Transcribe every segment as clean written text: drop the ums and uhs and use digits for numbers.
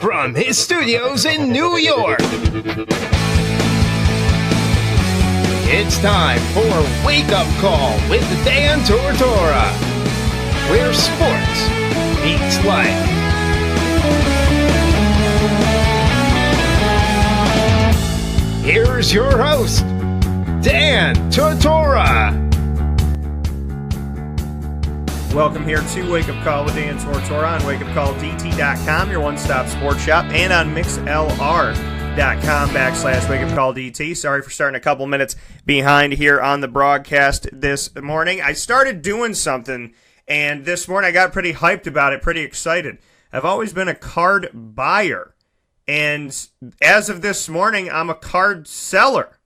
from his studios in New York, it's time for Wake Up Call with Dan Tortora, where sports meets life. Here's your host, Dan Tortora. Welcome here to Wake Up Call with Dan Tortora on wakeupcalldt.com, your one-stop sports shop, and on mixlr.com/wakeupcalldt. Sorry for starting a couple minutes behind here on the broadcast this morning. I started doing something, and this morning I got pretty hyped about it, pretty excited. I've always been a card buyer, and as of this morning, I'm a card seller,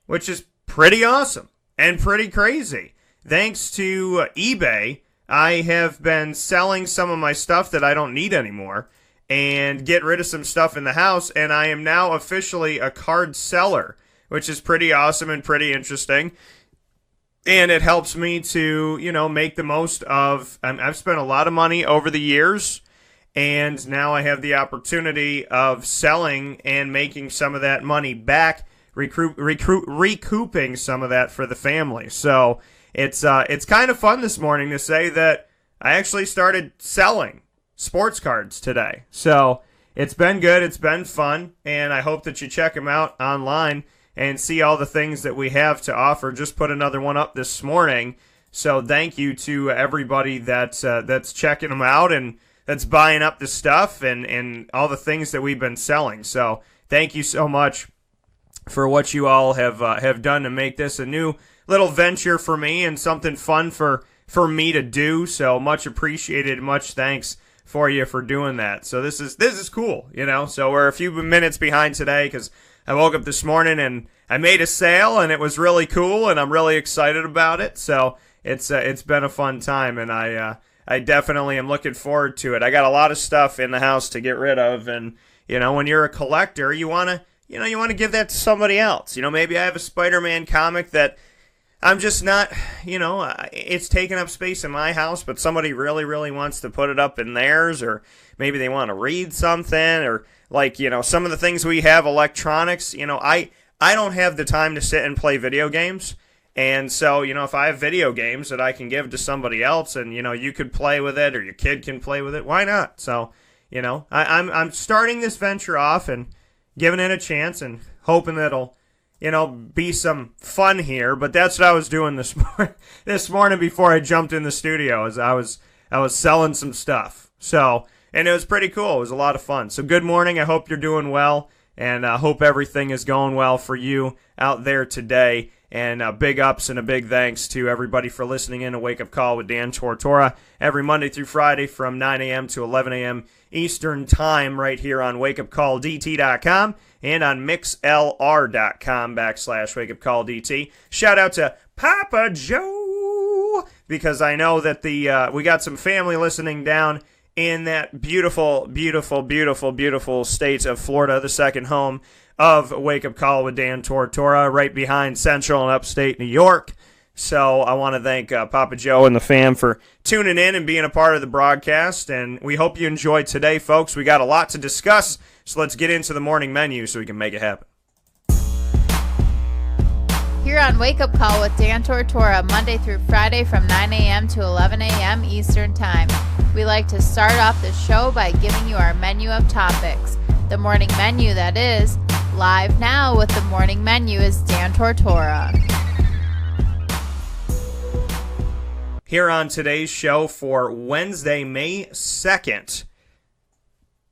which is pretty awesome and pretty crazy. Thanks to eBay, I have been selling some of my stuff that I don't need anymore and get rid of some stuff in the house, and I am now officially a card seller, which is pretty awesome and pretty interesting. And it helps me to, make the most of, I've spent a lot of money over the years, and now I have the opportunity of selling and making some of that money back, recouping some of that for the family. So it's kind of fun this morning to say that I actually started selling sports cards today. So it's been good, it's been fun, and I hope that you check them out online and see all the things that we have to offer. Just put another one up this morning. So thank you to everybody that's checking them out and that's buying up the stuff and all the things that we've been selling. So thank you so much for what you all have done to make this a new little venture for me and something fun for me to do. So much appreciated, much thanks for you for doing that. So this is cool, So we're a few minutes behind today because I woke up this morning and I made a sale and it was really cool and I'm really excited about it. So it's been a fun time and I definitely am looking forward to it. I got a lot of stuff in the house to get rid of, and when you're a collector, you want to give that to somebody else. Maybe I have a Spider-Man comic that I'm just not, it's taking up space in my house, but somebody really, really wants to put it up in theirs, or maybe they want to read something, or some of the things we have, electronics, I don't have the time to sit and play video games. And so, if I have video games that I can give to somebody else and, you could play with it or your kid can play with it, why not? So, I'm starting this venture off and giving it a chance and hoping that it'll be some fun here. But that's what I was doing this morning before I jumped in the studio, as I was selling some stuff. So, and it was pretty cool. It was a lot of fun. So good morning. I hope you're doing well, and I hope everything is going well for you out there today. And big ups and a big thanks to everybody for listening in to Wake Up Call with Dan Tortora every Monday through Friday from 9 a.m. to 11 a.m. Eastern Time right here on wakeupcalldt.com and on mixlr.com/wakeupcalldt. Shout out to Papa Joe, because I know that we got some family listening down in that beautiful, beautiful, beautiful, beautiful state of Florida, the second home of Wake Up Call with Dan Tortora, right behind Central and Upstate New York. So I want to thank Papa Joe and the fam for tuning in and being a part of the broadcast, and we hope you enjoyed today, folks. We got a lot to discuss, so let's get into the morning menu so we can make it happen. Here on Wake Up Call with Dan Tortora, Monday through Friday from 9 a.m. to 11 a.m. Eastern Time. We like to start off the show by giving you our menu of topics. The morning menu, that is. Live now with the morning menu is Dan Tortora. Here on today's show for Wednesday, May 2nd.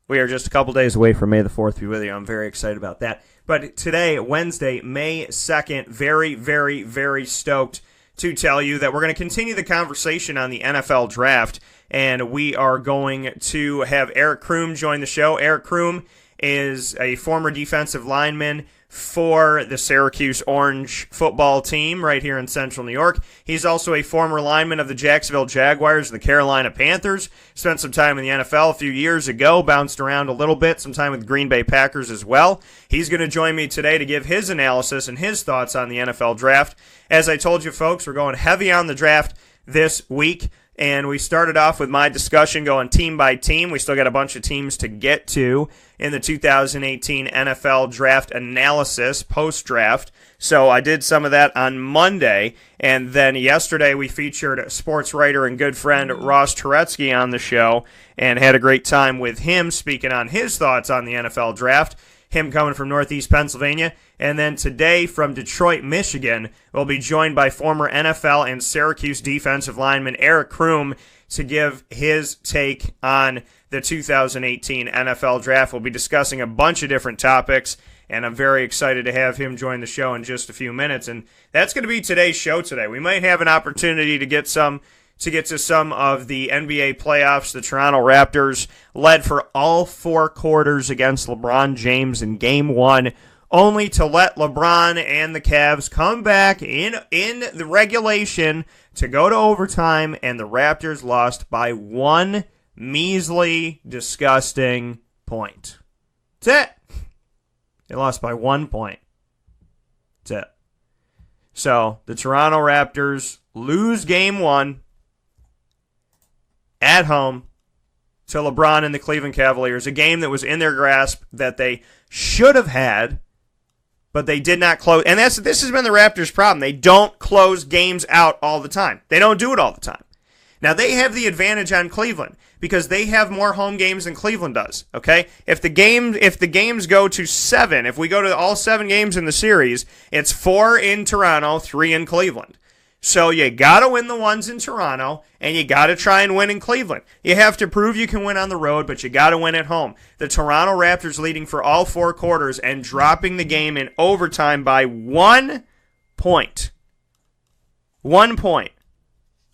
We are just a couple days away from May the 4th to be with you. I'm very excited about that. But today, Wednesday, May 2nd, very, very, very stoked to tell you that we're going to continue the conversation on the NFL draft, and we are going to have Eric Crume join the show. Eric Crume is a former defensive lineman for the Syracuse Orange football team right here in Central New York. He's also a former lineman of the Jacksonville Jaguars and the Carolina Panthers. Spent some time in the NFL a few years ago, bounced around a little bit, some time with Green Bay Packers as well. He's going to join me today to give his analysis and his thoughts on the NFL draft. As I told you, folks, we're going heavy on the draft this week. and we started off with my discussion going team by team. We still got a bunch of teams to get to in the 2018 NFL Draft Analysis post-draft. So I did some of that on Monday, and then yesterday we featured sports writer and good friend Ross Turetsky on the show and had a great time with him speaking on his thoughts on the NFL Draft, him coming from Northeast Pennsylvania. And then today from Detroit, Michigan, we'll be joined by former NFL and Syracuse defensive lineman Eric Crume to give his take on the 2018 NFL Draft. We'll be discussing a bunch of different topics, and I'm very excited to have him join the show in just a few minutes. And that's going to be today's show today. We might have an opportunity to get to some of the NBA playoffs. The Toronto Raptors led for all 4 quarters against LeBron James in Game 1, only to let LeBron and the Cavs come back in the regulation to go to overtime, and the Raptors lost by 1 measly, disgusting point. That's it. They lost by 1 point. That's it. So, the Toronto Raptors lose Game 1 at home to LeBron and the Cleveland Cavaliers, a game that was in their grasp that they should have had, but they did not close. And this has been the Raptors' problem. They don't close games out all the time. They don't do it all the time. Now, they have the advantage on Cleveland because they have more home games than Cleveland does, okay? If the games go to 7, if we go to all 7 games in the series, it's 4 in Toronto, 3 in Cleveland. So you got to win the ones in Toronto, and you got to try and win in Cleveland. You have to prove you can win on the road, but you got to win at home. The Toronto Raptors leading for all 4 quarters and dropping the game in overtime by 1 point. 1 point.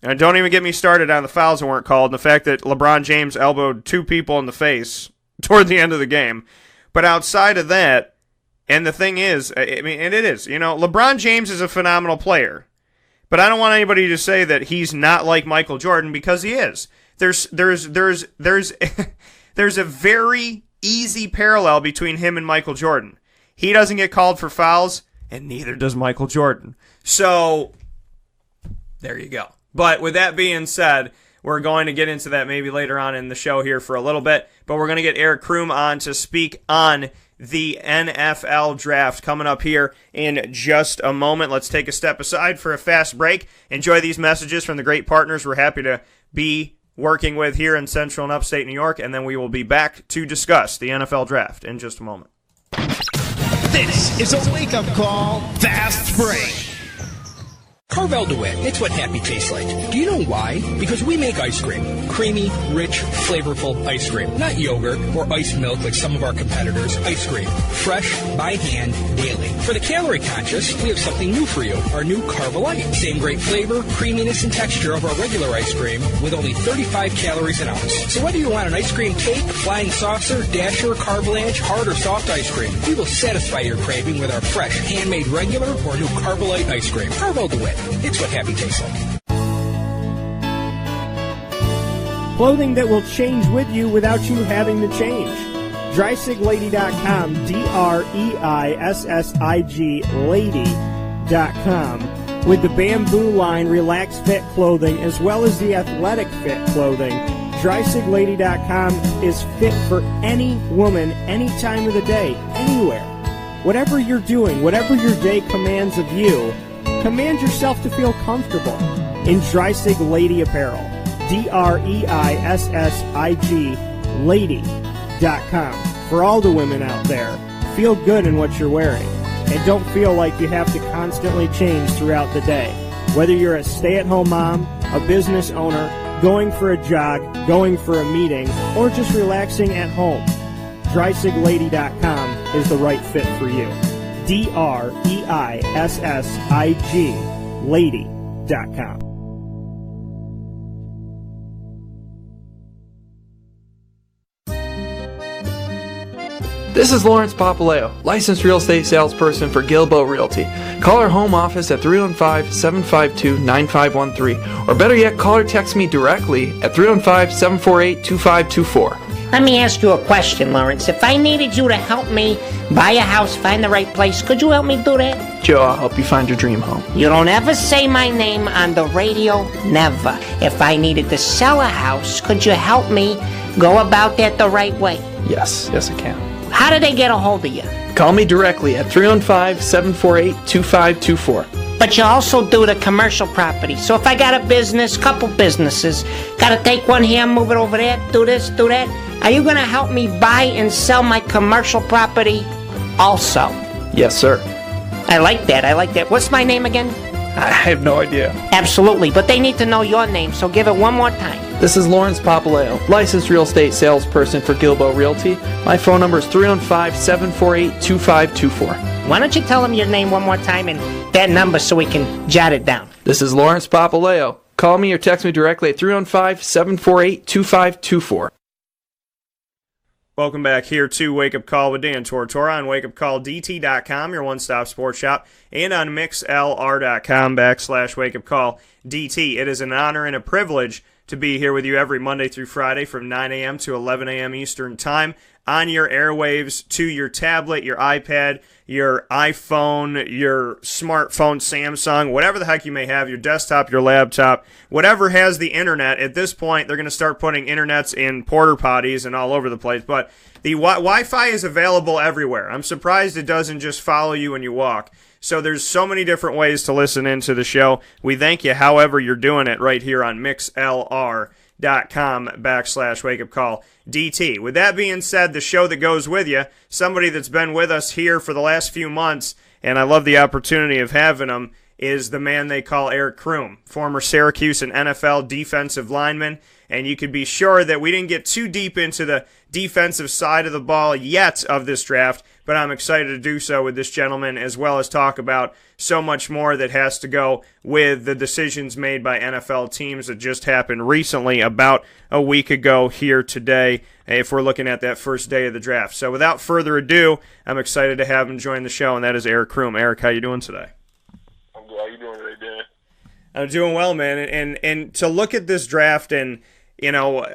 And don't even get me started on the fouls that weren't called and the fact that LeBron James elbowed 2 people in the face toward the end of the game. But outside of that, and the thing is, I mean, and it is, LeBron James is a phenomenal player. But I don't want anybody to say that he's not like Michael Jordan, because he is. There's a very easy parallel between him and Michael Jordan. He doesn't get called for fouls, and neither does Michael Jordan. So, there you go. But with that being said, we're going to get into that maybe later on in the show here for a little bit. But we're going to get Eric Crume on to speak on the NFL Draft coming up here in just a moment. Let's take a step aside for a fast break. Enjoy these messages from the great partners we're happy to be working with here in Central and Upstate New York, and then we will be back to discuss the NFL Draft in just a moment. This is a wake-up call. Fast break. Carvel DeWitt, it's what happy tastes like. Do you know why? Because we make ice cream. Creamy, rich, flavorful ice cream. Not yogurt or ice milk like some of our competitors. Ice cream. Fresh, by hand, daily. For the calorie conscious, we have something new for you. Our new Carvelite. Same great flavor, creaminess, and texture of our regular ice cream with only 35 calories an ounce. So whether you want an ice cream cake, flying saucer, dasher, carvalanche, hard or soft ice cream, we will satisfy your craving with our fresh, handmade regular or new Carvelite ice cream. Carvel DeWitt. It's what happy tastes like. Clothing that will change with you without you having to change. DrySigLady.com, DREISSIG Lady.com. With the Bamboo line Relax Fit clothing as well as the Athletic Fit clothing, DrySigLady.com is fit for any woman, any time of the day, anywhere. Whatever you're doing, whatever your day commands of you, command yourself to feel comfortable in Drysig Lady Apparel. DREISSIG Lady.com. For all the women out there, feel good in what you're wearing. And don't feel like you have to constantly change throughout the day. Whether you're a stay-at-home mom, a business owner, going for a jog, going for a meeting, or just relaxing at home, DrySigLady.com is the right fit for you. DREISSIG Lady.com. This is Lawrence Papaleo, licensed real estate salesperson for Gilbo Realty. Call our home office at 315-752-9513, or better yet, call or text me directly at 315-748-2524. Let me ask you a question, Lawrence. If I needed you to help me buy a house, find the right place, could you help me do that? Joe, I'll help you find your dream home. You don't ever say my name on the radio, never. If I needed to sell a house, could you help me go about that the right way? Yes, I can. How do they get a hold of you? Call me directly at 315-748-2524. But you also do the commercial property. So if I got a business, couple businesses, gotta take one here, move it over there, do this, do that, are you gonna help me buy and sell my commercial property also? Yes, sir. I like that. What's my name again? I have no idea. Absolutely, but they need to know your name, so give it one more time. This is Lawrence Papaleo, licensed real estate salesperson for Gilbo Realty. My phone number is 315-748-2524. Why don't you tell them your name one more time and that number so we can jot it down? This is Lawrence Papaleo. Call me or text me directly at 315-748-2524. Welcome back here to Wake Up Call with Dan Tortora on wakeupcalldt.com, your one-stop sports shop, and on mixlr.com/wakeupcalldt. It is an honor and a privilege to be here with you every Monday through Friday from 9 a.m. to 11 a.m. Eastern Time on your airwaves to your tablet, your iPad, your iPhone, your smartphone, Samsung, whatever the heck you may have, your desktop, your laptop, whatever has the internet. At this point, they're going to start putting internets in porta potties and all over the place, but the Wi-Fi is available everywhere. I'm surprised it doesn't just follow you when you walk. So there's so many different ways to listen into the show. We thank you however you're doing it right here on mixlr.com/wakeupcalldt. With that being said, the show that goes with you, somebody that's been with us here for the last few months, and I love the opportunity of having him, is the man they call Eric Crume, former Syracuse and NFL defensive lineman. And you could be sure that we didn't get too deep into the defensive side of the ball yet of this draft, but I'm excited to do so with this gentleman, as well as talk about so much more that has to go with the decisions made by NFL teams that just happened recently, about a week ago here today, if we're looking at that first day of the draft. So without further ado, I'm excited to have him join the show, and that is Eric Crume. Eric, how you doing today? I'm good. How you doing today, Dan? I'm doing well, man. And to look at this draft and, you know,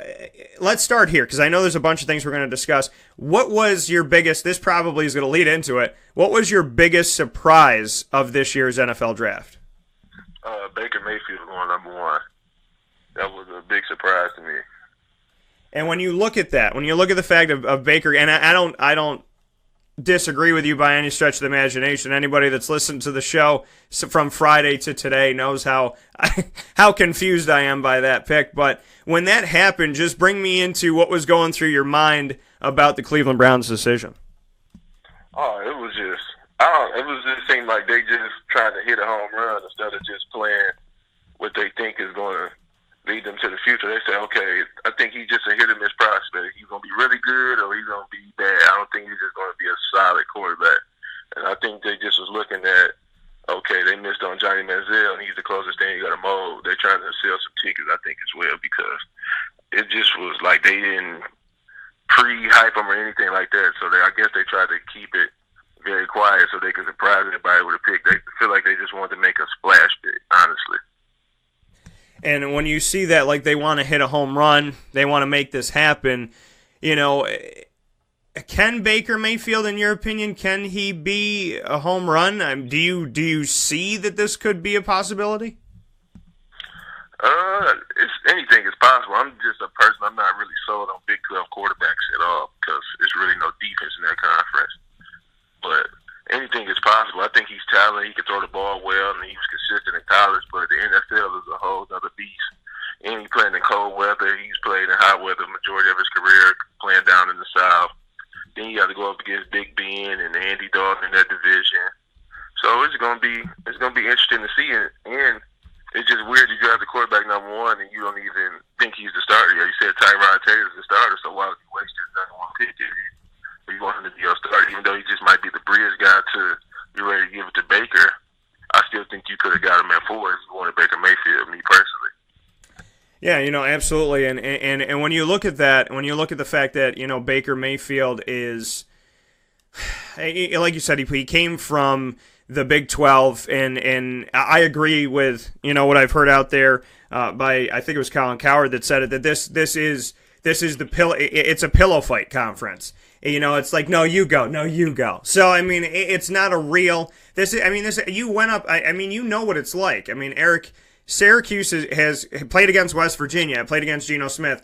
let's start here, because I know there's a bunch of things we're going to discuss. What was your biggest, this probably is going to lead into it, what was your biggest surprise of this year's NFL draft? Baker Mayfield going number one. That was a big surprise to me. And when you look at that, when you look at the fact of Baker, and I don't disagree with you by any stretch of the imagination. Anybody that's listened to the show from Friday to today knows how confused I am by that pick. But when that happened, just bring me into what was going through your mind about the Cleveland Browns' decision. Oh, it was just seemed like they just trying to hit a home run instead of just playing what they think is going to lead them to the future. They say, okay, I think he's just a hit-or-miss prospect. He's going to be really good or he's going to be bad. I don't think he's just going to be a solid quarterback. And I think they just was looking at, okay, they missed on Johnny Manziel, and he's the closest thing you got to mold. They're trying to sell some tickets, I think, as well, because it just was like they didn't pre-hype him or anything like that. So I guess they tried to keep it very quiet so they could surprise everybody with a pick. They feel like they just wanted to make a splash pick, honestly. And when you see that, like, they want to hit a home run, they want to make this happen, you know, can Baker Mayfield, in your opinion, can he be a home run? Do you see that this could be a possibility? Anything is possible. I'm just a person, I'm not really sold on Big 12 quarterbacks at all because there's really no defense in that conference. But anything is possible. I think he's talented. He can throw the ball well, and he was consistent in college. But the NFL is a whole other beast. And he playing in cold weather. He's played in hot weather the majority of his career, playing down in the South. Then you got to go up against Big Ben and Andy Dalton in that division. So it's gonna be interesting to see. And it's just weird you draft the quarterback number one and you don't even think he's the starter. You said Tyrod Taylor's the starter, so why would you waste his number one pick if you want him to be your starter, even though he just might be the bridge guy to be ready to give it to Baker? I still think you could have got him at 4 if you wanted Baker Mayfield, me personally. Yeah, you know, absolutely. And when you look at that, when you look at the fact that, you know, Baker Mayfield is, like you said, he came from the Big 12, and I agree with, you know, what I've heard out there by, I think it was Colin Cowherd that said it, that this is it's a pillow fight conference. It's like, no, you go, no, you go. So, I mean, it's not a real, you went up, you know what it's like. I mean, Syracuse has played against West Virginia, played against Geno Smith.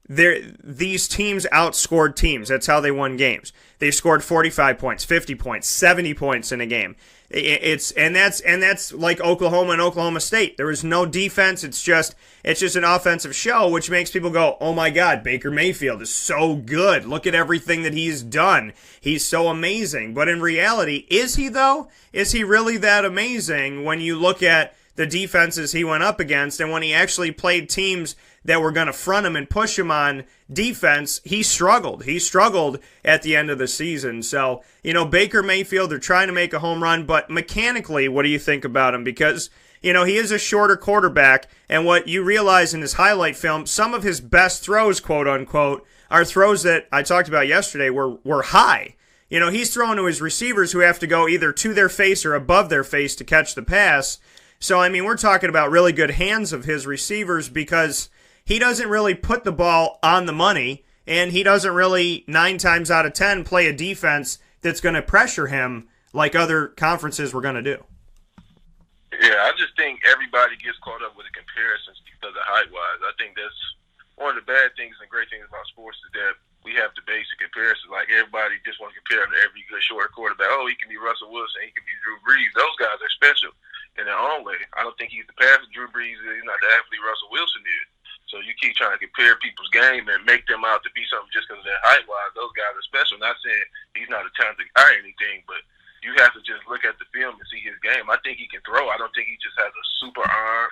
These teams outscored teams. That's how they won games. They scored 45 points, 50 points, 70 points in a game. That's like Oklahoma and Oklahoma State. There is no defense. It's just an offensive show, which makes people go, "Oh my God, Baker Mayfield is so good. Look at everything that he's done. He's so amazing." But in reality, is he though? Is he really that amazing when you look at the defenses he went up against, and when he actually played teams that were going to front him and push him on defense, he struggled. He struggled at the end of the season. So, Baker Mayfield, they're trying to make a home run, but mechanically, what do you think about him? Because, he is a shorter quarterback, and what you realize in his highlight film, some of his best throws, quote unquote, are throws that I talked about yesterday were high. He's throwing to his receivers who have to go either to their face or above their face to catch the pass. So, we're talking about really good hands of his receivers because he doesn't really put the ball on the money, and he doesn't really, 9 times out of 10, play a defense that's going to pressure him like other conferences were going to do. Yeah, I just think everybody gets caught up with the comparisons because of height-wise. I think that's one of the bad things and great things about sports is that we have the basic comparisons. Like, everybody just wants to compare him to every good short quarterback. Oh, he can be Russell Wilson. He can be Drew Brees. Those guys are special in their own way. I don't think he's the passer Drew Brees is. He's not the athlete Russell Wilson is. So you keep trying to compare people's game and make them out to be something just because they're height-wise. Those guys are special. Not saying he's not a talented guy or anything, but you have to just look at the film and see his game. I think he can throw. I don't think he just has a super arm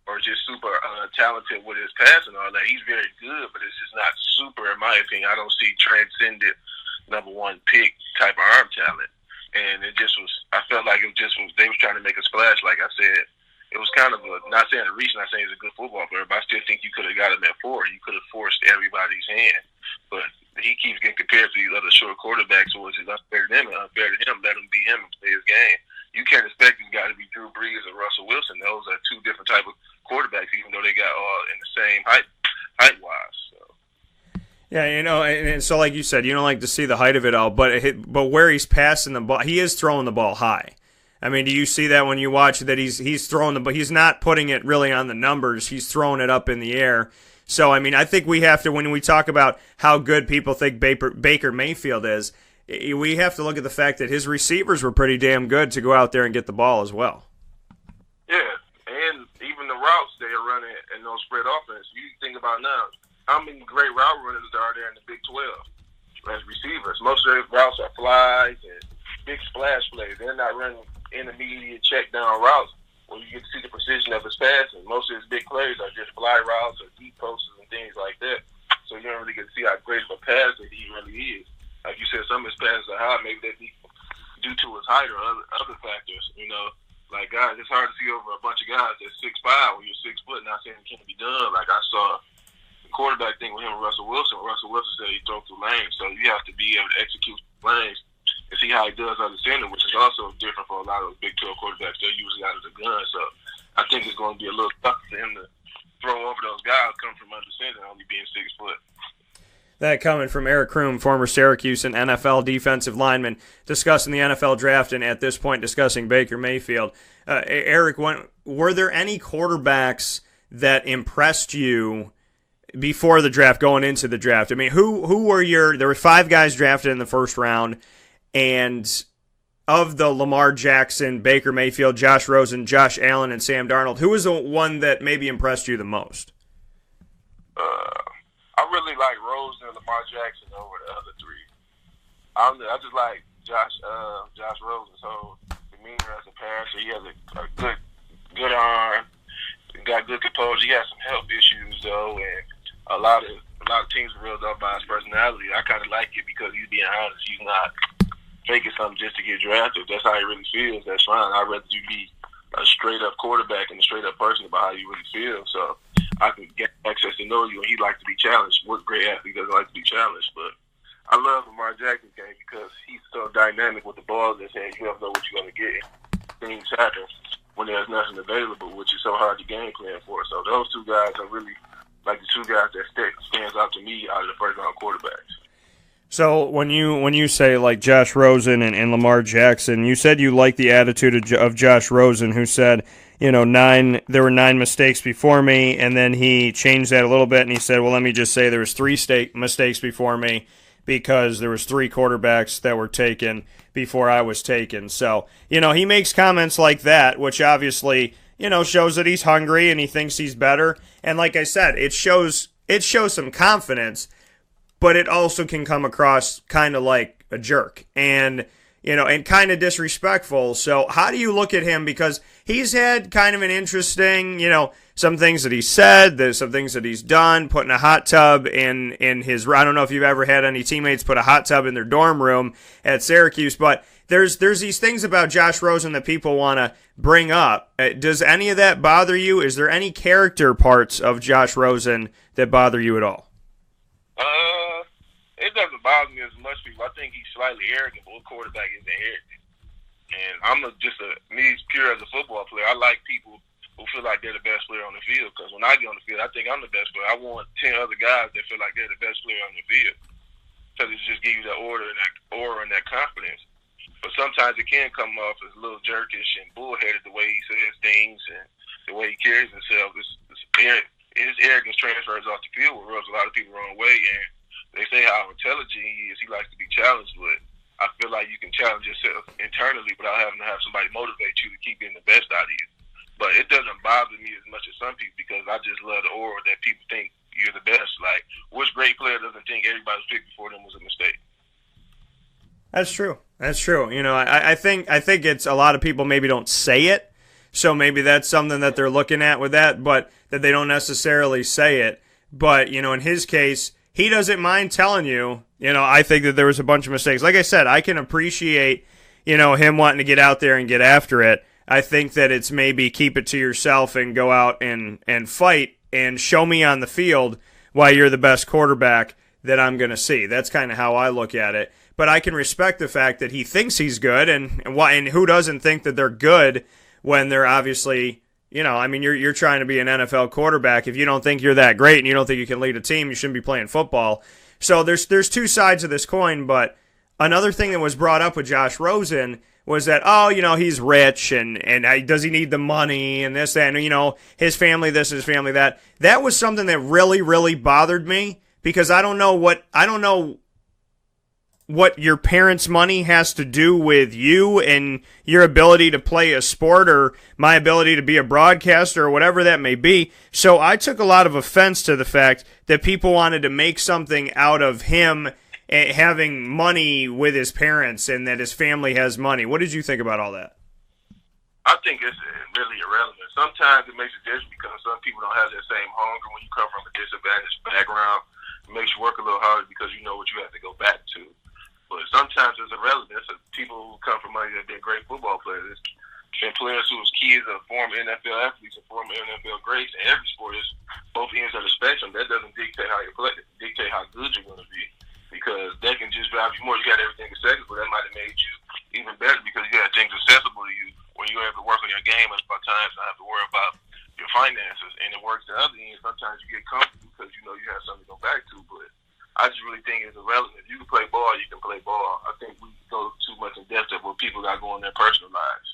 or just super talented with his passing and all that. He's very good, but it's just not super, in my opinion. I don't see transcendent number one pick type of arm talent. And it just was, I felt like it just was, they was trying to make a splash, like I said. It was kind of not saying a reach, not saying he's a good football player, but I still think you could have got him at 4. You could have forced everybody's hand. But he keeps getting compared to these other short quarterbacks, so it's unfair to them and unfair to him. Let him be him and play his game. You can't expect this guy to be Drew Brees or Russell Wilson. Those are two different type of quarterbacks, even though they got all in the same height-wise. So. Yeah, and so like you said, you don't like to see the height of it all, but where he's passing the ball, he is throwing the ball high. Do you see that when you watch that he's throwing but he's not putting it really on the numbers. He's throwing it up in the air. So, I think we have to, when we talk about how good people think Baker Mayfield is, we have to look at the fact that his receivers were pretty damn good to go out there and get the ball as well. Yeah, and even the routes they are running in those spread offense. You think about now, how many great route runners are there in the Big 12 as receivers? Most of their routes are flies and big splash plays. They're not running intermediate check down routes where you get to see the precision of his passing. Most of his big plays are just fly routes or deep posts and things like that. So you don't really get to see how great of a passer he really is. Like you said, some of his passes are high. Maybe that be due to his height or other factors. Like guys, it's hard to see over a bunch of guys that's 6'5" when you're 6 foot. Not saying it can't be done. Like I saw the quarterback thing with him and Russell Wilson. Russell Wilson said he throw through lanes, so you have to be able to execute lanes and see how he does under center, which is also different for a lot of those Big 12 quarterbacks. They're usually out of the gun. So I think it's going to be a little tough for him to throw over those guys coming from under center, only being 6 foot. That coming from Eric Crume, former Syracuse and NFL defensive lineman, discussing the NFL draft and at this point discussing Baker Mayfield. Eric, were there any quarterbacks that impressed you before the draft, going into the draft? Who were there were 5 guys drafted in the first round. And of the Lamar Jackson, Baker Mayfield, Josh Rosen, Josh Allen, and Sam Darnold, who was the one that maybe impressed you the most? I really like Rosen and Lamar Jackson over the other 3. I just like Josh Rosen's whole demeanor as a passer. He has a good arm, got good composure. He has some health issues though, and a lot of teams are reeled up by his personality. I kind of like it because he's being honest. He's not faking something just to get drafted. If that's how he really feels, that's fine. I'd rather you be a straight-up quarterback and a straight-up person about how you really feel. So I can get access to know you, and he likes to be challenged. What great athlete doesn't like to be challenged? But I love Lamar Jackson's game because he's so dynamic with the ball in his hand. You never know what you're going to get. Things happen when there's nothing available, which is so hard to game plan for. So those 2 guys are really like the two guys that stands out to me out of the first-round quarterbacks. So when you say like Josh Rosen and Lamar Jackson, you said you like the attitude of Josh Rosen, who said, there were 9 mistakes before me, and then he changed that a little bit, and he said, well, let me just say there was 3 mistakes before me because there was 3 quarterbacks that were taken before I was taken. So, he makes comments like that, which obviously, shows that he's hungry and he thinks he's better. And like I said, it shows some confidence, but it also can come across kind of like a jerk and kind of disrespectful. So how do you look at him? Because he's had kind of an interesting, some things that he said, there's some things that he's done, putting a hot tub in his, I don't know if you've ever had any teammates put a hot tub in their dorm room at Syracuse, but there's these things about Josh Rosen that people want to bring up. Does any of that bother you? Is there any character parts of Josh Rosen that bother you at all? It doesn't bother me as much because I think he's slightly arrogant, but what quarterback isn't arrogant? And I'm pure as a football player. I like people who feel like they're the best player on the field because when I get on the field, I think I'm the best player. I want 10 other guys that feel like they're the best player on the field because it just gives you that aura and that confidence. But sometimes it can come off as a little jerkish and bullheaded the way he says things and the way he carries himself. His arrogance transfers off the field, where rubs a lot of people the wrong way. And they say how intelligent he is. He likes to be challenged, but I feel like you can challenge yourself internally without having to have somebody motivate you to keep getting the best out of you. But it doesn't bother me as much as some people because I just love the aura that people think you're the best. Like, which great player doesn't think everybody's picked before them was a mistake? That's true. That's true. I think it's a lot of people maybe don't say it, so maybe that's something that they're looking at with that, but that they don't necessarily say it. But, in his case, he doesn't mind telling you, I think that there was a bunch of mistakes. Like I said, I can appreciate, him wanting to get out there and get after it. I think that it's maybe keep it to yourself and go out and fight and show me on the field why you're the best quarterback that I'm going to see. That's kind of how I look at it. But I can respect the fact that he thinks he's good, and who doesn't think that they're good when they're obviously, you're trying to be an NFL quarterback. If you don't think you're that great and you don't think you can lead a team, you shouldn't be playing football. So there's 2 sides of this coin, but another thing that was brought up with Josh Rosen was that, he's rich and does he need the money and this, that, and, his family this, his family that. That was something that really, really bothered me because I don't know what your parents' money has to do with you and your ability to play a sport or my ability to be a broadcaster or whatever that may be. So I took a lot of offense to the fact that people wanted to make something out of him having money with his parents and that his family has money. What did you think about all that? I think it's really irrelevant. Sometimes it makes a difference because some people don't have that same hunger when you come from a disadvantaged background. It makes you work a little harder because you know what you have to go back to. But sometimes it's irrelevant. It's people who come from money that they're great football players. And players whose kids are former NFL athletes and former NFL greats. And every sport is both ends of the spectrum. That doesn't dictate how you play, dictate how good you're going to be. Because that can just drive you more. You got everything accessible. That might have made you even better because you got things accessible to you when you're able to work on your game. And by times I have to worry about your finances. And it works the other end. Sometimes you get comfortable because you know you have something to go back to. But I just really think it's irrelevant. If you can play ball, you can play ball. I think we go too much in depth of what people got going in their personal lives.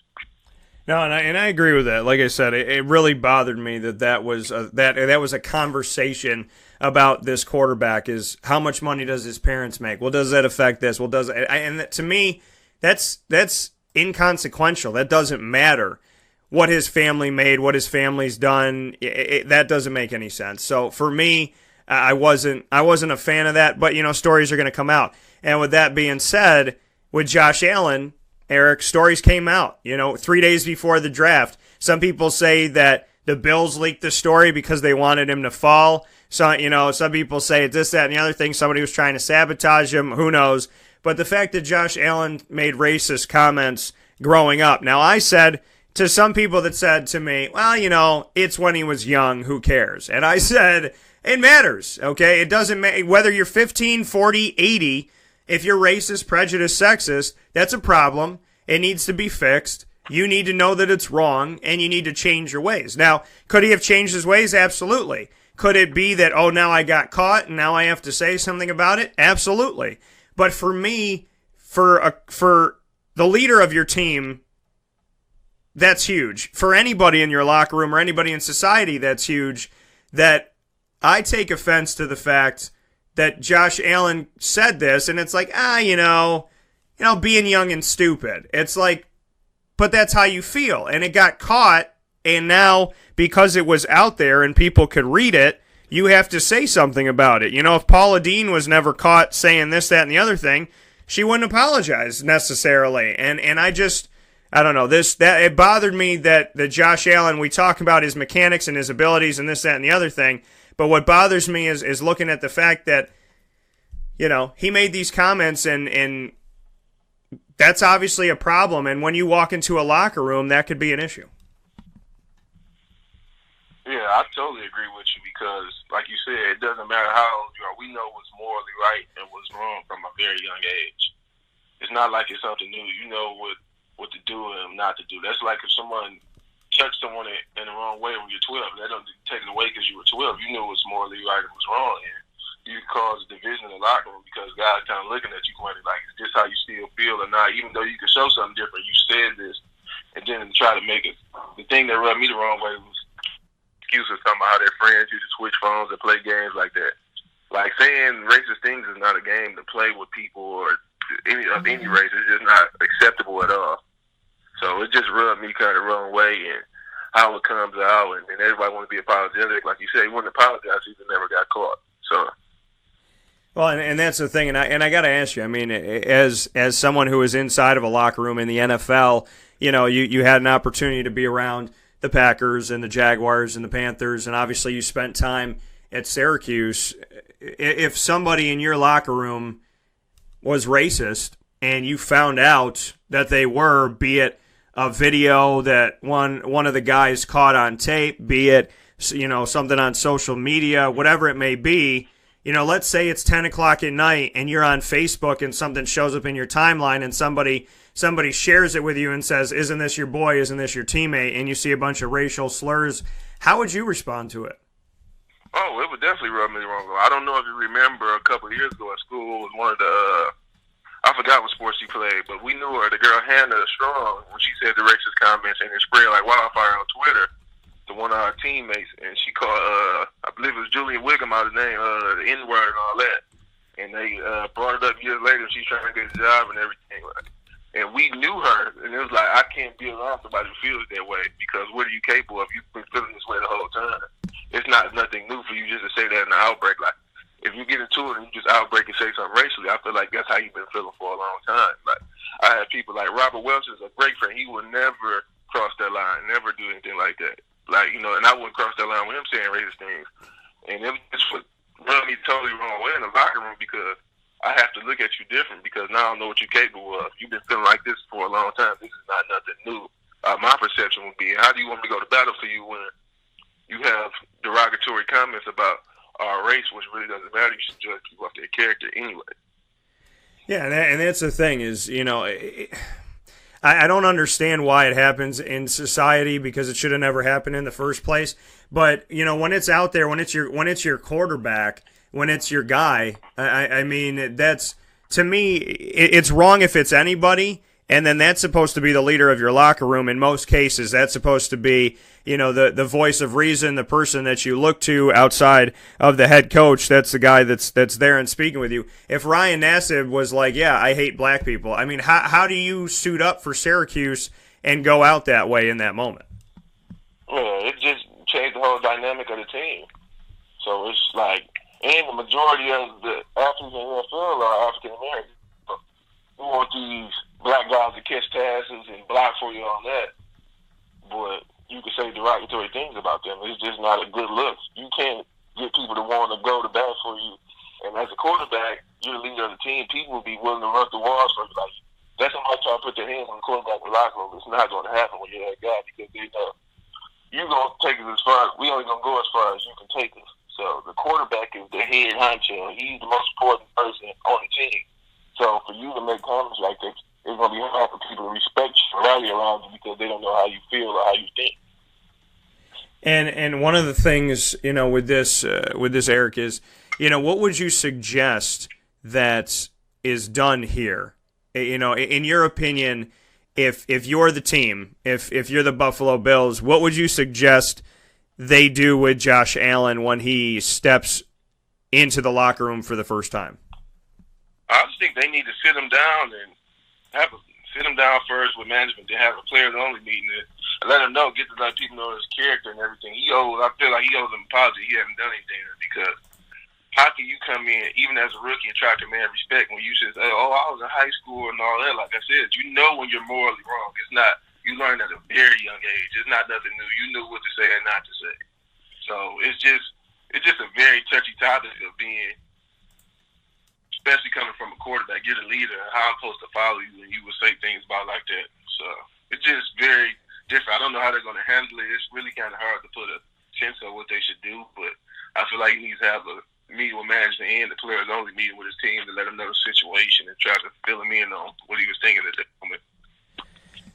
No, and I agree with that. Like I said, it really bothered me that was a conversation about this quarterback is how much money does his parents make? Well, does that affect this? Well, does it? And to me, that's inconsequential. That doesn't matter. What his family made, what his family's done, that doesn't make any sense. So for me, I wasn't a fan of that. But stories are going to come out. And with that being said, with Josh Allen, Eric, stories came out, 3 days before the draft. Some people say that the Bills leaked the story because they wanted him to fall. So, some people say it's this, that, and the other thing. Somebody was trying to sabotage him. Who knows? But the fact that Josh Allen made racist comments growing up. Now, I said to some people that said to me, well, it's when he was young. Who cares? And I said, it matters, okay? It doesn't matter whether you're 15, 40, 80. If you're racist, prejudiced, sexist, that's a problem. It needs to be fixed. You need to know that it's wrong, and you need to change your ways. Now, could he have changed his ways? Absolutely. Could it be that, oh, now I got caught and now I have to say something about it? Absolutely. But for me, for the leader of your team, that's huge. For anybody in your locker room or anybody in society, that's huge. That I take offense to the fact that Josh Allen said this, and it's like, being young and stupid. It's like, but that's how you feel. And it got caught, and now because it was out there and people could read it, you have to say something about it. If Paula Dean was never caught saying this, that, and the other thing, she wouldn't apologize necessarily. And I don't know, it bothered me that Josh Allen, we talk about his mechanics and his abilities and this, that, and the other thing, but what bothers me is looking at the fact that, he made these comments and that's obviously a problem, and when you walk into a locker room, that could be an issue. Yeah, I totally agree with you because, like you said, it doesn't matter how old you are. We know what's morally right and what's wrong from a very young age. It's not like it's something new. You know what to do and not to do. That's like if someone touched someone in the wrong way when you're 12. That don't take it away because you were 12. You knew what's morally right and what's wrong. And you cause division in the locker room because guys kind of looking at you going like, is this how you still feel or not? Even though you can show something different, you said this. And then try to make it. The thing that rubbed me the wrong way was excuses talking about how their friends used to switch phones and play games like that. Like saying racist things is not a game to play with people or any race. It's just not acceptable at all. So it just rubbed me kind of the wrong way and how it comes out, and everybody want to be apologetic. Like you said, he wouldn't apologize if he never got caught. So. Well, and that's the thing, and I got to ask you. I mean, as someone who was inside of a locker room in the NFL, you had an opportunity to be around the Packers and the Jaguars and the Panthers, and obviously you spent time at Syracuse. If somebody in your locker room was racist and you found out that they were, be it a video that one of the guys caught on tape, be it something on social media, whatever it may be, let's say it's 10 o'clock at night and you're on Facebook and something shows up in your timeline and somebody shares it with you and says, isn't this your boy, isn't this your teammate, and you see a bunch of racial slurs, how would you respond to it? Oh, it would definitely rub me the wrong way. I don't know if you remember a couple of years ago at school, it was one of the, I forgot what sports she played, but we knew her, the girl Hannah Strong, when she said the racist comments and it spread like wildfire on Twitter to one of our teammates, and she called, I believe it was Julian Wiggum out of the name, the N-word and all that. And they brought it up years later, she's trying to get a job and everything. And we knew her, and it was like, I can't be around somebody who feels that way because what are you capable of? You've been feeling this way the whole time. It's not nothing new for you just to say that in an outbreak. Like, if you get into it and you just outbreak and say something racially, I feel like that's how you've been feeling for a long time. Like, I had people like Robert Welch is a great friend. He would never cross that line, never do anything like that. Like, and I wouldn't cross that line with him saying racist things. And it just would run me totally wrong way in the locker room because I have to look at you different because now I know what you're capable of. You've been feeling like this for a long time. This is not nothing new. My perception would be, how do you want me to go to battle for you when you have derogatory comments about our race, which really doesn't matter. You should judge people off their character anyway. Yeah, and that's the thing is, I don't understand why it happens in society because it should have never happened in the first place. But, when it's out there, when it's your quarterback, when it's your guy, I mean, that's, to me, it's wrong if it's anybody, and then that's supposed to be the leader of your locker room. In most cases, that's supposed to be, the voice of reason, the person that you look to outside of the head coach. That's the guy that's there and speaking with you. If Ryan Nassib was like, yeah, I hate black people, I mean, how do you suit up for Syracuse and go out that way in that moment? Yeah, it just changed the whole dynamic of the team. So it's like, and the majority of the athletes in the NFL are African American. We want these black guys to catch passes and block for you on that, but you can say derogatory things about them. It's just not a good look. You can't get people to want to go to bat for you. And as a quarterback, you're the leader of the team. People will be willing to run through walls for you. Like, that's somebody try to put their hands on the quarterback in the locker room. It's not going to happen when you're that guy because they know you're going to take us as far. We only going to go as far as you can take us. So the quarterback is the head honcho. He's the most important person on the team. So for you to make comments like that, it's going to be hard for people to respect you or rally around you because they don't know how you feel or how you think. And one of the things, with this Eric is, what would you suggest that is done here? In your opinion, if you're the team, if you're the Buffalo Bills, what would you suggest they do with Josh Allen when he steps into the locker room for the first time? I just think they need to sit him down and sit him down first with management to have a players-only meeting and let him know, get to let people know his character and everything. I feel like he owes them an apology. He hasn't done anything because how can you come in, even as a rookie, and try to command respect when you should say, I was in high school and all that? Like I said, you know when you're morally wrong. It's not, you learn at a very young age. It's not nothing new. You knew what to say and not to say. So it's just a very touchy topic of being, especially coming from a quarterback. You're the leader. How I'm supposed to follow you when you would say things about like that. So it's just very different. I don't know how they're going to handle it. It's really kind of hard to put a sense of what they should do, but I feel like he needs to have a meeting with management and the players only meeting with his team to let him know the situation and try to fill him in on what he was thinking at that moment.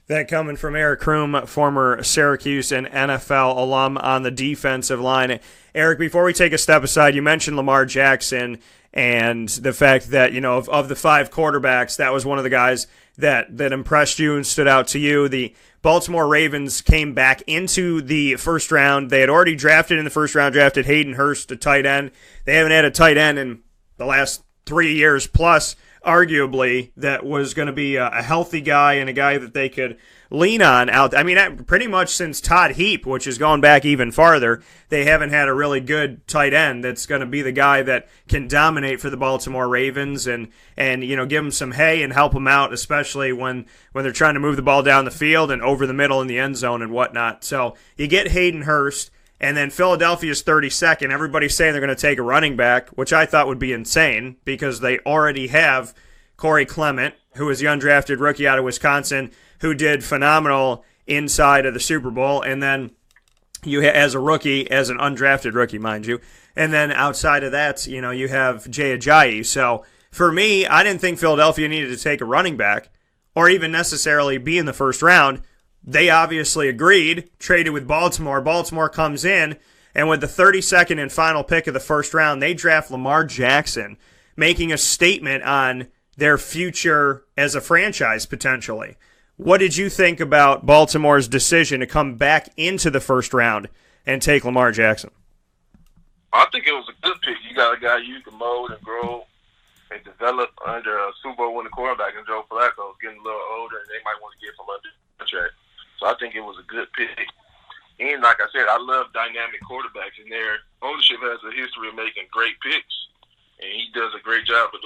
That coming from Eric Crume, former Syracuse and NFL alum on the defensive line. Eric, before we take a step aside, you mentioned Lamar Jackson and the fact that, of the 5 quarterbacks, that was one of the guys that impressed you and stood out to you. The Baltimore Ravens came back into the first round. They had already drafted in the first round, drafted Hayden Hurst, a tight end. They haven't had a tight end in the last 3 years plus, arguably, that was going to be a healthy guy and a guy that they could lean on out. I mean, pretty much since Todd Heap, which is going back even farther, they haven't had a really good tight end that's going to be the guy that can dominate for the Baltimore Ravens and give them some hay and help them out, especially when they're trying to move the ball down the field and over the middle in the end zone and whatnot. So you get Hayden Hurst, and then Philadelphia's 32nd. Everybody's saying they're going to take a running back, which I thought would be insane because they already have Corey Clement, who is the undrafted rookie out of Wisconsin, who did phenomenal inside of the Super Bowl. And then you, as a rookie, as an undrafted rookie, mind you, and then outside of that, you have Jay Ajayi. So for me, I didn't think Philadelphia needed to take a running back or even necessarily be in the first round. They obviously agreed, traded with Baltimore. Baltimore comes in, and with the 32nd and final pick of the first round, they draft Lamar Jackson, making a statement on their future as a franchise, potentially. What did you think about Baltimore's decision to come back into the first round and take Lamar Jackson? I think it was a good pick. You got a guy you can mold and grow and develop under a Super Bowl winning quarterback in Joe Flacco. Getting a little older, and they might want to get from under contract. So I think it was a good pick. And like I said, I love dynamic quarterbacks, and their ownership has a history of making great picks, and he does a great job of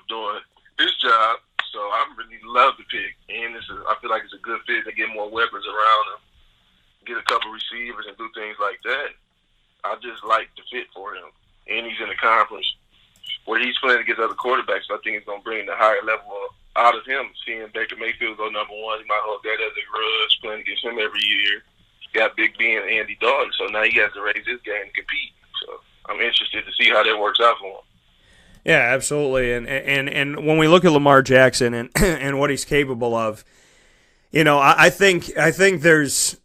doing his job. So I really love the pick, and I feel like it's a good fit to get more weapons around him, get a couple receivers, and do things like that. I just like the fit for him, and he's in a conference where he's playing against other quarterbacks. So I think it's going to bring the higher level out of him. Seeing Baker Mayfield go number 1, he might hold that as a grudge, playing against him every year. Got Big Ben and Andy Dalton, so now he has to raise his game to compete. So I'm interested to see how that works out for him. Yeah, absolutely. And when we look at Lamar Jackson and what he's capable of, I think there's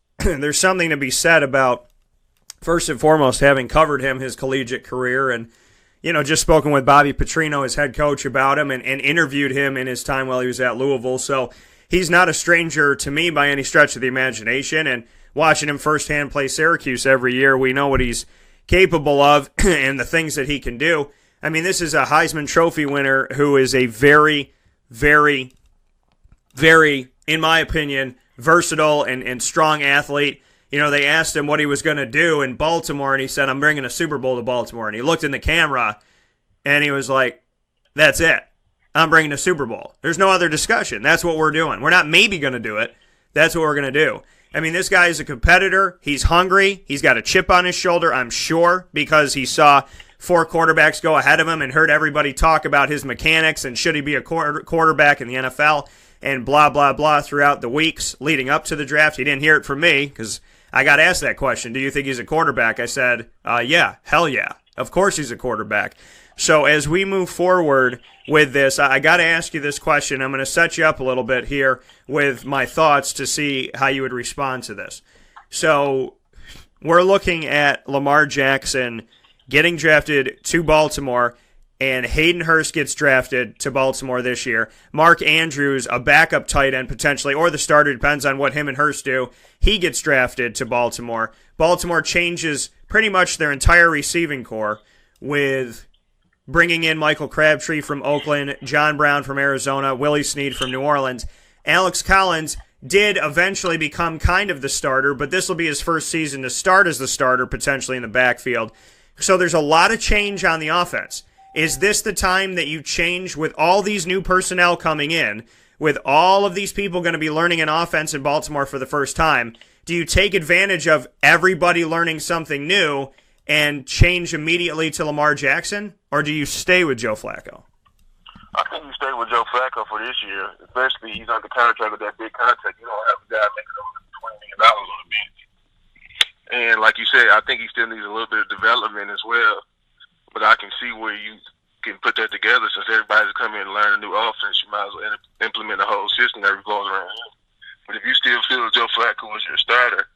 something to be said about, first and foremost, having covered him his collegiate career and just spoken with Bobby Petrino, his head coach, about him and interviewed him in his time while he was at Louisville. So he's not a stranger to me by any stretch of the imagination. And watching him firsthand play Syracuse every year, we know what he's capable of and the things that he can do. I mean, this is a Heisman Trophy winner who is a very, very, very, in my opinion, versatile and strong athlete. They asked him what he was going to do in Baltimore, and he said, I'm bringing a Super Bowl to Baltimore. And he looked in the camera, and he was like, that's it. I'm bringing a Super Bowl. There's no other discussion. That's what we're doing. We're not maybe going to do it. That's what we're going to do. I mean, this guy is a competitor. He's hungry. He's got a chip on his shoulder, I'm sure, because he saw 4 quarterbacks go ahead of him and heard everybody talk about his mechanics and should he be a quarterback in the NFL and blah, blah, blah throughout the weeks leading up to the draft. He didn't hear it from me because I got asked that question. Do you think he's a quarterback? I said, yeah, hell yeah. Of course he's a quarterback. So as we move forward with this, I got to ask you this question. I'm going to set you up a little bit here with my thoughts to see how you would respond to this. So we're looking at Lamar Jackson getting drafted to Baltimore, and Hayden Hurst gets drafted to Baltimore this year. Mark Andrews, a backup tight end potentially, or the starter, depends on what him and Hurst do. He gets drafted to Baltimore. Baltimore changes pretty much their entire receiving core with bringing in Michael Crabtree from Oakland, John Brown from Arizona, Willie Snead from New Orleans. Alex Collins did eventually become kind of the starter, but this will be his first season to start as the starter, potentially in the backfield. So there's a lot of change on the offense. Is this the time that you change with all these new personnel coming in, with all of these people going to be learning an offense in Baltimore for the first time? Do you take advantage of everybody learning something new and change immediately to Lamar Jackson, or do you stay with Joe Flacco? I think you stay with Joe Flacco for this year, especially he's on the contract with that big contract. You don't have a guy making over $20 million on the bench. And like you said, I think he still needs a little bit of development as well. But I can see where you can put that together. Since everybody's coming in and learn a new offense, you might as well implement a whole system that revolves around him. But if you still feel Joe Flacco is your starter,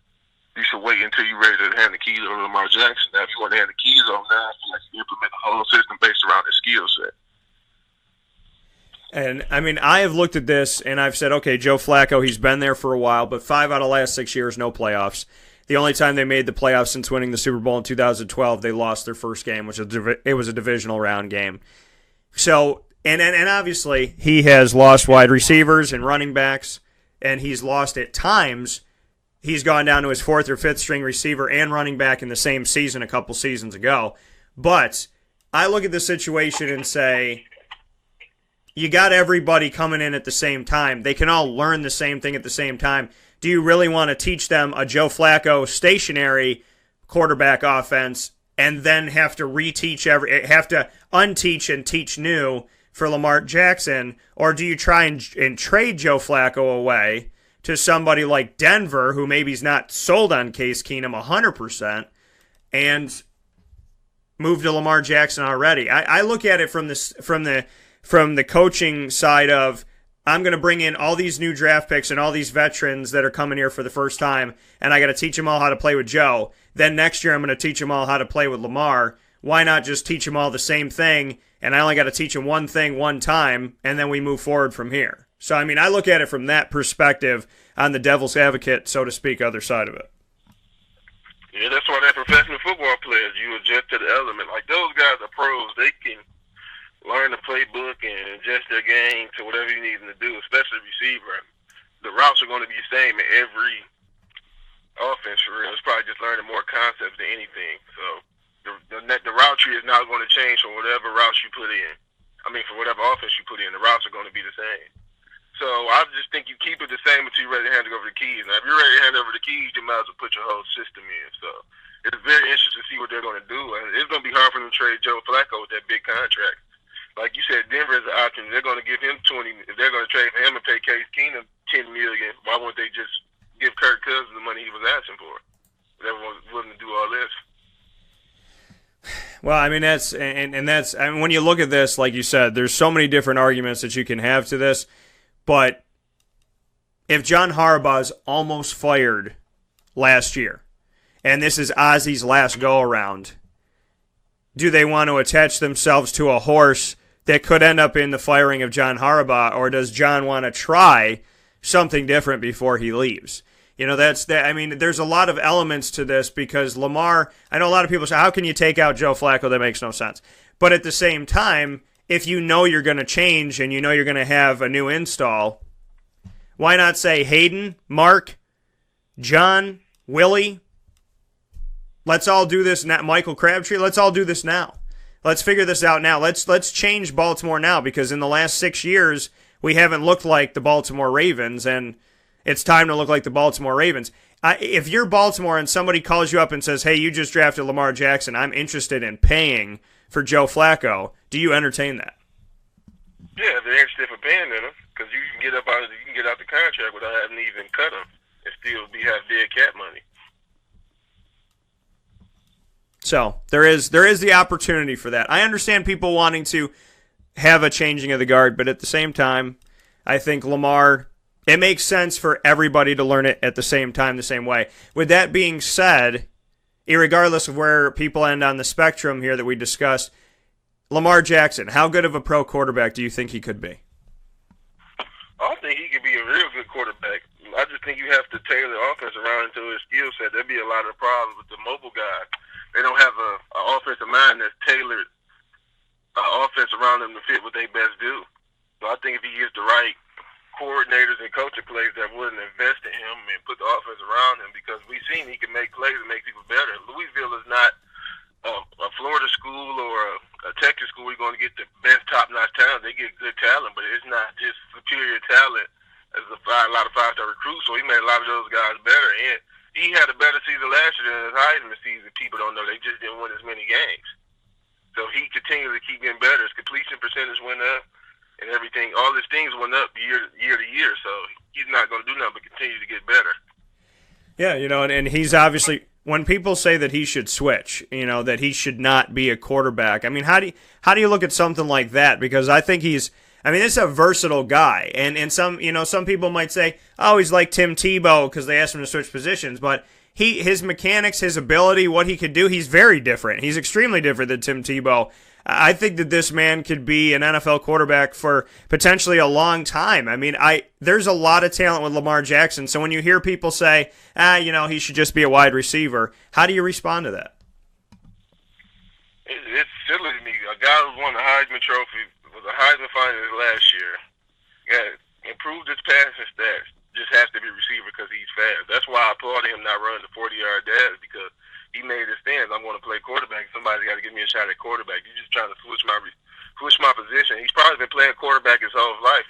you should wait until you're ready to hand the keys over to Lamar Jackson. Now, if you want to hand the keys over now, I feel like you implement a whole system based around his skill set. And, I mean, I have looked at this, and I've said, okay, Joe Flacco, he's been there for a while, but 5 out of the last 6 years, no playoffs. The only time they made the playoffs since winning the Super Bowl in 2012, they lost their first game, which it was a divisional round game. So, and obviously, he has lost wide receivers and running backs, and he's lost at times. He's gone down to his 4th or 5th string receiver and running back in the same season a couple seasons ago. But I look at the situation and say, you got everybody coming in at the same time. They can all learn the same thing at the same time. Do you really want to teach them a Joe Flacco stationary quarterback offense and then have to unteach and teach new for Lamar Jackson? Or do you try and trade Joe Flacco away to somebody like Denver, who maybe is not sold on Case Keenum 100%, and move to Lamar Jackson already? I look at it from the coaching side of, I'm going to bring in all these new draft picks and all these veterans that are coming here for the first time, and I got to teach them all how to play with Joe. Then next year I'm going to teach them all how to play with Lamar. Why not just teach them all the same thing, and I only got to teach them one thing one time, and then we move forward from here? So, I mean, I look at it from that perspective on the devil's advocate, so to speak, other side of it. Yeah, that's why they're professional football players. You adjust to the element. Like, those guys are pros. They can learn the playbook and adjust their game to whatever you need them to do, especially receiver. The routes are going to be the same in every offense for real. It's probably just learning more concepts than anything. So the route tree is not going to change from whatever routes you put in. I mean, for whatever offense you put in, the routes are going to be the same. So I just think you keep it the same until you're ready to hand over the keys. Now, if you're ready to hand over the keys, you might as well put your whole system in. So it's very interesting to see what they're going to do. And it's going to be hard for them to trade Joe Flacco with that big contract. Like you said, Denver is an option. They're going to give him $20. If they're going to trade for him and pay Case Keenum $10 million, why won't they just give Kirk Cousins the money he was asking for? Everyone's willing to do all this. Well, I mean, that's I mean, when you look at this, like you said, there's so many different arguments that you can have to this. But if John Harbaugh's almost fired last year, and this is Ozzy's last go-around, do they want to attach themselves to a horse that could end up in the firing of John Harbaugh, or does John want to try something different before he leaves? You know, I mean, there's a lot of elements to this because Lamar, I know a lot of people say, how can you take out Joe Flacco? That makes no sense. But at the same time, if you know you're going to change and you know you're going to have a new install, why not say Hayden, Mark, John, Willie, let's all do this now. Michael Crabtree, let's all do this now. Let's figure this out now. Let's change Baltimore now, because in the last 6 years, we haven't looked like the Baltimore Ravens, and it's time to look like the Baltimore Ravens. If you're Baltimore and somebody calls you up and says, hey, you just drafted Lamar Jackson, I'm interested in paying for Joe Flacco, do you entertain that? Yeah, they're interested in paying him, because you can get out the contract without having to even cut him and still have dead cat money. So there is the opportunity for that. I understand people wanting to have a changing of the guard, but at the same time, I think Lamar, it makes sense for everybody to learn it at the same time, the same way. With that being said, irregardless of where people end on the spectrum here that we discussed, Lamar Jackson, how good of a pro quarterback do you think he could be? I think he could be a real good quarterback. I just think you have to tailor the offense around into his skill set. There'd be a lot of problems with the mobile guys. They don't have an offensive mind that's tailored offense around them to fit what they best do. So I think if he gets the right coordinators and coaching plays that wouldn't invest in him and put the offense around him, because we've seen he can make plays and make people better. Louisville is not a Florida school or a Texas school where you're going to get the best top-notch talent. They get good talent, but it's not just superior talent as a lot of five-star recruits. So he made a lot of those guys better. And he had a better season last year than his Heisman season. People don't know. They just didn't win as many games. So he continues to keep getting better. His completion percentage went up and everything. All his things went up year to year. So he's not going to do nothing but continue to get better. Yeah, and he's obviously, when people say that he should switch, that he should not be a quarterback, I mean, how do you look at something like that? Because I think this is a versatile guy, and some people might say, oh, he's like Tim Tebow because they asked him to switch positions, but his mechanics, his ability, what he could do, he's very different. He's extremely different than Tim Tebow. I think that this man could be an NFL quarterback for potentially a long time. I mean, there's a lot of talent with Lamar Jackson, so when you hear people say, he should just be a wide receiver, how do you respond to that? It's silly to me. A guy who won the Heisman Trophy, was a Heisman finalist last year, improved his passing stats, just has to be receiver because he's fast. That's why I applaud him not running the 40-yard dash, because he made his stance. I'm going to play quarterback. Somebody's got to give me a shot at quarterback. You're just trying to switch my position. He's probably been playing quarterback his whole life.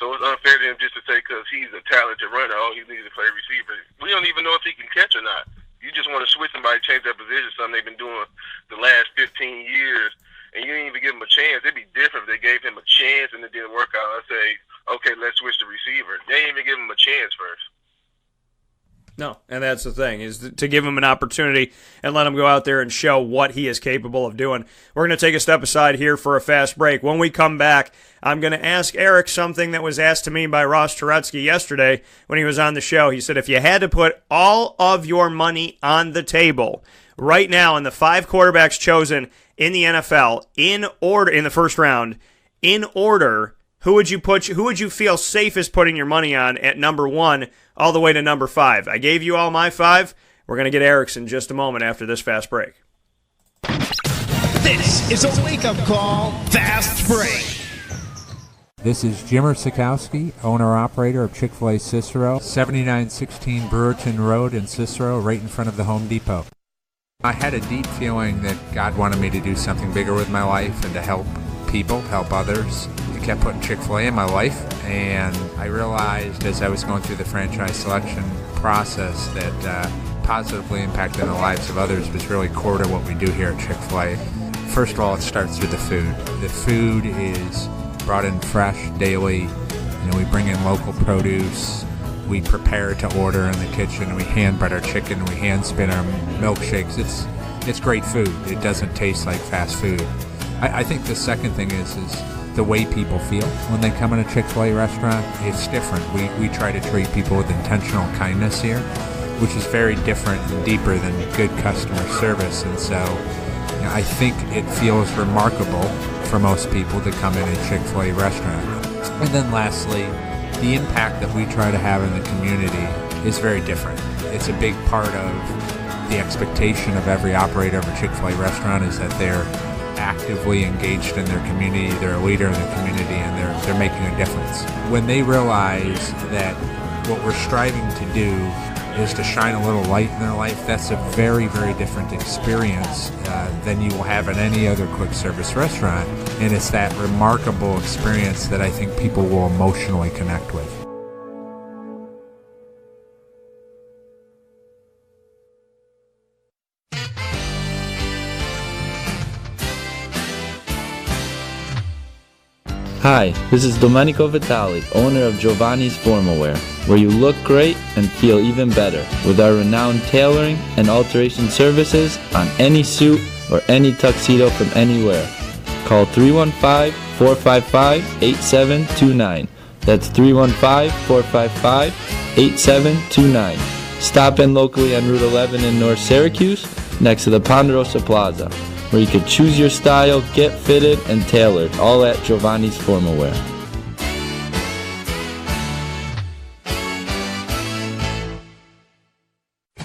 So it's unfair to him just to say because he's a talented runner, he needs to play receiver. We don't even know if he can catch or not. You just want to switch somebody, change their position, something they've been doing the last 15 years, and you didn't even give them a chance. It'd be different if they gave him a chance and it didn't work out. I'd say, okay, let's switch the receiver. They didn't even give him a chance first. No, and that's the thing, is to give him an opportunity and let him go out there and show what he is capable of doing. We're going to take a step aside here for a fast break. When we come back, I'm going to ask Eric something that was asked to me by Ross Turetsky yesterday when he was on the show. He said, if you had to put all of your money on the table right now in the 5 quarterbacks chosen in the NFL, in order, in the first round, in order, who would you feel safest putting your money on at number 1 all the way to number 5? I gave you all my 5. We're going to get Eric's in just a moment after this fast break. This is a wake-up call fast break. This is Jimmer Sikowski, owner-operator of Chick-fil-A Cicero, 7916 Brewerton Road in Cicero, right in front of the Home Depot. I had a deep feeling that God wanted me to do something bigger with my life and to help people, help others. He kept putting Chick-fil-A in my life, and I realized as I was going through the franchise selection process that positively impacting the lives of others was really core to what we do here at Chick-fil-A. First of all, it starts with the food. The food is brought in fresh daily. We bring in local produce. We prepare to order in the kitchen. We hand bread our chicken. We hand spin our milkshakes. It's great food. It doesn't taste like fast food. I think the second thing is the way people feel when they come in a Chick-fil-A restaurant. It's different. We try to treat people with intentional kindness here, which is very different and deeper than good customer service. And so I think it feels remarkable for most people to come in a Chick-fil-A restaurant. And then lastly, the impact that we try to have in the community is very different. It's a big part of the expectation of every operator of a Chick-fil-A restaurant is that they're actively engaged in their community, they're a leader in the community, and they're making a difference. When they realize that what we're striving to do is to shine a little light in their life, that's a very, very different experience than you will have in any other quick service restaurant. And it's that remarkable experience that I think people will emotionally connect with. Hi, this is Domenico Vitali, owner of Giovanni's Formal Wear, where you look great and feel even better with our renowned tailoring and alteration services on any suit or any tuxedo from anywhere. Call 315-455-8729. That's 315-455-8729. Stop in locally on Route 11 in North Syracuse next to the Ponderosa Plaza, where you can choose your style, get fitted, and tailored, all at Giovanni's Formal Wear.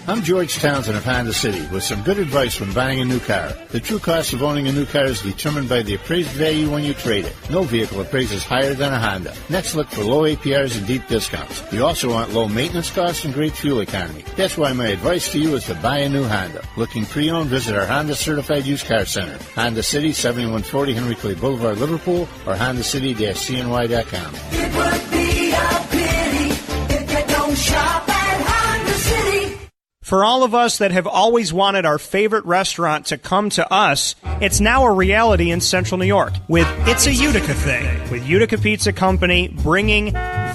I'm George Townsend of Honda City with some good advice when buying a new car. The true cost of owning a new car is determined by the appraised value when you trade it. No vehicle appraises higher than a Honda. Next, look for low APRs and deep discounts. You also want low maintenance costs and great fuel economy. That's why my advice to you is to buy a new Honda. Looking pre-owned, visit our Honda Certified Used Car Center. Honda City, 7140 Henry Clay Boulevard, Liverpool, or HondaCity-CNY.com. It would be a pity if you don't shop at Honda City. For all of us that have always wanted our favorite restaurant to come to us, it's now a reality in Central New York with It's a Utica Thing, with Utica Pizza Company bringing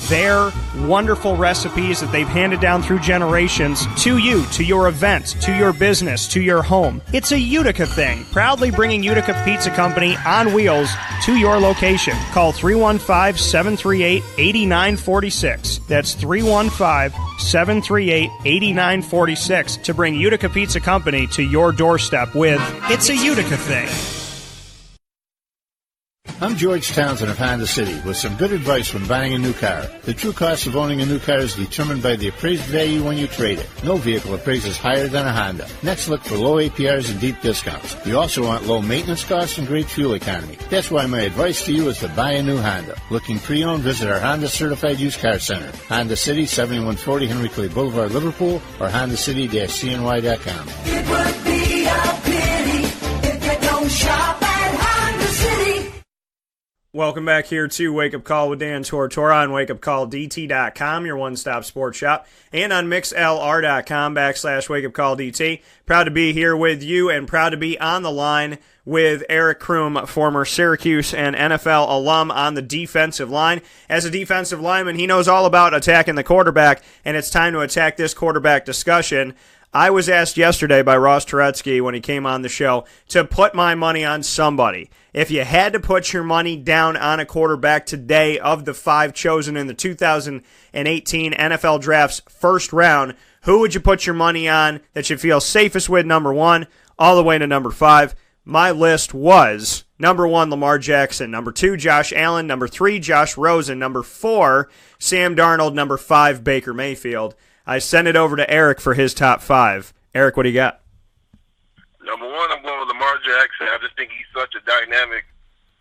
their wonderful recipes that they've handed down through generations to you, to your event, to your business, to your home. It's a Utica Thing, proudly bringing Utica Pizza Company on wheels to your location. Call 315-738-8946. That's 315-738-8946 to bring Utica Pizza Company to your doorstep with It's a Utica Thing. I'm George Townsend of Honda City with some good advice when buying a new car. The true cost of owning a new car is determined by the appraised value when you trade it. No vehicle appraises higher than a Honda. Next, look for low APRs and deep discounts. You also want low maintenance costs and great fuel economy. That's why my advice to you is to buy a new Honda. Looking pre-owned, visit our Honda Certified Used Car Center. Honda City, 7140 Henry Clay Boulevard, Liverpool, or HondaCity-CNY.com. It would be a pity if you don't shop at Honda City. Welcome back here to Wake Up Call with Dan Tortora on wakeupcalldt.com, your one-stop sports shop, and on mixlr.com/wakeupcalldt. Proud to be here with you and proud to be on the line with Eric Crume, former Syracuse and NFL alum on the defensive line. As a defensive lineman, he knows all about attacking the quarterback, and it's time to attack this quarterback discussion. I was asked yesterday by Ross Turetsky when he came on the show to put my money on somebody. If you had to put your money down on a quarterback today of the 5 chosen in the 2018 NFL Draft's first round, who would you put your money on that you feel safest with, number 1, all the way to number 5? My list was number 1, Lamar Jackson, number 2, Josh Allen, number 3, Josh Rosen, number 4, Sam Darnold, number 5, Baker Mayfield. I send it over to Eric for his top 5. Eric, what do you got? Number 1, I'm going with Lamar Jackson. I just think he's such a dynamic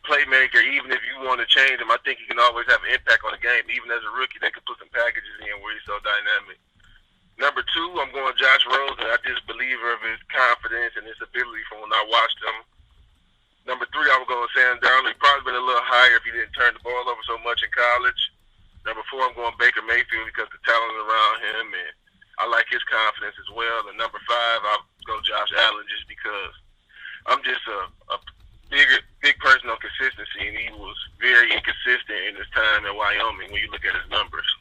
playmaker. Even if you want to change him, I think he can always have an impact on the game. Even as a rookie, they could put some packages in where he's so dynamic. Number 2, I'm going Josh Rosen. I just believer of his confidence and his ability from when I watched him. Number 3, I'm going Sam Darnold. He'd probably been a little higher if he didn't turn the ball over so much in college. Number 4, I'm going Baker Mayfield because the talent around him, and I like his confidence as well. And number 5, I'll go Josh Allen just because I'm just a big person on consistency, and he was very inconsistent in his time at Wyoming when you look at his numbers.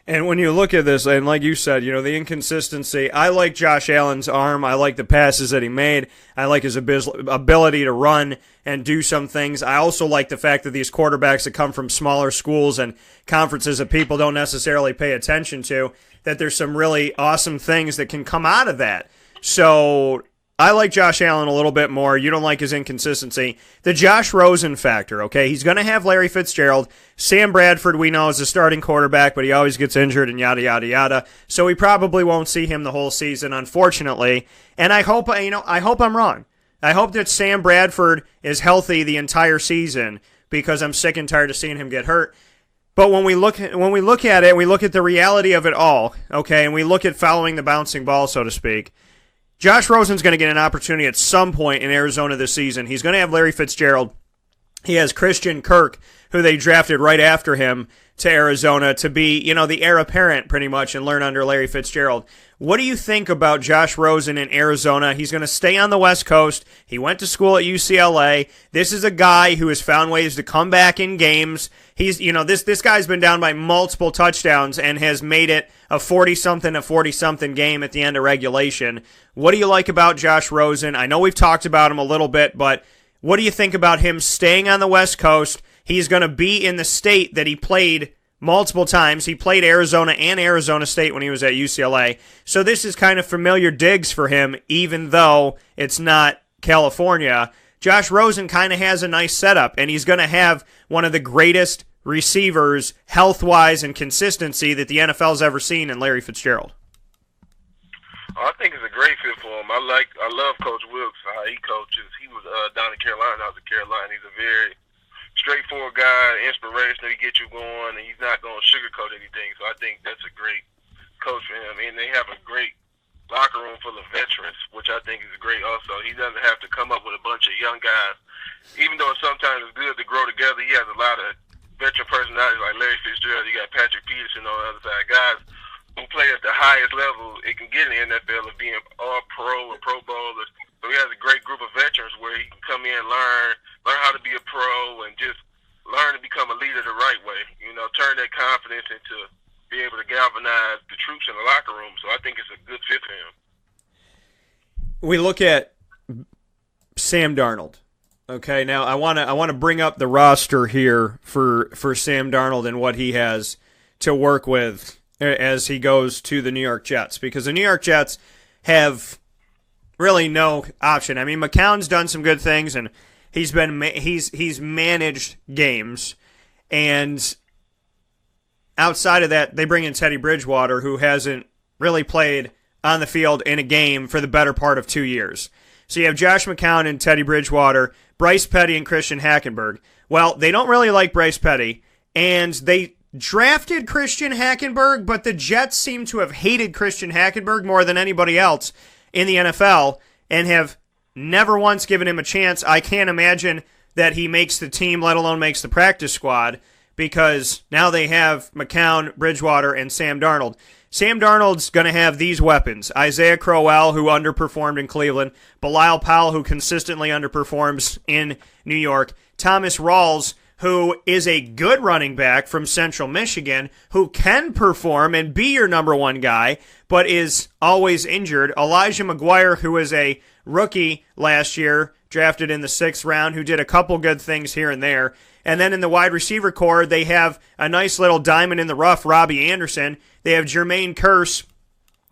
And when you look at this, and like you said, you know, the inconsistency, I like Josh Allen's arm. I like the passes that he made. I like his ability to run and do some things. I also like the fact that these quarterbacks that come from smaller schools and conferences that people don't necessarily pay attention to, that there's some really awesome things that can come out of that. So I like Josh Allen a little bit more. You don't like his inconsistency. The Josh Rosen factor, okay? He's going to have Larry Fitzgerald. Sam Bradford, we know, is the starting quarterback, but he always gets injured and yada, yada, yada. So we probably won't see him the whole season, unfortunately. And I hope I'm wrong. I hope that Sam Bradford is healthy the entire season because I'm sick and tired of seeing him get hurt. But when we look at it, we look at the reality of it all, okay, and we look at following the bouncing ball, so to speak. Josh Rosen's going to get an opportunity at some point in Arizona this season. He's going to have Larry Fitzgerald. He has Christian Kirk, who they drafted right after him to Arizona to be, you know, the heir apparent pretty much and learn under Larry Fitzgerald. What do you think about Josh Rosen in Arizona? He's going to stay on the West Coast. He went to school at UCLA. This is a guy who has found ways to come back in games. He's, you know, this guy's been down by multiple touchdowns and has made it a 40-something game at the end of regulation. What do you like about Josh Rosen? I know we've talked about him a little bit, but what do you think about him staying on the West Coast? He's going to be in the state that he played multiple times. He played Arizona and Arizona State when he was at UCLA. So this is kind of familiar digs for him, even though it's not California. Josh Rosen kind of has a nice setup, and he's going to have one of the greatest receivers, health-wise and consistency, that the NFL's ever seen in Larry Fitzgerald. I think it's a great fit for him. I love Coach Wilkes, how he coaches. He was down in Carolina. I was in Carolina. He's a very straightforward guy, inspirational. He gets you going, and he's not going to sugarcoat anything. So I think that's a great coach for him. And they have a great locker room full of veterans, which I think is great also. He doesn't have to come up with a bunch of young guys. Even though sometimes it's good to grow together, he has a lot of veteran personalities like Larry Fitzgerald. You got Patrick Peterson on the other side. Guys who play at the highest level it can get in the NFL of being all pro or pro bowlers. So he has a great group of veterans where he can come in, learn how to be a pro, and just learn to become a leader the right way. Turn that confidence into be able to galvanize the troops in the locker room. So I think it's a good fit for him. We look at Sam Darnold. Okay, now I want to bring up the roster here for Sam Darnold and what he has to work with as he goes to the New York Jets, because the New York Jets have really no option. I mean, McCown's done some good things, and he's managed games, and outside of that, they bring in Teddy Bridgewater, who hasn't really played on the field in a game for the better part of 2 years. So you have Josh McCown and Teddy Bridgewater, Bryce Petty and Christian Hackenberg. Well, they don't really like Bryce Petty, and they drafted Christian Hackenberg, but the Jets seem to have hated Christian Hackenberg more than anybody else in the NFL and have never once given him a chance. I can't imagine that he makes the team, let alone makes the practice squad, because now they have McCown, Bridgewater, and Sam Darnold. Sam Darnold's going to have these weapons: Isaiah Crowell, who underperformed in Cleveland; Bilal Powell, who consistently underperforms in New York; Thomas Rawls, who is a good running back from Central Michigan, who can perform and be your number one guy, but is always injured; Elijah McGuire, who is a rookie last year, drafted in the 6th round, who did a couple good things here and there. And then in the wide receiver core, they have a nice little diamond in the rough, Robbie Anderson. They have Jermaine Kearse,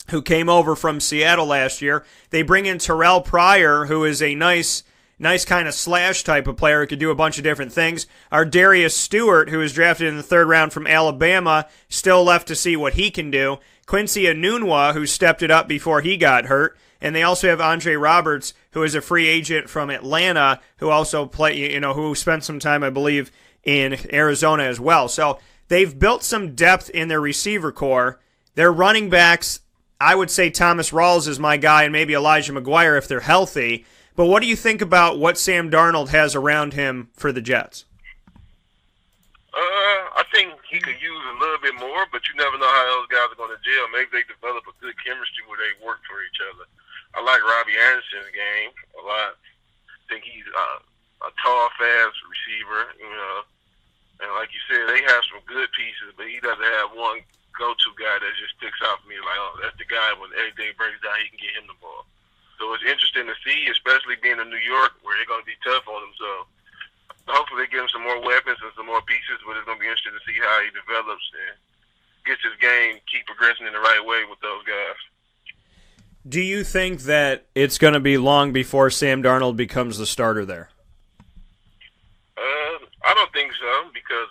who came over from Seattle last year. They bring in Terrell Pryor, who is a nice kind of slash type of player who could do a bunch of different things. Our Darius Stewart, who was drafted in the 3rd round from Alabama, still left to see what he can do. Quincy Enunwa, who stepped it up before he got hurt. And they also have Andre Roberts, who is a free agent from Atlanta, who also who spent some time, I believe, in Arizona as well. So they've built some depth in their receiver core. Their running backs, I would say Thomas Rawls is my guy, and maybe Elijah McGuire if they're healthy. But what do you think about what Sam Darnold has around him for the Jets? I think he could use a little bit more, but you never know how those guys are going to gel. Maybe they develop a good chemistry where they work for each other. I like Robbie Anderson's game a lot. I think he's a tall, fast receiver, And like you said, they have some good pieces, but he doesn't have one go-to guy that just sticks out for me. Like, oh, that's the guy when everything breaks down, he can get him the ball. So it's interesting to see, especially being in New York, where they're going to be tough on him. So hopefully they give him some more weapons and some more pieces, but it's going to be interesting to see how he develops and gets his game, keep progressing in the right way with those guys. Do you think that it's going to be long before Sam Darnold becomes the starter there? I don't think so, because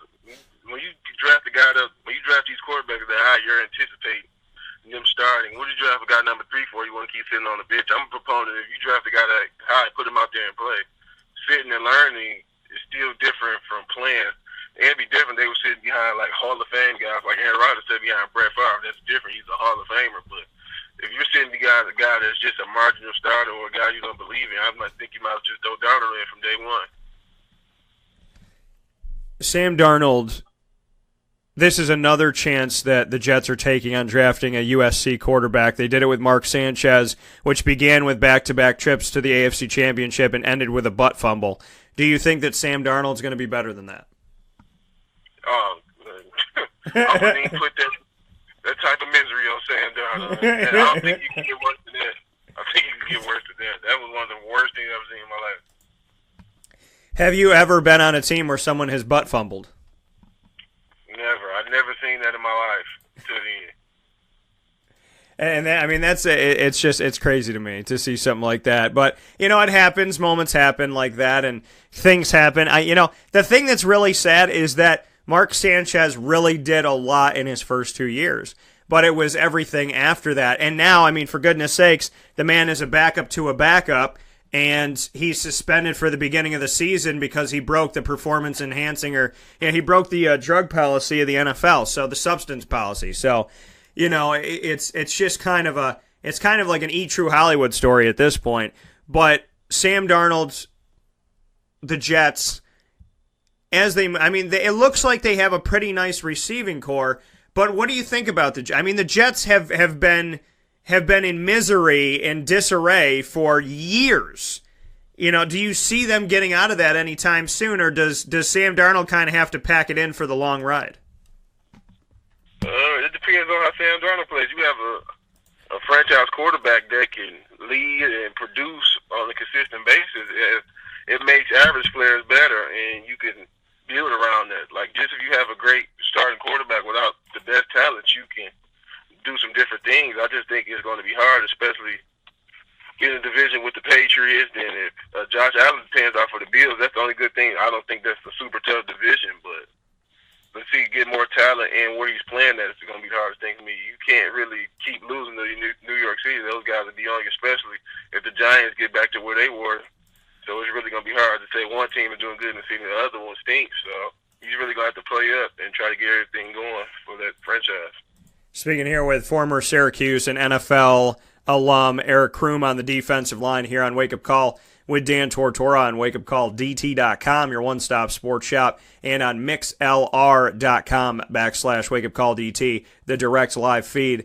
when you draft these quarterbacks that high, you're anticipating them starting. What do you draft a guy number 3 for? You want to keep sitting on the bench. I'm a proponent. If you draft a guy that high, put him out there and play. Sitting and learning is still different from playing. It'd be different. They were sitting behind like Hall of Fame guys, like Aaron Rodgers sitting behind Brett Favre. That's different. He's a Hall of Famer, but if you're sitting behind a guy that's just a marginal starter or a guy you don't believe in, I might think you might just throw Darnold in from day one. Sam Darnold, this is another chance that the Jets are taking on drafting a USC quarterback. They did it with Mark Sanchez, which began with back-to-back trips to the AFC Championship and ended with a butt fumble. Do you think that Sam Darnold's going to be better than that? I wouldn't even put that type of misery on Sam Darnold. And I don't think you can get worse than that. I think you can get worse than that. That was one of the worst things I've ever seen in my life. Have you ever been on a team where someone has butt fumbled? Never. I've never seen that in my life till then. And I mean, it's crazy to me to see something like that. But, you know, it happens. Moments happen like that, and things happen. The thing that's really sad is that Mark Sanchez really did a lot in his first 2 years. But it was everything after that. And now, I mean, for goodness sakes, the man is a backup to a backup, and he's suspended for the beginning of the season because he broke the performance-enhancing he broke the drug policy of the NFL, so the substance policy. So, you know, it's just kind of like an E! True Hollywood story at this point. But Sam Darnold, the Jets, it looks like they have a pretty nice receiving core. But what do you think about the Jets? I mean, the Jets have been in misery and disarray for years. You know, do you see them getting out of that anytime soon, or does Sam Darnold kind of have to pack it in for the long ride? It depends on how Sam Darnold plays. You have a franchise quarterback that can lead and produce on a consistent basis. It makes average players better, and you can build around that. Like, just if you have a great starting quarterback without the best talent, you can do some different things. I just think it's going to be hard, especially in a division with the Patriots. And if Josh Allen pans out for the Bills, that's the only good thing. I don't think that's a super tough division, but let's see, get more talent and where he's playing at. It's going to be the hardest thing for me. You can't really keep losing to New York City. Those guys will be young, especially if the Giants get back to where they were. So it's really going to be hard to say one team is doing good and see the other one stinks. So he's really going to have to play up and try to get everything going for that franchise. Speaking here with former Syracuse and NFL alum Eric Crume on the defensive line here on Wake Up Call with Dan Tortora on wakeupcalldt.com, your one-stop sports shop, and on mixlr.com/wakeupcalldt, the direct live feed.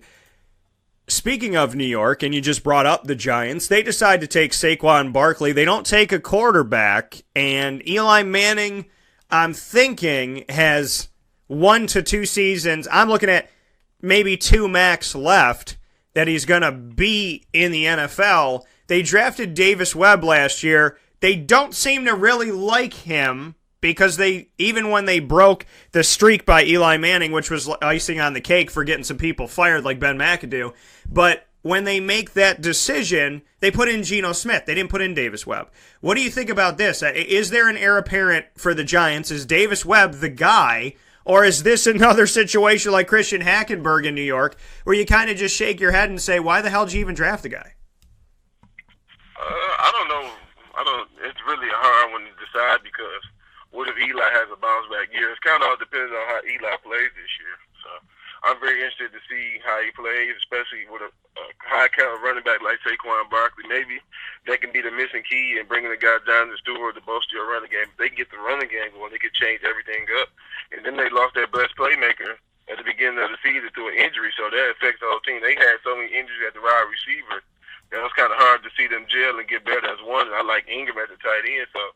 Speaking of New York, and you just brought up the Giants, they decide to take Saquon Barkley. They don't take a quarterback, and Eli Manning, I'm thinking, has 1 to 2 seasons. I'm looking at maybe 2 max left that he's going to be in the NFL. They drafted Davis Webb last year. They don't seem to really like him because even when they broke the streak by Eli Manning, which was icing on the cake for getting some people fired like Ben McAdoo, but when they make that decision, they put in Geno Smith. They didn't put in Davis Webb. What do you think about this? Is there an heir apparent for the Giants? Is Davis Webb the guy, or is this another situation like Christian Hackenberg in New York where you kind of just shake your head and say, why the hell did you even draft the guy? I don't know. It's really a hard one to decide because what if Eli has a bounce back year? It's kind of all depends on how Eli plays this year. So I'm very interested to see how he plays, especially with a high count running back like Saquon Barkley. Maybe that can be the missing key in bringing the guy Jonathan Stewart to bolster your running game. If they can get the running game going, they could change everything up. And then they lost their best playmaker at the beginning of the season through an injury, so that affects the whole team. They had so many injuries at the wide receiver that it was kind of hard to see them gel and get better as one. And I like Ingram at the tight end, so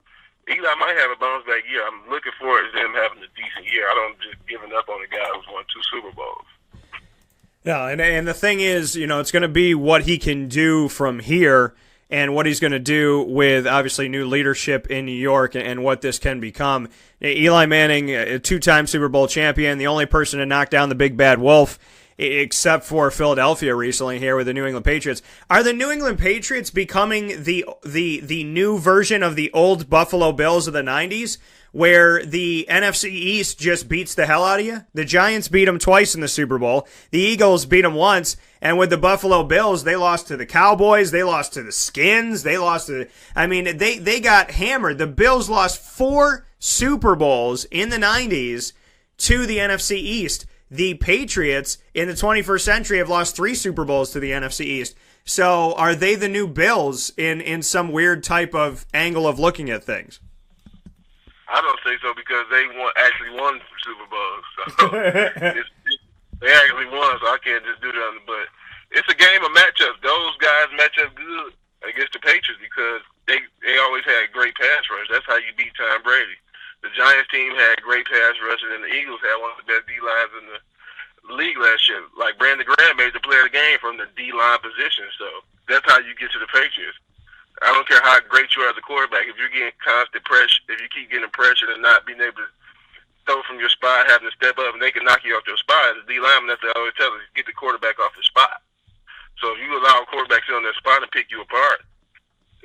Eli might have a bounce back year. I'm looking forward to them having a decent year. I don't just giving up on a guy who's won 2 Super Bowls. Yeah, and the thing is, you know, it's going to be what he can do from here and what he's going to do with, obviously, new leadership in New York and what this can become. Eli Manning, a 2-time Super Bowl champion, the only person to knock down the big bad wolf, except for Philadelphia recently here with the New England Patriots. Are the New England Patriots becoming the new version of the old Buffalo Bills of the 90s, where the NFC East just beats the hell out of you? The Giants beat them twice in the Super Bowl. The Eagles beat them once. And with the Buffalo Bills, they lost to the Cowboys. They lost to the Skins. They lost to they got hammered. The Bills lost 4 Super Bowls in the 90s to the NFC East. The Patriots in the 21st century have lost 3 Super Bowls to the NFC East. So are they the new Bills in some weird type of angle of looking at things? I don't think so because they actually won Super Bowls. So they actually won, so I can't just do that. But it's a game of matchups. Those guys match up good against the Patriots because they always had great pass rush. That's how you beat Tom Brady. The Giants team had great pass rushers, and the Eagles had one of the best D-lines in the league last year. Like Brandon Graham made the player of the game from the D-line position. So that's how you get to the Patriots. I don't care how great you are as a quarterback. If you're getting constant pressure, if you keep getting pressure and not being able to throw from your spot, having to step up, and they can knock you off your spot. The D lineman, that's what they always tell us, get the quarterback off his spot. So if you allow quarterbacks on their spot and pick you apart,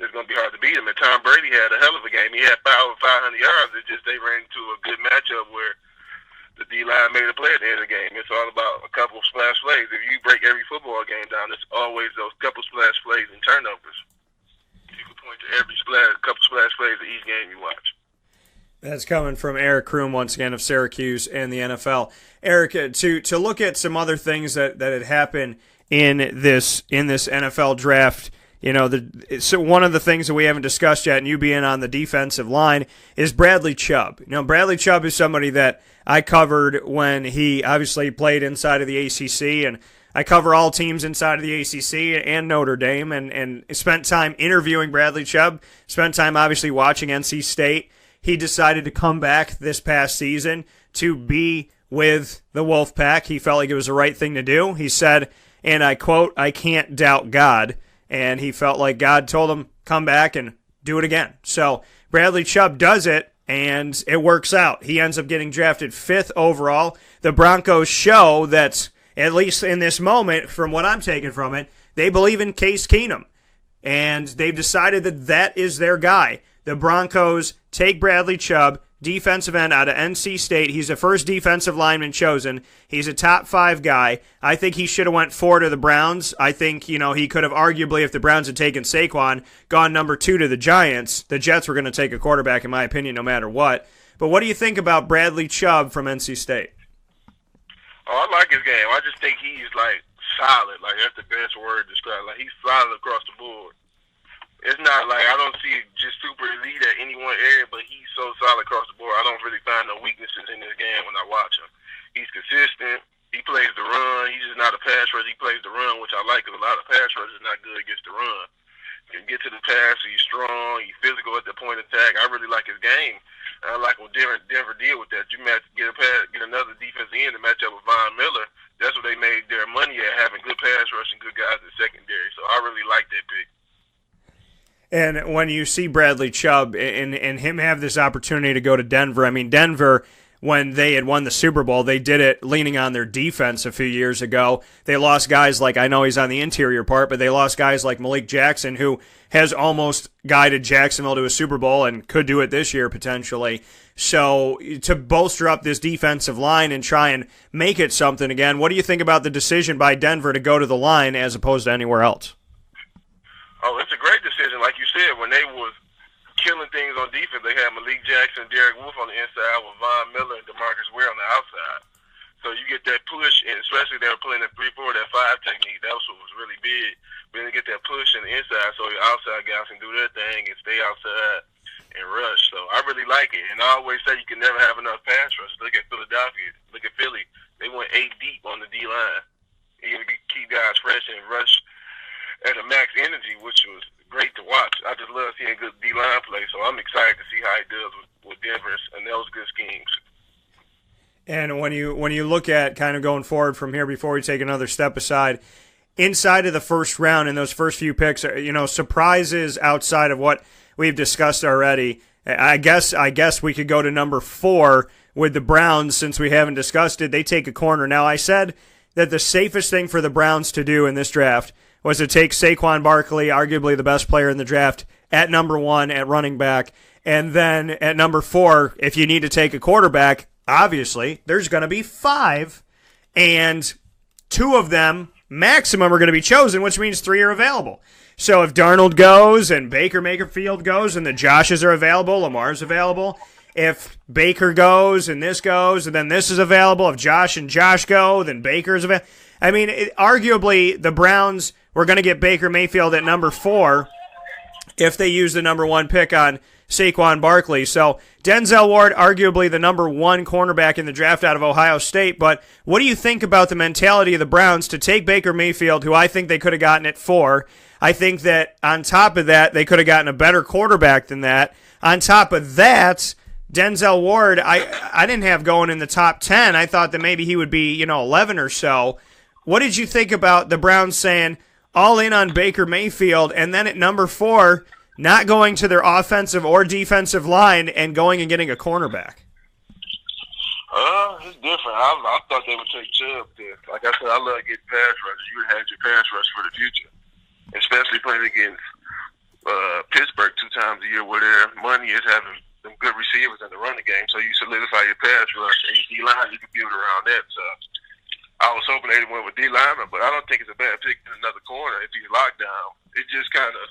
it's going to be hard to beat him. And Tom Brady had a hell of a game. He had over 500 yards. It's just they ran into a good matchup where the D-line made a play at the end of the game. It's all about a couple of splash plays. If you break every football game down, it's always those couple splash plays and turnovers. You can point to every couple splash plays of each game you watch. That's coming from Eric Crume, once again, of Syracuse and the NFL. Eric, to look at some other things that had happened in this NFL draft, so one of the things that we haven't discussed yet, and you being on the defensive line, is Bradley Chubb. Bradley Chubb is somebody that I covered when he obviously played inside of the ACC, and I cover all teams inside of the ACC and Notre Dame, and spent time interviewing Bradley Chubb, spent time obviously watching NC State. He decided to come back this past season to be with the Wolfpack. He felt like it was the right thing to do. He said, and I quote, "I can't doubt God." And he felt like God told him, come back and do it again. So Bradley Chubb does it, and it works out. He ends up getting drafted 5th overall. The Broncos show that, at least in this moment, from what I'm taking from it, they believe in Case Keenum. And they've decided that that is their guy. The Broncos take Bradley Chubb, defensive end out of NC State. He's the first defensive lineman chosen. He's a top 5 guy. I think he should have went 4 to the Browns. I think, he could have arguably, if the Browns had taken Saquon, gone number 2 to the Giants. The Jets were going to take a quarterback, in my opinion, no matter what. But what do you think about Bradley Chubb from NC State? Oh, I like his game. I just think he's, solid. That's the best word to describe. He's solid across the board. It's not I don't see just super elite at any one area, but he's so solid across the board. I don't really find no weaknesses in his game when I watch him. He's consistent. He plays the run. He's just not a pass rusher. He plays the run, which I like, because a lot of pass rushers are not good against the run. He can get to the pass. He's strong. He's physical at the point of attack. I really like his game. I like what Denver did with that. You get another defensive end to match up with Von Miller. That's what they made their money at, having good pass rush and good guys in secondary. So I really like that pick. And when you see Bradley Chubb and him have this opportunity to go to Denver, Denver, when they had won the Super Bowl, they did it leaning on their defense a few years ago. They lost guys like, I know he's on the interior part, but they lost guys like Malik Jackson, who has almost guided Jacksonville to a Super Bowl and could do it this year potentially. So to bolster up this defensive line and try and make it something again, what do you think about the decision by Denver to go to the line as opposed to anywhere else? Oh, it's a great decision. Like you said, when they was killing things on defense, they had Malik Jackson, Derek Wolfe on the inside with Von Miller and DeMarcus Ware on the outside. So you get that push, and especially they were playing that 3-4, that 5 technique. That was what was really big. But then get that push in the inside so your outside guys can do their thing and stay outside and rush. So I really like it. And I always say you can never have enough pass rush. Look at Philadelphia. Look at Philly. They went 8 deep on the D-line. You got to keep guys fresh and rush at a max energy, which was great to watch. I just love seeing good D-line play, so I'm excited to see how he does with Denver and those good schemes. And when you look at kind of going forward from here before we take another step aside, inside of the first round in those first few picks, surprises outside of what we've discussed already, I guess we could go to number 4 with the Browns since we haven't discussed it. They take a corner. Now, I said that the safest thing for the Browns to do in this draft was to take Saquon Barkley, arguably the best player in the draft, at number 1 at running back. And then at number 4, if you need to take a quarterback, obviously there's going to be 5. And 2 of them maximum are going to be chosen, which means 3 are available. So if Darnold goes and Baker Mayfield goes and the Joshes are available, Lamar's available. If Baker goes and then this is available, if Josh and Josh go, then Baker's available. Arguably the Browns were going to get Baker Mayfield at number 4 if they use the number 1 pick on Saquon Barkley. So Denzel Ward, arguably the number 1 cornerback in the draft out of Ohio State. But what do you think about the mentality of the Browns to take Baker Mayfield, who I think they could have gotten at 4? I think that on top of that, they could have gotten a better quarterback than that. On top of that, Denzel Ward, I didn't have going in the top 10. I thought that maybe he would be, 11 or so. What did you think about the Browns saying all in on Baker Mayfield and then at number 4 not going to their offensive or defensive line and going and getting a cornerback? It's different. I thought they would take Chubb there. Like I said, I love getting pass rushers. You would have your pass rush for the future, especially playing against Pittsburgh 2 times a year, where their money is having some good receivers in the running game. So you solidify your pass rush and your D-line, you can build around that. So I was hoping they went with D-lineman, but I don't think it's a bad pick in another corner if he's locked down. It's just kind of a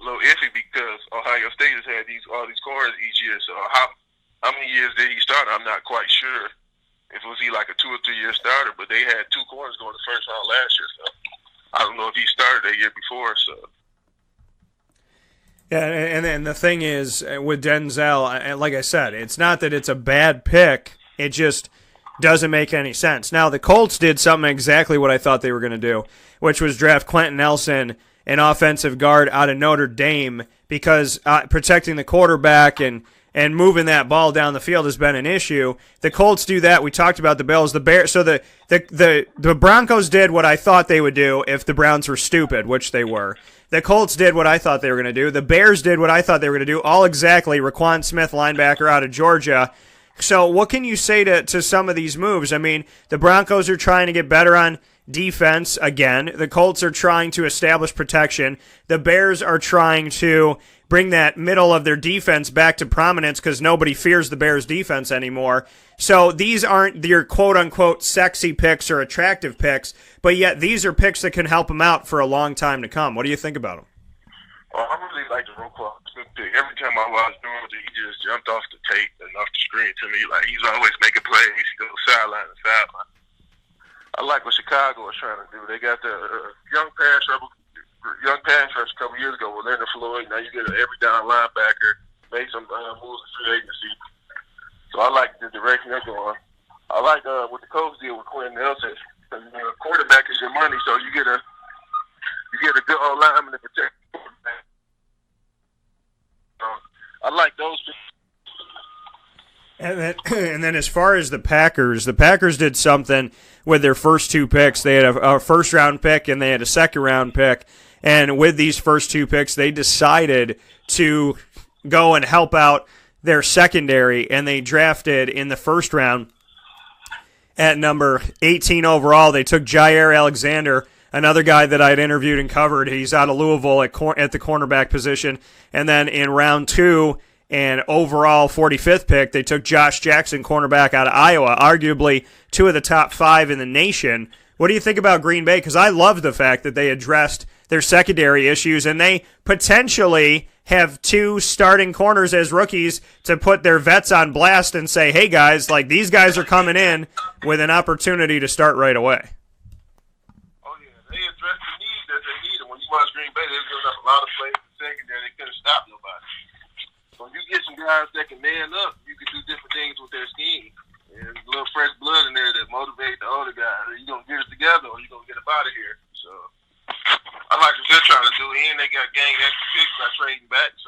little iffy because Ohio State has had all these corners each year. So how many years did he start? I'm not quite sure. If it was he like a 2 or 3 year starter, but they had 2 corners going the first round last year. So I don't know if he started that year before. So. Yeah, and the thing is, with Denzel, like I said, it's not that it's a bad pick. It just doesn't make any sense. Now, the Colts did something exactly what I thought they were going to do, which was draft Quentin Nelson, an offensive guard out of Notre Dame, because protecting the quarterback and moving that ball down the field has been an issue. The Colts do that. We talked about the Bills. The Bears. So the Broncos did what I thought they would do if the Browns were stupid, which they were. The Colts did what I thought they were going to do. The Bears did what I thought they were going to do. All exactly. Raquan Smith, linebacker out of Georgia. So what can you say to some of these moves? I mean, the Broncos are trying to get better on defense again. The Colts are trying to establish protection. The Bears are trying to bring that middle of their defense back to prominence because nobody fears the Bears' defense anymore. So these aren't your quote-unquote sexy picks or attractive picks, but yet these are picks that can help them out for a long time to come. What do you think about them? Well, I really like the Roquan Smith pick. Every time I watched him, he just jumped off the tape and off the screen to me. Like, he's always making plays. He goes sideline to sideline. I like what Chicago is trying to do. They got the young pass rush a couple years ago with Leonard Floyd. Now you get an every down linebacker, make some moves in free agency. So I like the direction they're going. I like what the Colts did with Quentin Nelson. Quarterback is your money, so you get a good old lineman to protect the quarterback. I like those. And then as far as the Packers did something with their first 2 picks. They had a first-round pick and they had a second-round pick. And with these first 2 picks, they decided to go and help out their secondary, and they drafted in the first round at number 18 overall. They took Jair Alexander, another guy that I'd interviewed and covered. He's out of Louisville at the cornerback position. And then in round 2 and overall 45th pick, they took Josh Jackson, cornerback out of Iowa, arguably 2 of the top 5 in the nation. What do you think about Green Bay? Because I love the fact that they addressed their secondary issues, and they potentially have 2 starting corners as rookies to put their vets on blast and say, hey, guys, like these guys are coming in with an opportunity to start right away. Oh, yeah. They addressed the need that they needed. When you watch Green Bay, they're giving up a lot of plays in the secondary. They couldn't stop nobody. So if you get some guys that can man up, you can do different things with their scheme. And a little fresh blood in there that motivates the older guys. Are you going to get it together or are you going to get up out of here? So I like what they're trying to do. And they got gang extra picks by trading back. So.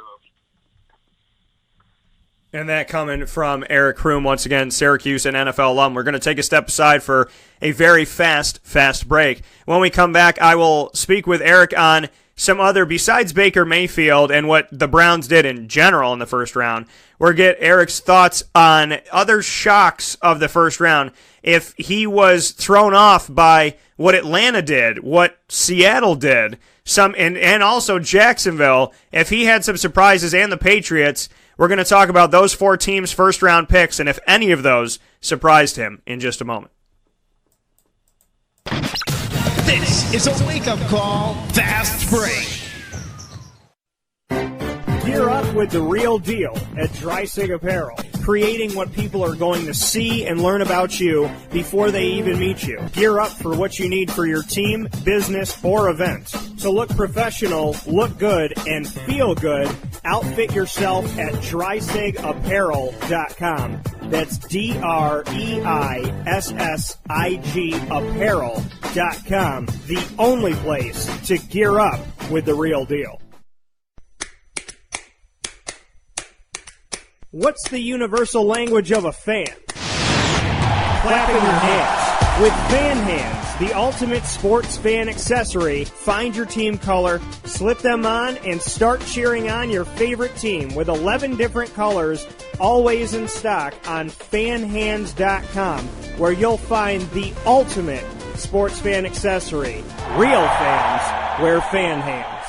And that coming from Eric Crume, once again, Syracuse and NFL alum. We're going to take a step aside for a very fast break. When we come back, I will speak with Eric on some other, besides Baker Mayfield and what the Browns did in general in the first round. We'll get Eric's thoughts on other shocks of the first round. If he was thrown off by what Atlanta did, what Seattle did, and also Jacksonville, if he had some surprises, and the Patriots. We're going to talk about those 4 teams' first-round picks and if any of those surprised him in just a moment. This is a wake-up call, Fast Break. Gear up with the real deal at Dreisig Apparel, creating what people are going to see and learn about you before they even meet you. Gear up for what you need for your team, business, or event. To look professional, look good, and feel good, outfit yourself at DreisigApparel.com. That's DREISSIG Apparel.com. The only place to gear up with the real deal. What's the universal language of a fan? Clapping your hands. With Fan Hands, the ultimate sports fan accessory, find your team color, slip them on, and start cheering on your favorite team with 11 different colors, always in stock on fanhands.com, where you'll find the ultimate sports fan accessory. Real fans wear Fan Hands.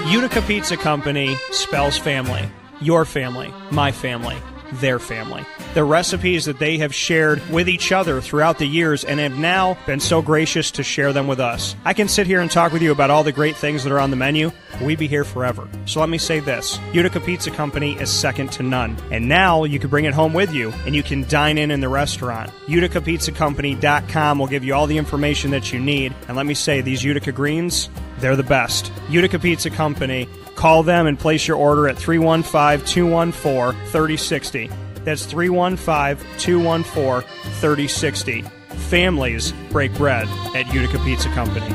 Utica Pizza Company spells family. Your family, my family, their family. The recipes that they have shared with each other throughout the years and have now been so gracious to share them with us. I can sit here and talk with you about all the great things that are on the menu, but we'd be here forever. So let me say this. Utica Pizza Company is second to none. And now you can bring it home with you and you can dine in the restaurant. UticaPizzaCompany.com will give you all the information that you need. And let me say, these Utica greens, they're the best. Utica Pizza Company. Call them and place your order at 315-214-3060. That's 315-214-3060. Families break bread at Utica Pizza Company.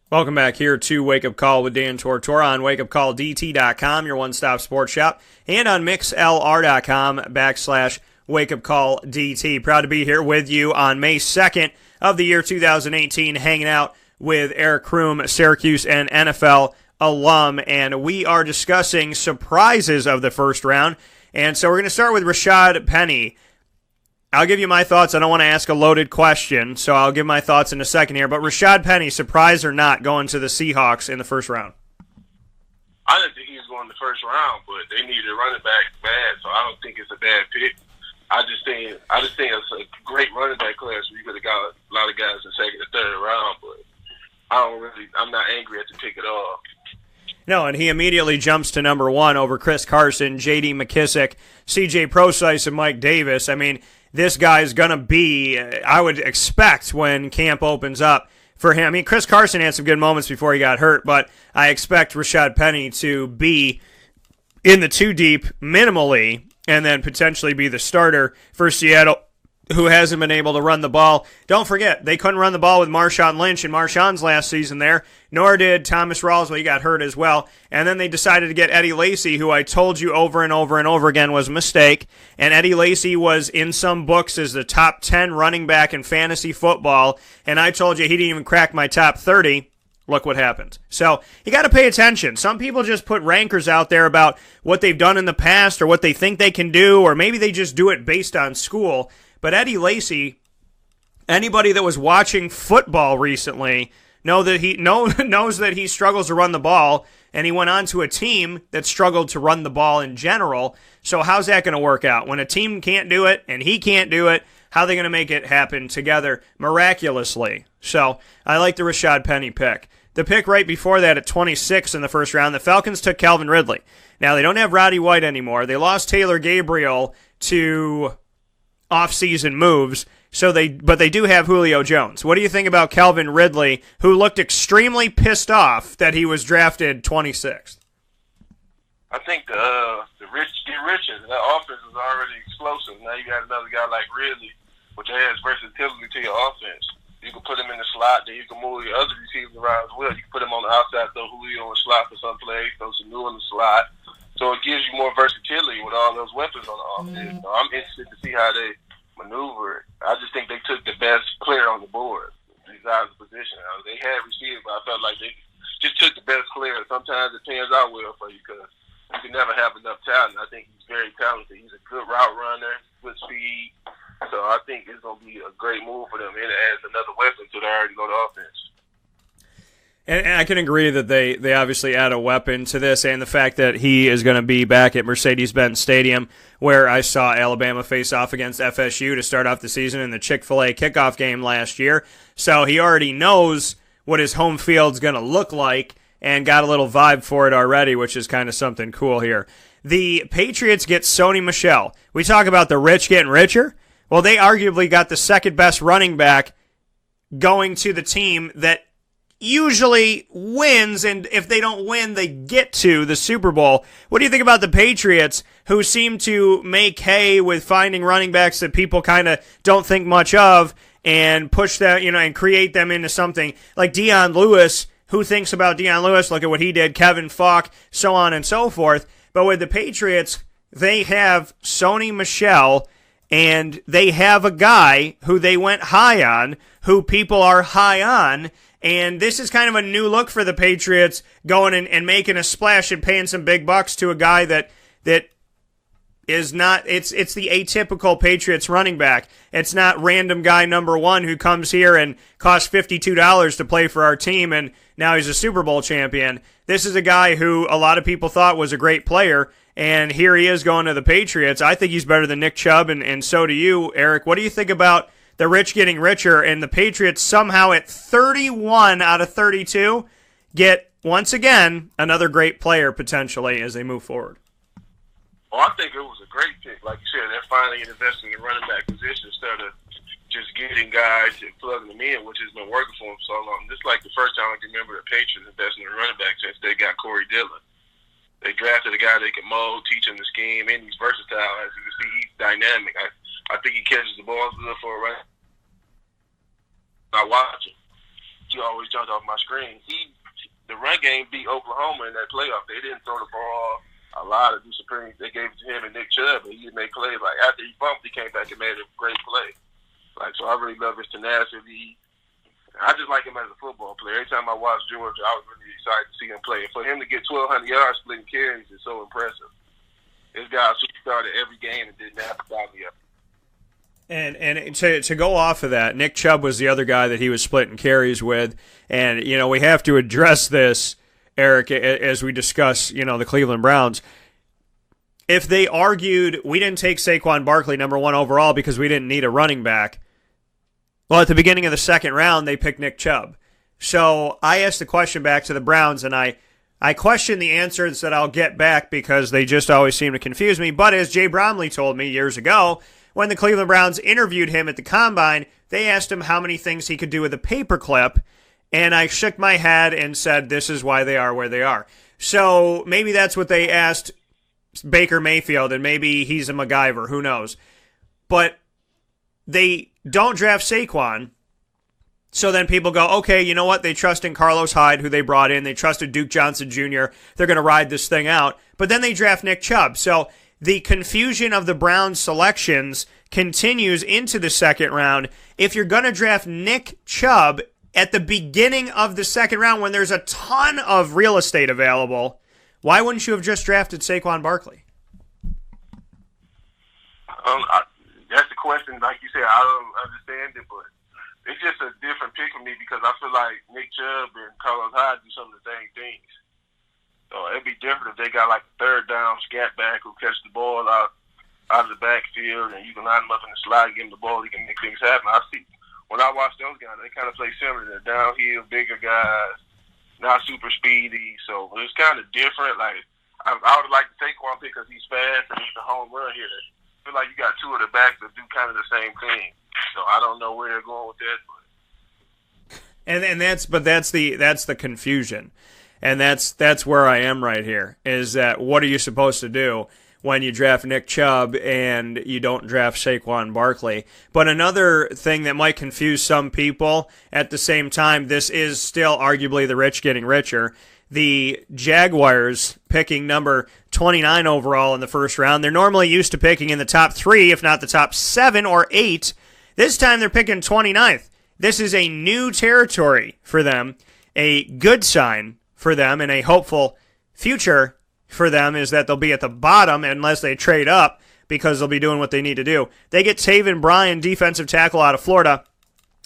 Welcome back here to Wake Up Call with Dan Tortora on wakeupcalldt.com, your one-stop sports shop, and on mixlr.com/wakeupcalldt. Proud to be here with you on May 2nd of the year 2018, hanging out with Eric Crume, Syracuse and NFL alum, and we are discussing surprises of the first round. And so we're going to start with Rashad Penny. I'll give you my thoughts. I don't want to ask a loaded question, so I'll give my thoughts in a second here. But Rashad Penny, surprise or not, going to the Seahawks in the first round? I didn't think he was going in the first round, but they needed a running back bad, so I don't think it's a bad pick. I just think it's a great running back class where you could have got a lot of guys in second or third round, but I'm not angry at the pick at all. No, and he immediately jumps to number one over Chris Carson, J.D. McKissick, C.J. Prosise, and Mike Davis. I mean, this guy's going to be, I would expect when camp opens up for him. I mean, Chris Carson had some good moments before he got hurt, but I expect Rashad Penny to be in the two deep minimally and then potentially be the starter for Seattle, who hasn't been able to run the ball. Don't forget, they couldn't run the ball with Marshawn Lynch in Marshawn's last season there, nor did Thomas Rawls. He got hurt as well. And then they decided to get Eddie Lacy, who I told you over and over and over again was a mistake. And Eddie Lacy was in some books as the top 10 running back in fantasy football, and I told you he didn't even crack my top 30. Look what happened. So you got to pay attention. Some people just put rankers out there about what they've done in the past or what they think they can do, or maybe they just do it based on school. But Eddie Lacy, anybody that was watching football recently knows that he struggles to run the ball, and he went on to a team that struggled to run the ball in general. So how's that going to work out? When a team can't do it and he can't do it, how are they going to make it happen together miraculously? So I like the Rashad Penny pick. The pick right before that at 26 in the first round, the Falcons took Calvin Ridley. Now, they don't have Roddy White anymore. They lost Taylor Gabriel to off-season moves, but they do have Julio Jones. What do you think about Calvin Ridley, who looked extremely pissed off that he was drafted 26th? I think the riches. That offense is already explosive. Now you got another guy like Ridley, which adds versatility to your offense. You can put him in the slot, then you can move your other receivers around as well. You can put him on the outside, throw Julio in the slot for some plays, throw Sanu in the slot. So it gives you more versatility with all those weapons on the offense. So I'm interested to see how they maneuver. I just think they took the best player on the board, besides the position. They had receivers, but I felt like they just took the best player. Sometimes it pans out well for you because you can never have enough talent. I think he's very talented. He's a good route runner, good speed. So I think it's going to be a great move for them, and it adds another weapon to their already good offense. And I can agree that they obviously add a weapon to this, and the fact that he is going to be back at Mercedes-Benz Stadium, where I saw Alabama face off against FSU to start off the season in the Chick-fil-A kickoff game last year. So he already knows what his home field's going to look like and got a little vibe for it already, which is kind of something cool here. The Patriots get Sony Michel. We talk about the rich getting richer. Well, they arguably got the second-best running back going to the team that usually wins, and if they don't win, they get to the Super Bowl. What do you think about the Patriots, who seem to make hay with finding running backs that people kind of don't think much of and push them, and create them into something like Deion Lewis? Who thinks about Deion Lewis? Look at what he did, Kevin Falk, so on and so forth. But with the Patriots, they have Sony Michel, and they have a guy who they went high on, who people are high on, and this is kind of a new look for the Patriots, going and making a splash and paying some big bucks to a guy that is not, it's the atypical Patriots running back. It's not random guy number one who comes here and costs $52 to play for our team, and now he's a Super Bowl champion. This is a guy who a lot of people thought was a great player, and here he is going to the Patriots. I think he's better than Nick Chubb, and so do you, Eric. What do you think about the rich getting richer, and the Patriots somehow at 31 out of 32 get, once again, another great player potentially as they move forward? Well, I think it was a great pick. Like you said, they're finally investing in running back position instead of just getting guys and plugging them in, which has been working for them so long. This is like the first time I can remember the Patriots investing in running back since they got Corey Dillon. They drafted a guy they can mold, teach him the scheme, and he's versatile. As you can see, he's dynamic. I think he catches the ball good for a run. I watch him. He always jumped off my screen. The run game beat Oklahoma in that playoff. They didn't throw the ball a lot of discipline. They gave it to him and Nick Chubb, and he made plays. Like, after he bumped, he came back and made a great play. Like, so I really love his tenacity. I just like him as a football player. Every time I watch Georgia, I was really excited to see him play. And for him to get 1,200 yards splitting carries is so impressive. This guy started every game and didn't have to stop me up. And to go off of that, Nick Chubb was the other guy that he was splitting carries with. And, you know, we have to address this, Eric, as we discuss, you know, the Cleveland Browns. If they argued we didn't take Saquon Barkley number one overall because we didn't need a running back, well, at the beginning of the second round, they picked Nick Chubb. So I asked the question back to the Browns, and I question the answers that I'll get back because they just always seem to confuse me. But as Jay Bromley told me years ago, when the Cleveland Browns interviewed him at the Combine, they asked him how many things he could do with a paperclip, and I shook my head and said, this is why they are where they are. So maybe that's what they asked Baker Mayfield, and maybe he's a MacGyver, who knows. But they don't draft Saquon, so then people go, okay, you know what? They trust in Carlos Hyde, who they brought in. They trusted Duke Johnson Jr. They're going to ride this thing out. But then they draft Nick Chubb. So the confusion of the Browns selections continues into the second round. If you're going to draft Nick Chubb at the beginning of the second round when there's a ton of real estate available, why wouldn't you have just drafted Saquon Barkley? That's the question. Like you said, I don't understand it, but it's just a different pick for me because I feel like Nick Chubb and Carlos Hyde do some of the same things. So it'd be different if they got like a third down scat back who catch the ball out of the backfield and you can line him up in the slide, give him the ball, he can make things happen. I see when I watch those guys, they kind of play similar. They're downhill, bigger guys, not super speedy. So it's kind of different. Like I would like to take one pick because he's fast and he's a home run hitter. I feel like you got two of the backs that do kind of the same thing. So I don't know where they're going with that. But that's the confusion. And that's where I am right here, is that what are you supposed to do when you draft Nick Chubb and you don't draft Saquon Barkley? But another thing that might confuse some people, at the same time, this is still arguably the rich getting richer. The Jaguars picking number 29 overall in the first round. They're normally used to picking in the top 3, if not the top 7 or 8. This time they're picking 29th. This is a new territory for them, a good sign for them, and a hopeful future for them is that they'll be at the bottom unless they trade up because they'll be doing what they need to do. They get Taven Bryan, defensive tackle out of Florida,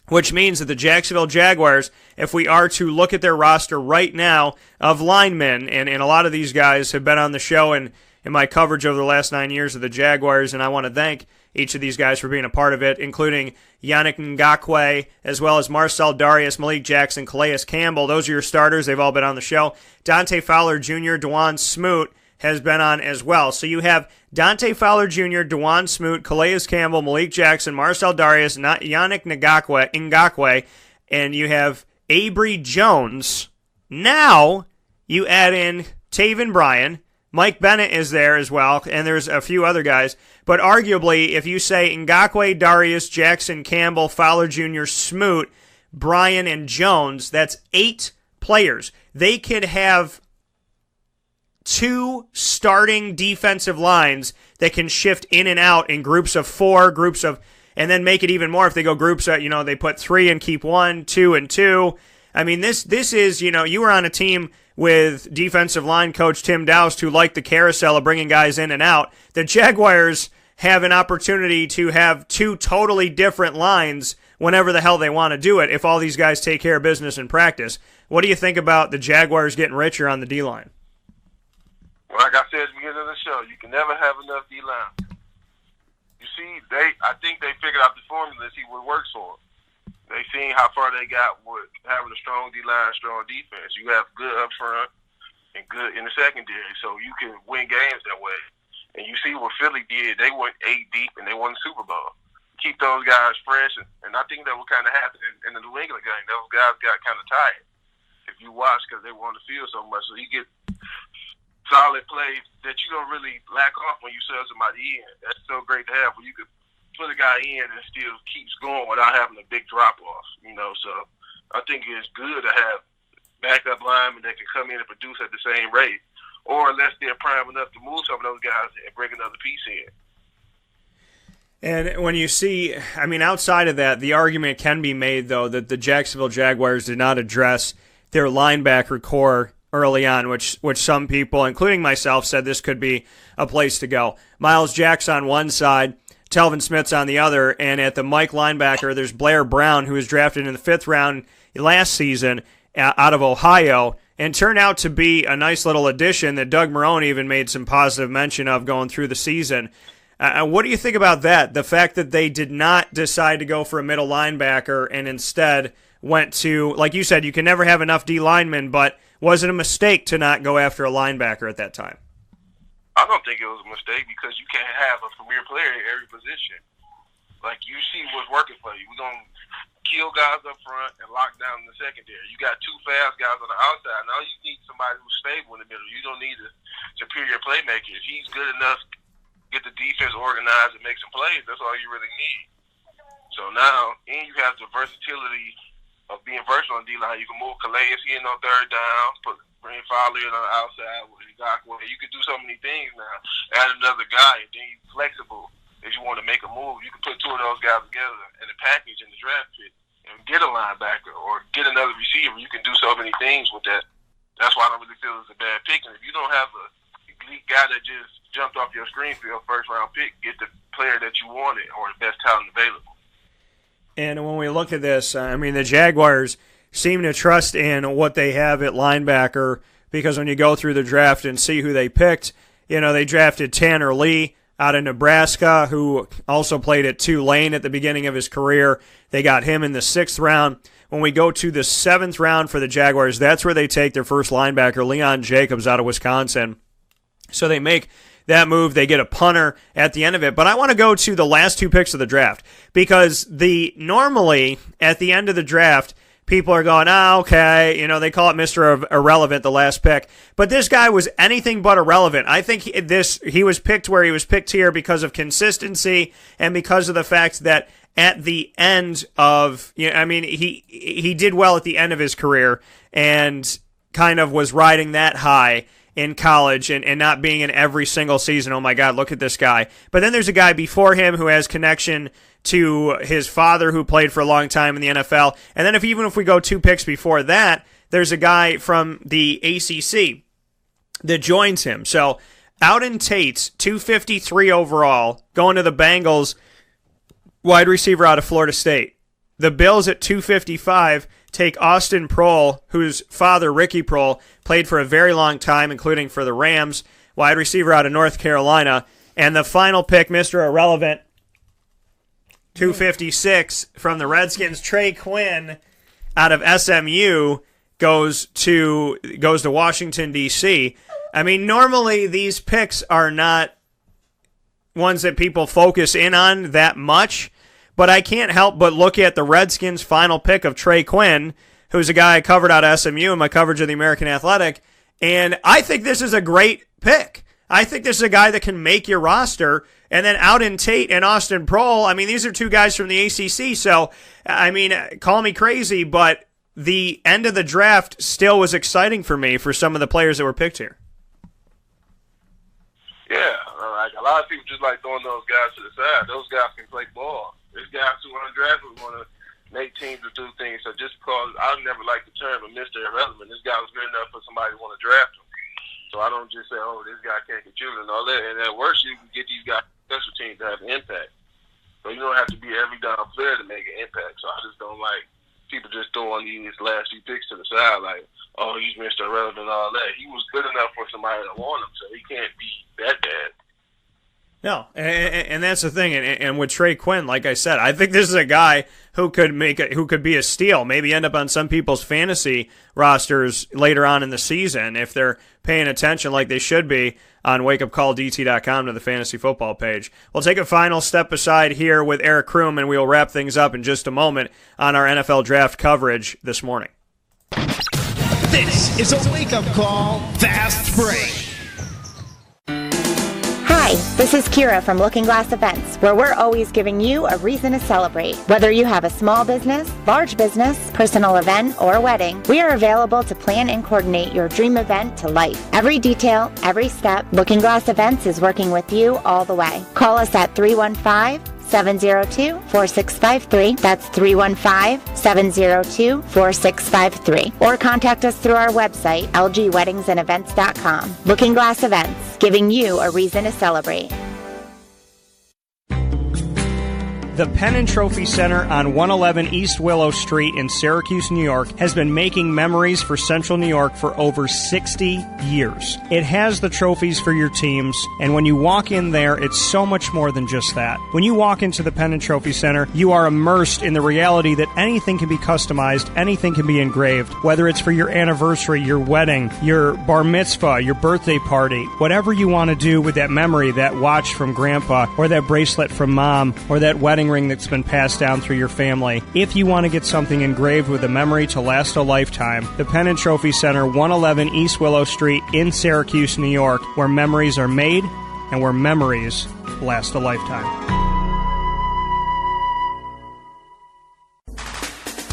which means that the Jacksonville Jaguars, if we are to look at their roster right now of linemen, and a lot of these guys have been on the show in my coverage over the last 9 years of the Jaguars, and I want to thank each of these guys for being a part of it, including Yannick Ngakoue, as well as Marcel Darius, Malik Jackson, Calais Campbell. Those are your starters. They've all been on the show. Dante Fowler Jr., Dewan Smoot has been on as well. So you have Dante Fowler Jr., Dewan Smoot, Calais Campbell, Malik Jackson, Marcel Darius, Yannick Ngakoue, and you have Abry Jones. Now you add in Taven Bryan. Mike Bennett is there as well, and there's a few other guys. But arguably, if you say Ngakoue, Darius, Jackson, Campbell, Fowler Jr., Smoot, Bryan, and Jones, that's 8 players. They could have two starting defensive lines that can shift in and out in groups of four, and then make it even more if they go groups of, they put 3 and keep 1, 2 and 2. I mean, this is, you were on a team with defensive line coach Tim Doust who liked the carousel of bringing guys in and out. The Jaguars have an opportunity to have two totally different lines whenever the hell they want to do it if all these guys take care of business in practice. What do you think about the Jaguars getting richer on the D-line? Well, like I said at the beginning of the show, you can never have enough D-line. You see, I think they figured out the formula to see what works for them. They seen how far they got with having a strong D-line, strong defense. You have good up front and good in the secondary, so you can win games that way. And you see what Philly did. They went 8 deep, and they won the Super Bowl. Keep those guys fresh, and I think that will kind of happen in the New England game. Those guys got kind of tired if you watch because they were on the field so much. So you get solid plays that you don't really lack off when you sell somebody in. That's so great to have when you could put a guy in and still keeps going without having a big drop-off, So I think it's good to have backup linemen that can come in and produce at the same rate, or unless they're prime enough to move some of those guys and bring another piece in. And when you see, outside of that, the argument can be made, though, that the Jacksonville Jaguars did not address their linebacker core early on, which some people, including myself, said this could be a place to go. Miles Jack's on one side, Telvin Smith's on the other, and at the Mike linebacker, there's Blair Brown, who was drafted in the 5th round last season out of Ohio, and turned out to be a nice little addition that Doug Marrone even made some positive mention of going through the season. What do you think about that? The fact that they did not decide to go for a middle linebacker and instead went to, like you said, you can never have enough D linemen, but was it a mistake to not go after a linebacker at that time? I don't think it was a mistake because you can't have a premier player in every position. Like, you see what's working for you. We're going to kill guys up front and lock down in the secondary. You got two fast guys on the outside. Now you need somebody who's stable in the middle. You don't need a superior playmaker. If he's good enough, get the defense organized and make some plays, that's all you really need. So now, and you have the versatility of being versatile on D-line. You can move Calais in on 3rd down, bring Fowler in on the outside with Ngakwe. You can do so many things now. Add another guy, and then you're flexible. If you want to make a move, you can put two of those guys together in a package in the draft pick and get a linebacker or get another receiver. You can do so many things with that. That's why I don't really feel it's a bad pick. And if you don't have a elite guy that just jumped off your screen for your 1st-round pick, get the player that you wanted or the best talent available. And when we look at this, the Jaguars seem to trust in what they have at linebacker because when you go through the draft and see who they picked, they drafted Tanner Lee out of Nebraska, who also played at Tulane at the beginning of his career. They got him in the 6th round. When we go to the 7th round for the Jaguars, that's where they take their first linebacker, Leon Jacobs, out of Wisconsin. So they make that move. They get a punter at the end of it. But I want to go to the last 2 picks of the draft because normally at the end of the draft, people are going, okay, they call it Mr. Irrelevant, the last pick. But this guy was anything but irrelevant. I think he was picked where he was picked here because of consistency and because of the fact that at the end of, he did well at the end of his career and kind of was riding that high in college and not being in every single season. Oh my God, look at this guy. But then there's a guy before him who has connection to his father who played for a long time in the NFL. And then even if we go 2 picks before that, there's a guy from the ACC that joins him. So Auden Tate's 253 overall, going to the Bengals, wide receiver out of Florida State. The Bills at 255 take Austin Proehl, whose father, Ricky Proehl, played for a very long time, including for the Rams, wide receiver out of North Carolina. And the final pick, Mr. Irrelevant, 256 from the Redskins, Trey Quinn out of SMU goes to Washington, D.C. Normally these picks are not ones that people focus in on that much, but I can't help but look at the Redskins' final pick of Trey Quinn, who's a guy I covered out of SMU in my coverage of the American Athletic, and I think this is a great pick. I think this is a guy that can make your roster. And then Auden Tate and Austin Proehl, these are 2 guys from the ACC. So, call me crazy, but the end of the draft still was exciting for me for some of the players that were picked here. Yeah, like a lot of people just like throwing those guys to the side. Those guys can play ball. This guys who undrafted want to make teams to do things. So just because I never like the term of Mr. Irrelevant, this guy was good enough for somebody to want to draft him. So I don't just say, oh, this guy can't contribute and all that. And at worst, you can get these guys special teams to have an impact. So you don't have to be every down player to make an impact. So I just don't like people just throwing these last few picks to the side like, oh, he's Mr. Irrelevant and all that. He was good enough for somebody to want him, so he can't be that bad. No, and that's the thing. And with Trey Quinn, like I said, I think this is a guy who could be a steal. Maybe end up on some people's fantasy rosters later on in the season if they're paying attention like they should be on wakeupcalldt.com to the fantasy football page. We'll take a final step aside here with Eric Crume, and we'll wrap things up in just a moment on our NFL draft coverage this morning. This is a wake-up call fast break. Hi, this is Kira from Looking Glass Events, where we're always giving you a reason to celebrate. Whether you have a small business, large business, personal event, or wedding, we are available to plan and coordinate your dream event to life. Every detail, every step, Looking Glass Events is working with you all the way. Call us at 315-702-4653. That's 315-702-4653. Or contact us through our website, lgweddingsandevents.com. Looking Glass Events, giving you a reason to celebrate. The Penn & Trophy Center on 111 East Willow Street in Syracuse, New York, has been making memories for Central New York for over 60 years. It has the trophies for your teams, and when you walk in there, it's so much more than just that. When you walk into the Penn & Trophy Center, you are immersed in the reality that anything can be customized, anything can be engraved, whether it's for your anniversary, your wedding, your bar mitzvah, your birthday party, whatever you want to do with that memory, that watch from grandpa, or that bracelet from mom, or that wedding ring that's been passed down through your family. If you want to get something engraved with a memory to last a lifetime, the Penn & Trophy Center, 111 East Willow Street in Syracuse, New York, where memories are made and where memories last a lifetime.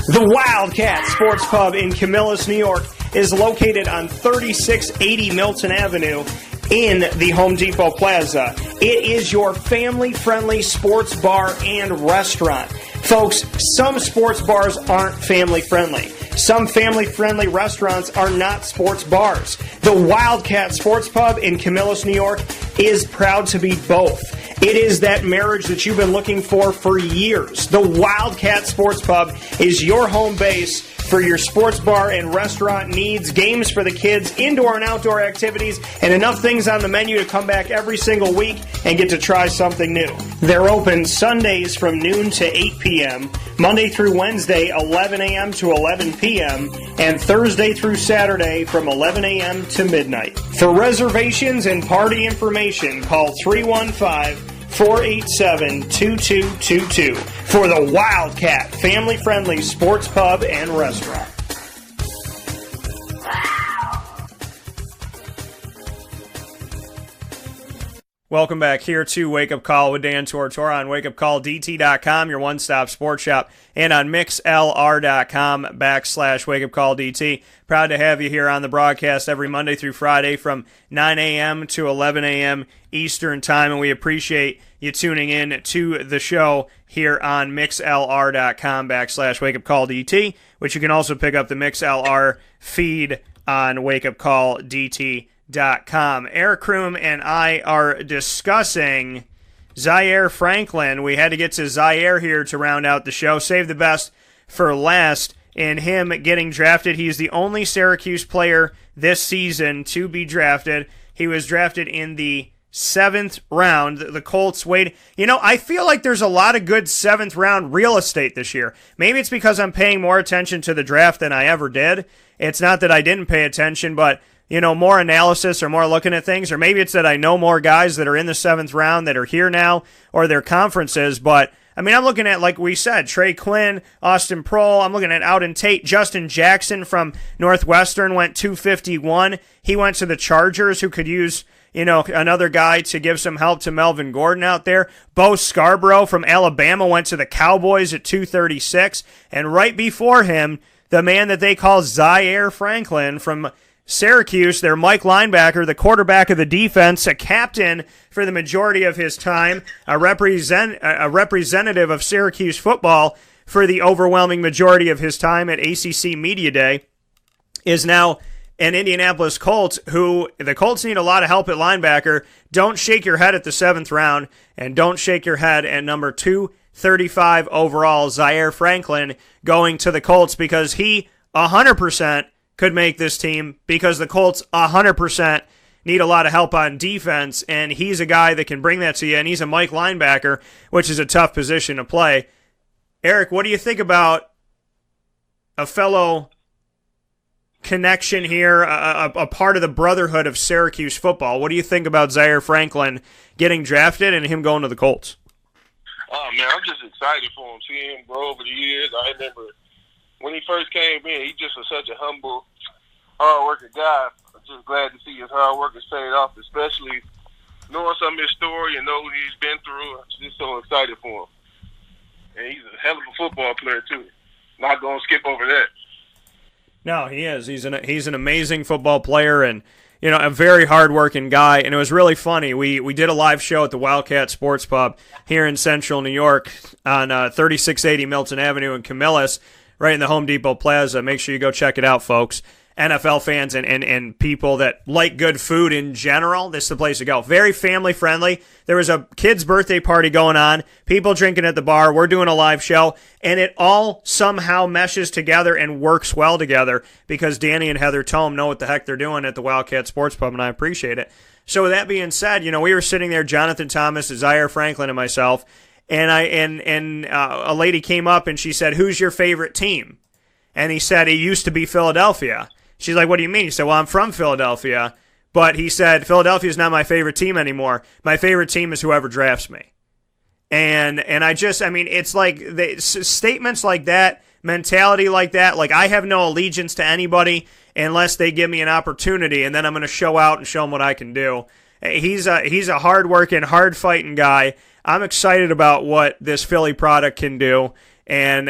The Wildcat Sports Pub in Camillus, New York is located on 3680 Milton Avenue in the Home Depot Plaza. It is your family-friendly sports bar and restaurant. Folks, some sports bars aren't family-friendly. Some family-friendly restaurants are not sports bars. The Wildcat Sports Pub in Camillus, New York is proud to be both. It is that marriage that you've been looking for years. The Wildcat Sports Pub is your home base for your sports bar and restaurant needs, games for the kids, indoor and outdoor activities, and enough things on the menu to come back every single week and get to try something new. They're open Sundays from noon to 8 p.m., Monday through Wednesday, 11 a.m. to 11 p.m., and Thursday through Saturday from 11 a.m. to midnight. For reservations and party information, call 315-487-2222 for the Wildcat family-friendly sports pub and restaurant. Welcome back here to Wake Up Call with Dan Tortora on wakeupcalldt.com, your one-stop sports shop, and on mixlr.com/wakeupcalldt. Proud to have you here on the broadcast every Monday through Friday from 9 a.m. to 11 a.m. Eastern Time, and we appreciate you tuning in to the show here on mixlr.com/wakeupcalldt, which you can also pick up the MixLR feed on wakeupcalldt.com. Eric Crume and I are discussing Zaire Franklin. We had to get to Zaire here to round out the show. Save the best for last in him getting drafted. He's the only Syracuse player this season to be drafted. He was drafted in the 7th round. The Colts waited. You know, I feel like there's a lot of good 7th round real estate this year. Maybe it's because I'm paying more attention to the draft than I ever did. It's not that I didn't pay attention, but you know, more analysis or more looking at things, or maybe it's that I know more guys that are in the 7th round that are here now or their conferences. But I mean, I'm looking at, like we said, Trey Quinn, Austin Prohl. I'm looking at Auden Tate. Justin Jackson from Northwestern went 251. He went to the Chargers, who could use, you know, another guy to give some help to Melvin Gordon out there. Bo Scarborough from Alabama went to the Cowboys at 236. And right before him, the man that they call Zaire Franklin from Syracuse, their Mike linebacker, the quarterback of the defense, a captain for the majority of his time, a representative of Syracuse football for the overwhelming majority of his time at ACC Media Day, is now an Indianapolis Colts, who the Colts need a lot of help at linebacker. Don't shake your head at the 7th round, and don't shake your head at number 235 overall, Zaire Franklin, going to the Colts, because he 100% could make this team, because the Colts 100% need a lot of help on defense, and he's a guy that can bring that to you, and he's a Mike linebacker, which is a tough position to play. Eric, what do you think about a fellow connection here, a part of the brotherhood of Syracuse football? What do you think about Zaire Franklin getting drafted and him going to the Colts? Oh, man, I'm just excited for him, seeing him grow over the years. I remember when he first came in, he just was such a humble, hard-working guy. I'm just glad to see his hard work has paid off, especially knowing some of his story and know what he's been through. I'm just so excited for him. And he's a hell of a football player, too. Not going to skip over that. No, he is. He's an amazing football player, and a very hard-working guy. And it was really funny. We did a live show at the Wildcat Sports Pub here in Central New York on 3680 Milton Avenue in Camillus, right in the Home Depot Plaza. Make sure you go check it out, folks. NFL fans and people that like good food in general, this is the place to go. Very family-friendly. There was a kid's birthday party going on, people drinking at the bar, we're doing a live show, and it all somehow meshes together and works well together because Danny and Heather Tome know what the heck they're doing at the Wildcat Sports Pub, and I appreciate it. So with that being said, we were sitting there, Jonathan Thomas, Zaire Franklin, and myself, and a lady came up and she said, "Who's your favorite team?" And he said, "It used to be Philadelphia." She's like, "What do you mean?" He said, "Well, I'm from Philadelphia." But he said, "Philadelphia's not my favorite team anymore. My favorite team is whoever drafts me." And it's like statements like that, mentality like that, like I have no allegiance to anybody unless they give me an opportunity, and then I'm going to show out and show them what I can do. He's a hard-working, hard-fighting guy. I'm excited about what this Philly product can do. And,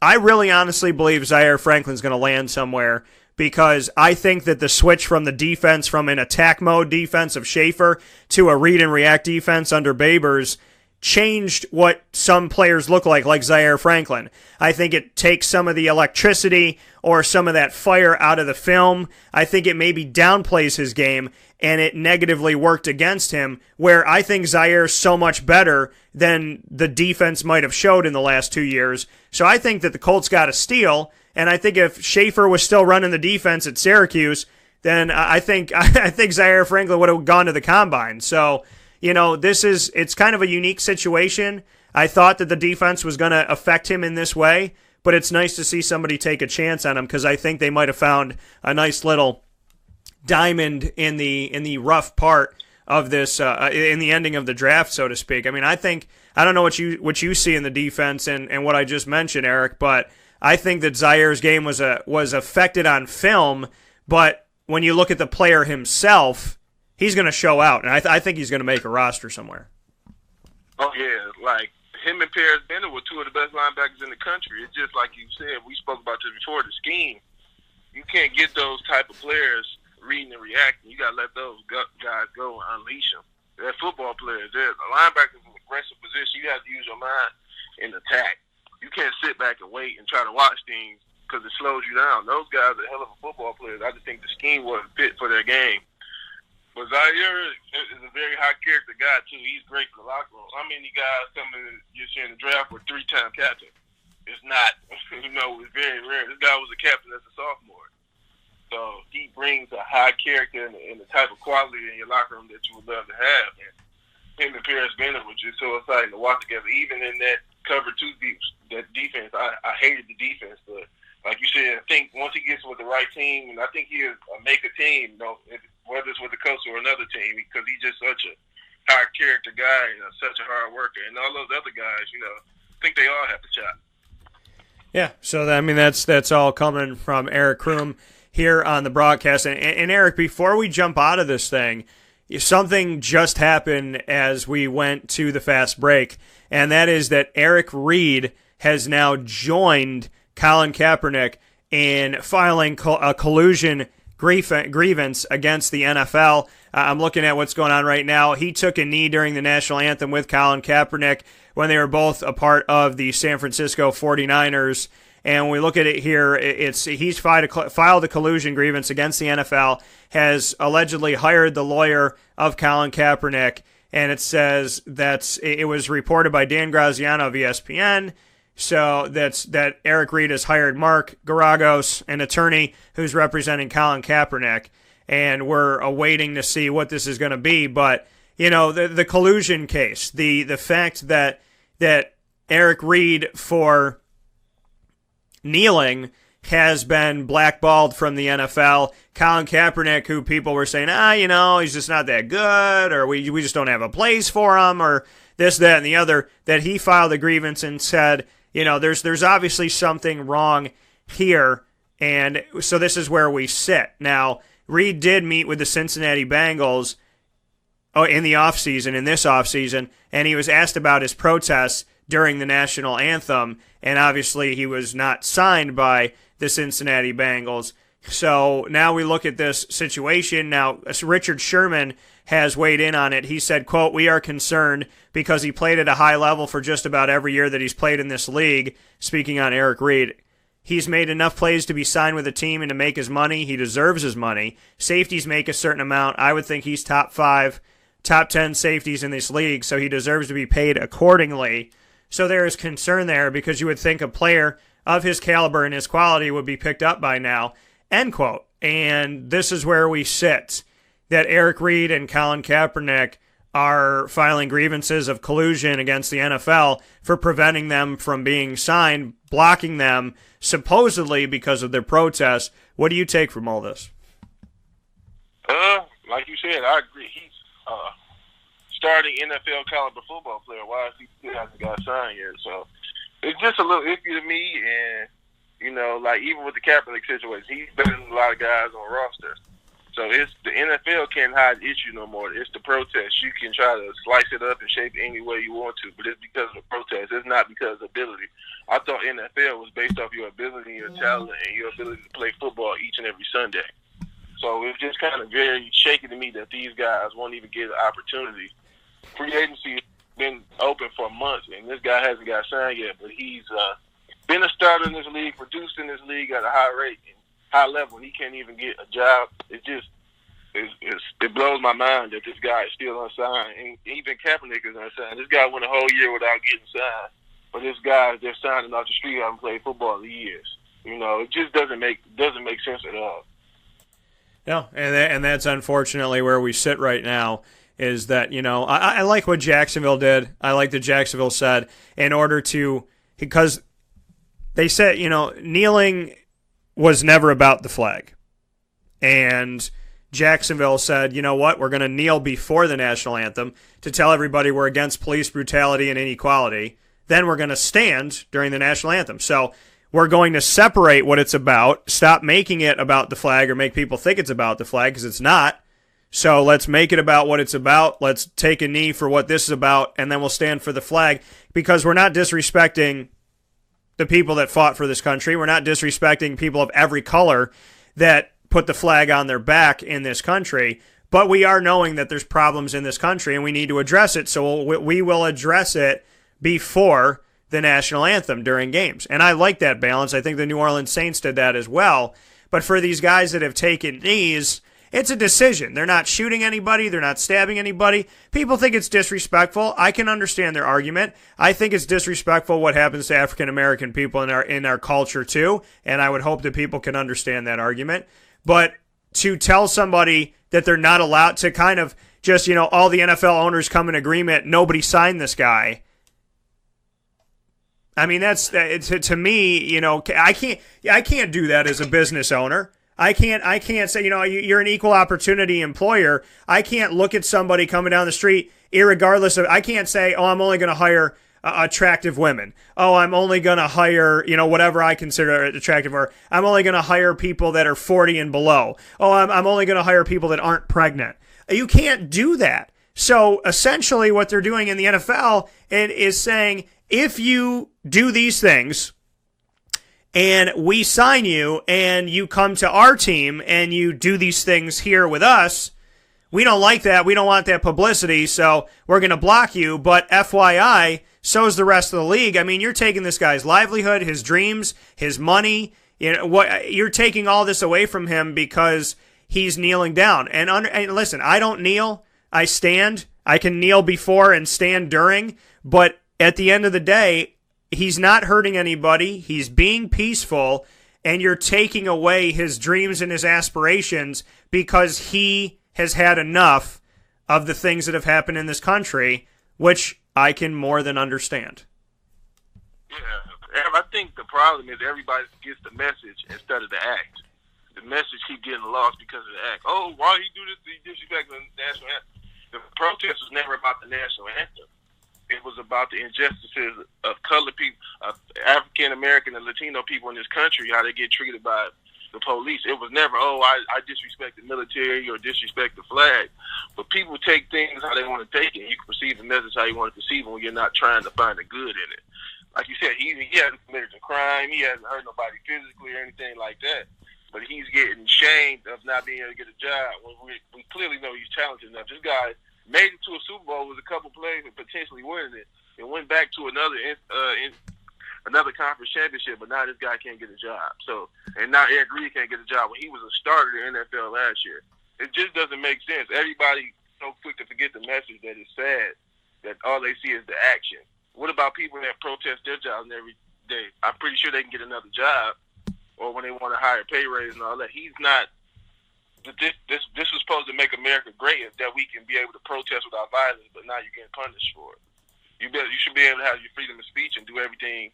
I really honestly believe Zaire Franklin's going to land somewhere, because I think that the switch from the defense, from an attack mode defense of Schaefer to a read and react defense under Babers, changed what some players look like Zaire Franklin. I think it takes some of the electricity or some of that fire out of the film. I think it maybe downplays his game, and it negatively worked against him, where I think Zaire's so much better than the defense might have showed in the last 2 years. So I think that the Colts got a steal, and I think if Schaefer was still running the defense at Syracuse, then I think Zaire Franklin would have gone to the Combine. So, it's kind of a unique situation. I thought that the defense was going to affect him in this way, but it's nice to see somebody take a chance on him, because I think they might have found a nice little diamond in the rough part of this, in the ending of the draft, so to speak. I mean, I don't know what you see in the defense and what I just mentioned, Eric, but I think that Zaire's game was affected on film, but when you look at the player himself, he's going to show out, and I think he's going to make a roster somewhere. Oh, yeah, like him and Paris Bender were two of the best linebackers in the country. It's just like you said, we spoke about this before, the scheme. You can't get those type of players reading and reacting. You got to let those guys go and unleash them. They're football players. A linebacker's an aggressive position. You have to use your mind and attack. You can't sit back and wait and try to watch things, because it slows you down. Those guys are hell of a football players. I just think the scheme wasn't fit for their game. But Zaire is a very high character guy, too. He's great for the locker room. How many guys coming this year in the draft were 3-time captain? It's not, it's very rare. This guy was a captain as a sophomore. So he brings a high character and the type of quality in your locker room that you would love to have. And him and Paris Bender was just so exciting to watch together. Even in that cover 2 that defense, I hated the defense, but like you said, I think once he gets with the right team, and I think he'll make a team, whether it's with the coach or another team, because he's just such a high character guy and such a hard worker. And all those other guys, I think they all have the shot. Yeah, so that's all coming from Eric Crume here on the broadcast. And Eric, before we jump out of this thing, something just happened as we went to the fast break, and that is that Eric Reed has now joined Colin Kaepernick in filing a collusion grievance against the NFL. I'm looking at what's going on right now. He took a knee during the national anthem with Colin Kaepernick when they were both a part of the San Francisco 49ers. And when we look at it here, he's filed a collusion grievance against the NFL, has allegedly hired the lawyer of Colin Kaepernick, and it says that it was reported by Dan Graziano of ESPN. So that Eric Reed has hired Mark Garagos, an attorney who's representing Colin Kaepernick, and we're awaiting to see what this is going to be. But the collusion case, the fact that Eric Reed for kneeling has been blackballed from the NFL. Colin Kaepernick, who people were saying, he's just not that good, or we just don't have a place for him, or this, that, and the other, that he filed a grievance and said, there's obviously something wrong here, and so this is where we sit. Now, Reed did meet with the Cincinnati Bengals in this offseason, and he was asked about his protests during the national anthem, and obviously he was not signed by the Cincinnati Bengals. So now we look at this situation. Now, Richard Sherman has weighed in on it. He said, quote, "We are concerned because he played at a high level for just about every year that he's played in this league." Speaking on Eric Reed, "He's made enough plays to be signed with a team and to make his money. He deserves his money. Safeties make a certain amount. I would think he's top 5, top 10 safeties in this league, so he deserves to be paid accordingly." So there is concern there because you would think a player of his caliber and his quality would be picked up by now, end quote. And this is where we sit, that Eric Reed and Colin Kaepernick are filing grievances of collusion against the NFL for preventing them from being signed, blocking them supposedly because of their protests. What do you take from all this? Like you said, I agree. He's starting NFL caliber football player. Why is he still hasn't got signed yet? So it's just a little iffy to me. And even with the Kaepernick situation, he's better than a lot of guys on the roster. So the NFL can't hide the issue no more. It's the protest. You can try to slice it up and shape it any way you want to, but it's because of the protest. It's not because of ability. I thought NFL was based off your ability, your talent, and your ability to play football each and every Sunday. So it's just kind of very shaky to me that these guys won't even get an opportunity. Free agency has been open for months, and this guy hasn't got signed yet, but he's been a starter in this league, produced in this league at a high rate, and high level, and he can't even get a job. It blows my mind that this guy is still unsigned, and even Kaepernick is unsigned. This guy went a whole year without getting signed, but this guy they're signing off the street haven't played football in years. It just doesn't make sense at all. No, and that's unfortunately where we sit right now. Is that I like what Jacksonville did. I like that Jacksonville said because they said kneeling was never about the flag. And Jacksonville said, you know what, we're going to kneel before the national anthem to tell everybody we're against police brutality and inequality. Then we're going to stand during the national anthem. So we're going to separate what it's about, stop making it about the flag or make people think it's about the flag because it's not. So let's make it about what it's about. Let's take a knee for what this is about, and then we'll stand for the flag because we're not disrespecting the people that fought for this country. We're not disrespecting people of every color that put the flag on their back in this country, but we are knowing that there's problems in this country and we need to address it. So we will address it before the national anthem during games. And I like that balance. I think the New Orleans Saints did that as well. But for these guys that have taken knees, it's a decision. They're not shooting anybody. They're not stabbing anybody. People think it's disrespectful. I can understand their argument. I think it's disrespectful what happens to African American people in our culture too, and I would hope that people can understand that argument. But to tell somebody that they're not allowed to kind of just, all the NFL owners come in agreement, nobody signed this guy. I mean, that's to me, I can't do that as a business owner. I can't say, you're an equal opportunity employer. I can't look at somebody coming down the street, irregardless of, I can't say, oh, I'm only going to hire attractive women. Oh, I'm only going to hire, whatever I consider attractive, or I'm only going to hire people that are 40 and below. Oh, I'm only going to hire people that aren't pregnant. You can't do that. So essentially what they're doing in the NFL is saying, if you do these things, and we sign you and you come to our team and you do these things here with us, we don't like that. We don't want that publicity, so we're going to block you. But FYI, so's the rest of the league. I mean, you're taking this guy's livelihood, his dreams, his money. You're taking all this away from him because he's kneeling down. And listen, I don't kneel. I stand. I can kneel before and stand during. But at the end of the day, he's not hurting anybody. He's being peaceful. And you're taking away his dreams and his aspirations because he has had enough of the things that have happened in this country, which I can more than understand. Yeah, I think the problem is everybody gets the message instead of the act. The message keep getting lost because of the act. Oh, why he do this? He disrespect the national anthem. The protest was never about the national anthem. It was about the injustices of colored people, of African American and Latino people in this country, how they get treated by the police. It was never, I disrespect the military or disrespect the flag. But people take things how they want to take it. You can perceive the message how you want to perceive it when you're not trying to find the good in it. Like you said, he hasn't committed a crime. He hasn't hurt nobody physically or anything like that. But he's getting shamed of not being able to get a job. Well, we clearly know he's talented enough. This guy made it to a Super Bowl with a couple plays and potentially winning it. And went back to another conference championship, but now this guy can't get a job. So, and now Eric Reed can't get a job when he was a starter in the NFL last year. It just doesn't make sense. Everybody's so quick to forget the message that it's sad that all they see is the action. What about people that protest their jobs every day? I'm pretty sure they can get another job, or when they want a higher pay raise and all that. He's not. This was supposed to make America great, that we can be able to protest without violence, but now you're getting punished for it. You should be able to have your freedom of speech and do everything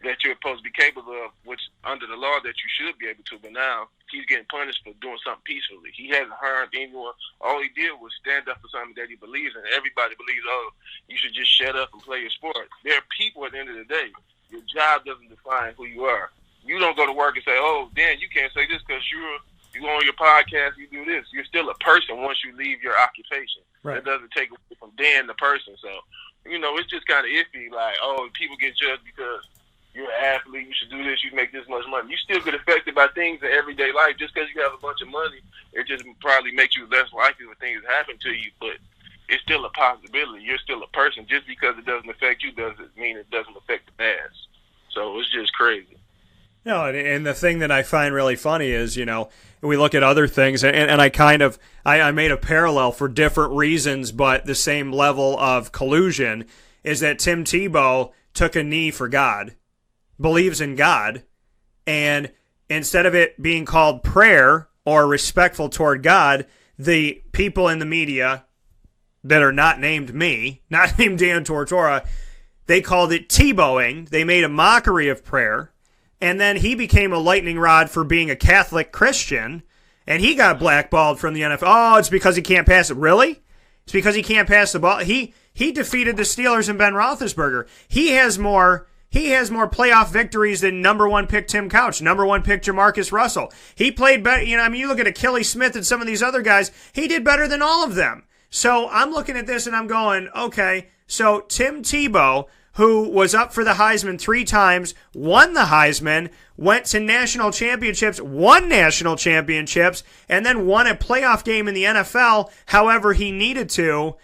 that you're supposed to be capable of, which under the law that you should be able to. But now he's getting punished for doing something peacefully. He hasn't harmed anyone. All he did was stand up for something that he believes in. Everybody believes, you should just shut up and play your sport. There are people at the end of the day. Your job doesn't define who you are. You don't go to work and say, Dan, you can't say this because you on your podcast, you do this. You're still a person once you leave your occupation. Right. That doesn't take away from Dan the person. So, it's just kind of iffy. Like, people get judged because you're an athlete, you should do this, you make this much money. You still get affected by things in everyday life. Just because you have a bunch of money, it just probably makes you less likely when things happen to you. But it's still a possibility. You're still a person. Just because it doesn't affect you doesn't mean it doesn't affect the mass. So it's just crazy. No, and the thing that I find really funny is, we look at other things, and I made a parallel for different reasons, but the same level of collusion is that Tim Tebow took a knee for God, believes in God, and instead of it being called prayer or respectful toward God, the people in the media that are not named me, not named Dan Tortora, they called it Tebowing. They made a mockery of prayer. And then he became a lightning rod for being a Catholic Christian, and he got blackballed from the NFL. Oh, it's because he can't pass it. Really? It's because he can't pass the ball. He defeated the Steelers and Ben Roethlisberger. He has more playoff victories than number one pick Tim Couch, number one pick Jamarcus Russell. He played better. You look at Achilles Smith and some of these other guys. He did better than all of them. So I'm looking at this and I'm going, okay. So Tim Tebow, who was up for the Heisman 3 times, won the Heisman, went to national championships, won national championships, and then won a playoff game in the NFL however he needed to.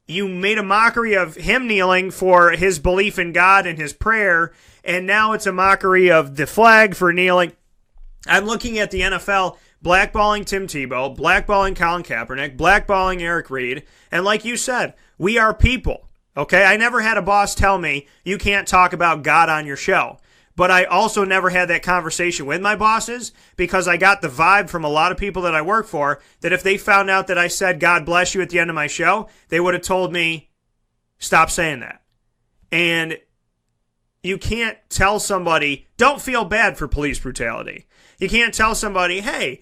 You made a mockery of him kneeling for his belief in God and his prayer, and now it's a mockery of the flag for kneeling. I'm looking at the NFL blackballing Tim Tebow, blackballing Colin Kaepernick, blackballing Eric Reed, and like you said, we are people. Okay, I never had a boss tell me you can't talk about God on your show. But I also never had that conversation with my bosses because I got the vibe from a lot of people that I work for that if they found out that I said God bless you at the end of my show, they would have told me, stop saying that. And you can't tell somebody, don't feel bad for police brutality. You can't tell somebody, hey,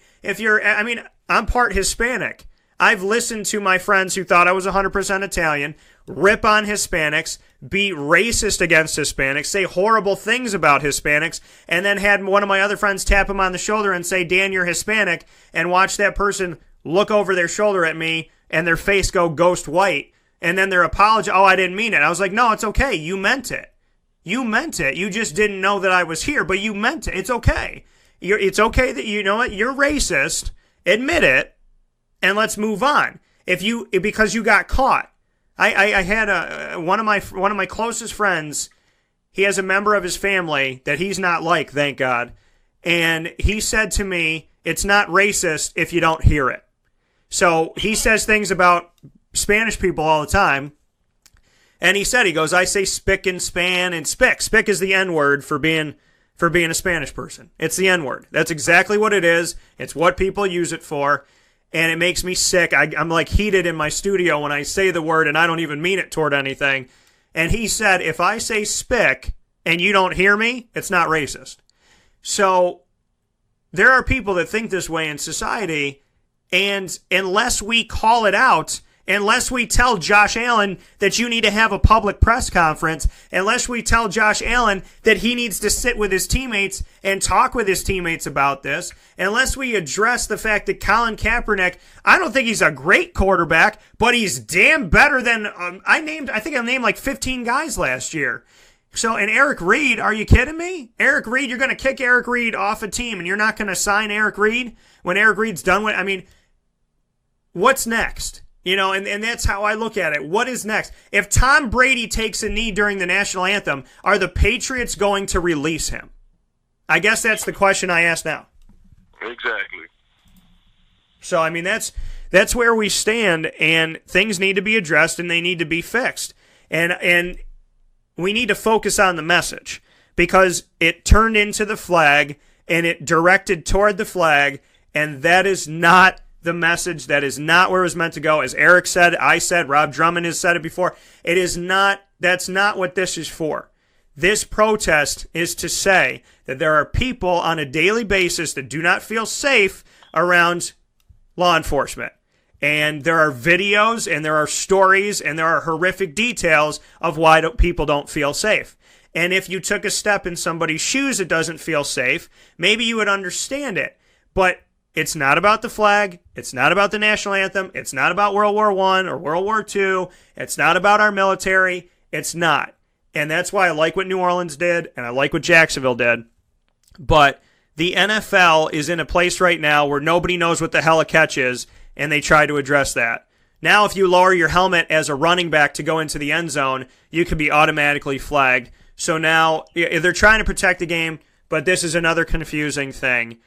I'm part Hispanic. I've listened to my friends who thought I was 100% Italian rip on Hispanics, be racist against Hispanics, say horrible things about Hispanics, and then had one of my other friends tap him on the shoulder and say, Dan, you're Hispanic, and watch that person look over their shoulder at me and their face go ghost white, and then their apology, I didn't mean it. I was like, no, it's okay. You meant it. You meant it. You just didn't know that I was here, but you meant it. It's okay. It's okay that you know what? You're racist. Admit it, and let's move on. Because you got caught. I had one of my closest friends. He has a member of his family that he's not like, thank God. And he said to me, it's not racist if you don't hear it. So he says things about Spanish people all the time. And he goes, I say spick and span and spick. Spick is the N-word for being a Spanish person. It's the N-word. That's exactly what it is. It's what people use it for. And it makes me sick. I'm like heated in my studio when I say the word and I don't even mean it toward anything. And he said, if I say spick and you don't hear me, it's not racist. So there are people that think this way in society, and unless we call it out, unless we tell Josh Allen that you need to have a public press conference, unless we tell Josh Allen that he needs to sit with his teammates and talk with his teammates about this, unless we address the fact that Colin Kaepernick, I don't think he's a great quarterback, but he's damn better than, I think I named like 15 guys last year. So, and Eric Reed, are you kidding me? Eric Reed, you're going to kick Eric Reed off a team and you're not going to sign Eric Reed when Eric Reed's done with, I mean, what's next? You know, and that's how I look at it. What is next? If Tom Brady takes a knee during the national anthem, are the Patriots going to release him? I guess that's the question I ask now. Exactly. So, I mean, that's where we stand, and things need to be addressed and they need to be fixed. And we need to focus on the message, because it turned into the flag and it directed toward the flag, and that is not the message. That is not where it was meant to go. As Eric said, I said, Rob Drummond has said it before. It is not, that's not what this is for. This protest is to say that there are people on a daily basis that do not feel safe around law enforcement. And there are videos and there are stories and there are horrific details of why people don't feel safe. And if you took a step in somebody's shoes that doesn't feel safe, maybe you would understand it. But it's not about the flag. It's not about the national anthem. It's not about World War I or World War II. It's not about our military. It's not. And that's why I like what New Orleans did and I like what Jacksonville did. But the NFL is in a place right now where nobody knows what the hell a catch is, and they try to address that. Now, if you lower your helmet as a running back to go into the end zone, you can be automatically flagged. So now they're trying to protect the game, but this is another confusing thing.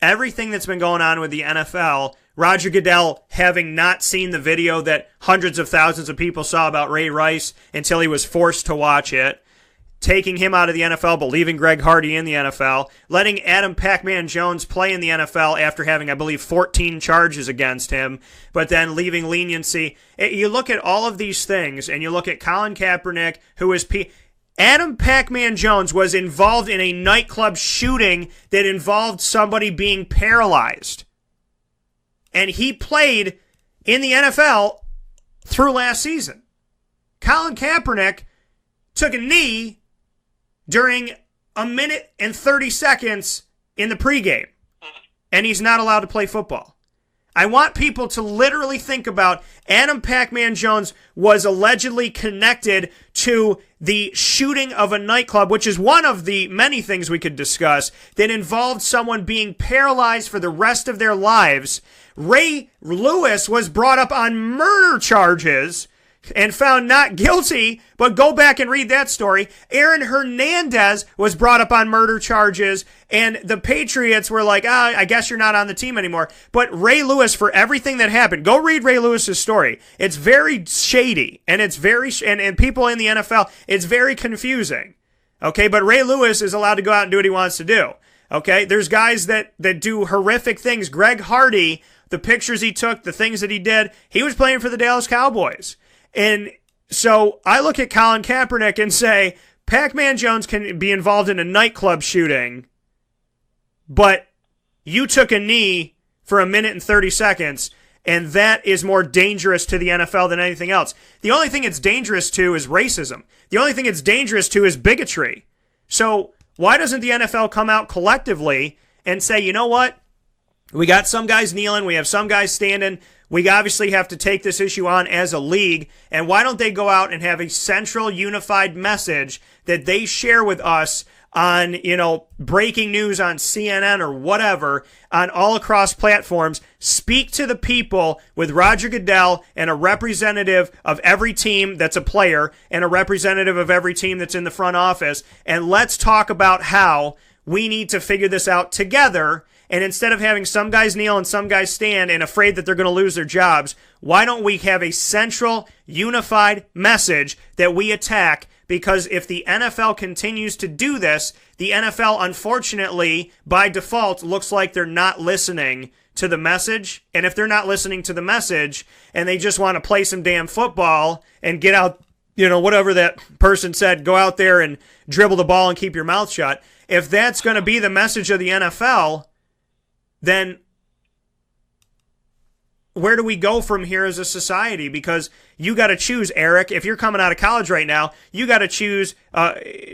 Everything that's been going on with the NFL, Roger Goodell having not seen the video that hundreds of thousands of people saw about Ray Rice until he was forced to watch it, taking him out of the NFL but leaving Greg Hardy in the NFL, letting Adam Pac-Man Jones play in the NFL after having, I believe, 14 charges against him, but then leaving leniency. You look at all of these things, and you look at Colin Kaepernick, who is Adam Pac-Man Jones was involved in a nightclub shooting that involved somebody being paralyzed. And he played in the NFL through last season. Colin Kaepernick took a knee during a minute and 30 seconds in the pregame, and he's not allowed to play football. I want people to literally think about Adam Pac-Man Jones was allegedly connected to the shooting of a nightclub, which is one of the many things we could discuss, that involved someone being paralyzed for the rest of their lives. Ray Lewis was brought up on murder charges and found not guilty, but go back and read that story. Aaron Hernandez was brought up on murder charges, and the Patriots were like, I guess you're not on the team anymore. But Ray Lewis, for everything that happened, go read Ray Lewis's story. It's very shady, and it's very, and people in the NFL, it's very confusing. Okay, but Ray Lewis is allowed to go out and do what he wants to do. Okay, there's guys that do horrific things. Greg Hardy, the pictures he took, the things that he did, he was playing for the Dallas Cowboys. And so I look at Colin Kaepernick and say, Pac-Man Jones can be involved in a nightclub shooting, but you took a knee for a minute and 30 seconds, and that is more dangerous to the NFL than anything else. The only thing it's dangerous to is racism. The only thing it's dangerous to is bigotry. So why doesn't the NFL come out collectively and say, you know what? We got some guys kneeling, we have some guys standing. We obviously have to take this issue on as a league, and why don't they go out and have a central unified message that they share with us on, breaking news on CNN or whatever, on all across platforms. Speak to the people with Roger Goodell and a representative of every team that's a player and a representative of every team that's in the front office, and let's talk about how we need to figure this out together. And instead of having some guys kneel and some guys stand and afraid that they're going to lose their jobs, why don't we have a central, unified message that we attack? Because if the NFL continues to do this, the NFL, unfortunately, by default, looks like they're not listening to the message. And if they're not listening to the message and they just want to play some damn football and get out, whatever that person said, go out there and dribble the ball and keep your mouth shut. If that's going to be the message of the NFL, then where do we go from here as a society? Because you got to choose, Eric. If you're coming out of college right now, you got to choose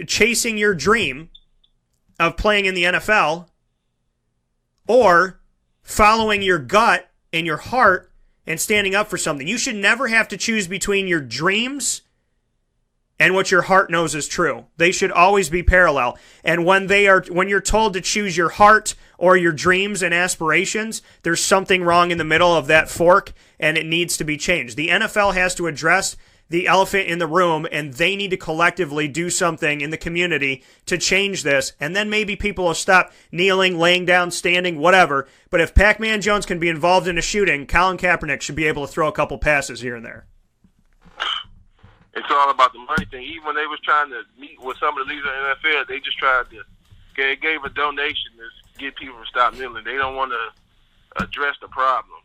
chasing your dream of playing in the NFL or following your gut and your heart and standing up for something. You should never have to choose between your dreams and what your heart knows is true. They should always be parallel. And when you're told to choose your heart or your dreams and aspirations, there's something wrong in the middle of that fork, and it needs to be changed. The NFL has to address the elephant in the room, and they need to collectively do something in the community to change this, and then maybe people will stop kneeling, laying down, standing, whatever. But if Pac-Man Jones can be involved in a shooting, Colin Kaepernick should be able to throw a couple passes here and there. It's all about the money thing. Even when they was trying to meet with some of the leaders in the NFL, they just tried to gave a donation to get people to stop kneeling. They don't want to address the problem.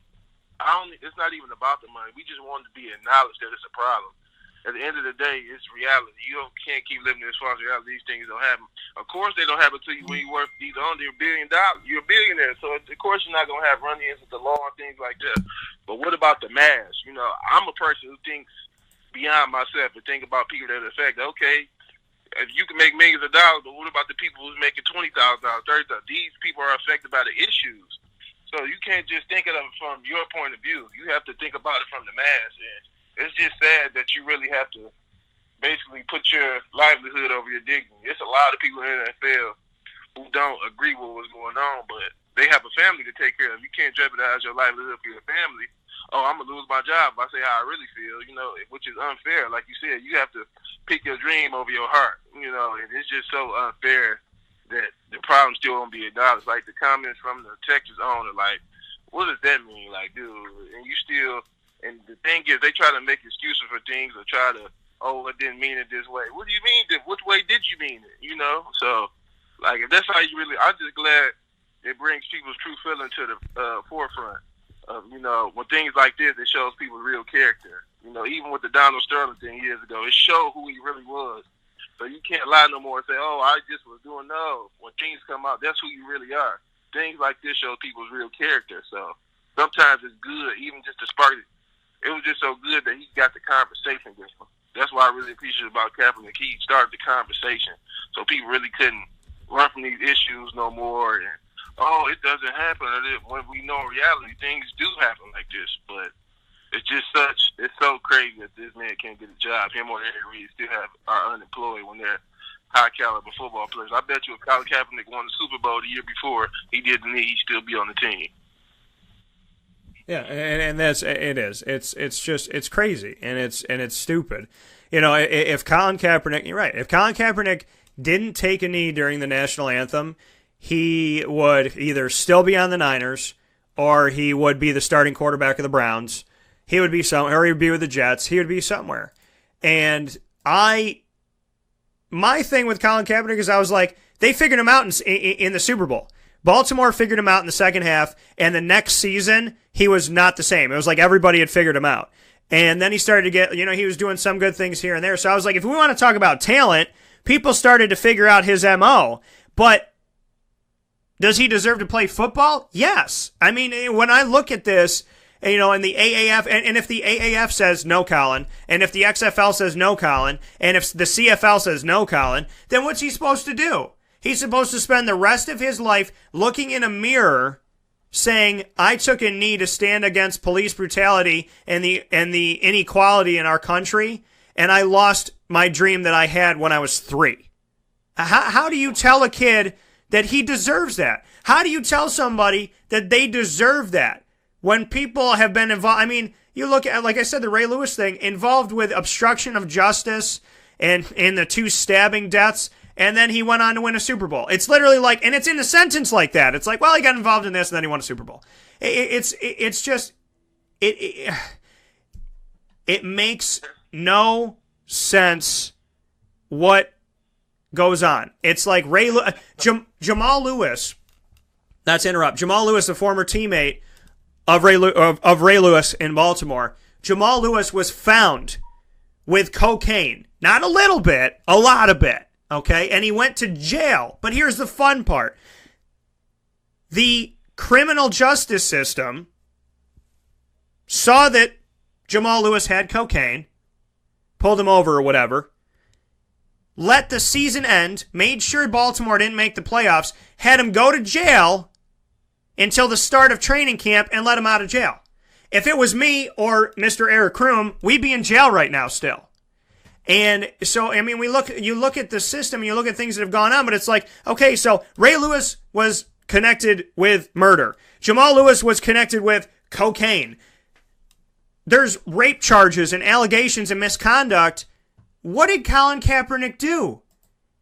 It's not even about the money. We just want to be acknowledged that it's a problem. At the end of the day, it's reality. You can't keep living as far as reality. These things don't happen. Of course, they don't happen to you when you worth either under $1 billion. You're a billionaire, so of course you're not gonna have run-ins with the law and things like that. But what about the mass? I'm a person who thinks beyond myself and think about people that are affected. Okay, if you can make millions of dollars, but what about the people who's making $20,000, $30,000? These people are affected by the issues. So you can't just think of it from your point of view. You have to think about it from the mass. And it's just sad that you really have to basically put your livelihood over your dignity. It's a lot of people in the NFL who don't agree with what's going on, but they have a family to take care of. You can't jeopardize your livelihood for your family. Oh, I'm going to lose my job if I say how I really feel, which is unfair. Like you said, you have to pick your dream over your heart, and it's just so unfair that the problem still won't be acknowledged. Like the comments from the Texas owner, like, what does that mean? Like, dude, and you still, and the thing is, they try to make excuses for things or try to, I didn't mean it this way. What do you mean? Which way did you mean it? So, like, if that's how you really, I'm just glad it brings people's true feeling to the forefront. When things like this, it shows people real character. Even with the Donald Sterling thing years ago, it showed who he really was. So you can't lie no more and say, I just was doing no. When things come out, that's who you really are. Things like this show people's real character. So sometimes it's good, even just to spark it. It was just so good that he got the conversation going. That's why I really appreciate about Kaepernick. He started the conversation. So people really couldn't run from these issues no more. And, it doesn't happen. When we know in reality, things do happen like this. But it's just it's so crazy that this man can't get a job. Him or Eric Reed still are unemployed when they're high caliber football players. I bet you if Colin Kaepernick won the Super Bowl the year before he did the knee, he'd still be on the team. Yeah, and it is. It's crazy and it's stupid. If Colin Kaepernick, you're right. If Colin Kaepernick didn't take a knee during the national anthem, he would either still be on the Niners or he would be the starting quarterback of the Browns. He would be somewhere, or he would be with the Jets. He would be somewhere. And my thing with Colin Kaepernick is I was like, they figured him out in the Super Bowl. Baltimore figured him out in the second half, and the next season, he was not the same. It was like everybody had figured him out. And then he started to get, he was doing some good things here and there. So I was like, if we want to talk about talent, people started to figure out his MO. But does he deserve to play football? Yes. I mean, when I look at this, and the AAF, and if the AAF says no, Colin, and if the XFL says no, Colin, and if the CFL says no, Colin, then what's he supposed to do? He's supposed to spend the rest of his life looking in a mirror saying, I took a knee to stand against police brutality and the inequality in our country, and I lost my dream that I had when I was 3. How do you tell a kid that he deserves that? How do you tell somebody that they deserve that when people have been involved? I mean, you look at, like I said, the Ray Lewis thing, involved with obstruction of justice and the 2 stabbing deaths, and then he went on to win a Super Bowl. It's literally like, and it's in a sentence like that. It's like, well, he got involved in this, and then he won a Super Bowl. It's just, it makes no sense what goes on. It's like Jamal Lewis, not to interrupt, Jamal Lewis, a former teammate of Ray Lewis in Baltimore. Jamal Lewis was found with cocaine. Not a little bit, a lot of it. Okay? And he went to jail. But here's the fun part. The criminal justice system saw that Jamal Lewis had cocaine, pulled him over or whatever, let the season end, made sure Baltimore didn't make the playoffs, had him go to jail until the start of training camp, and let him out of jail. If it was me or Mr. Eric Crume, we'd be in jail right now still. And so, I mean, you look at the system, you look at things that have gone on, but it's like, okay, so Ray Lewis was connected with murder. Jamal Lewis was connected with cocaine. There's rape charges and allegations and misconduct. What did Colin Kaepernick do?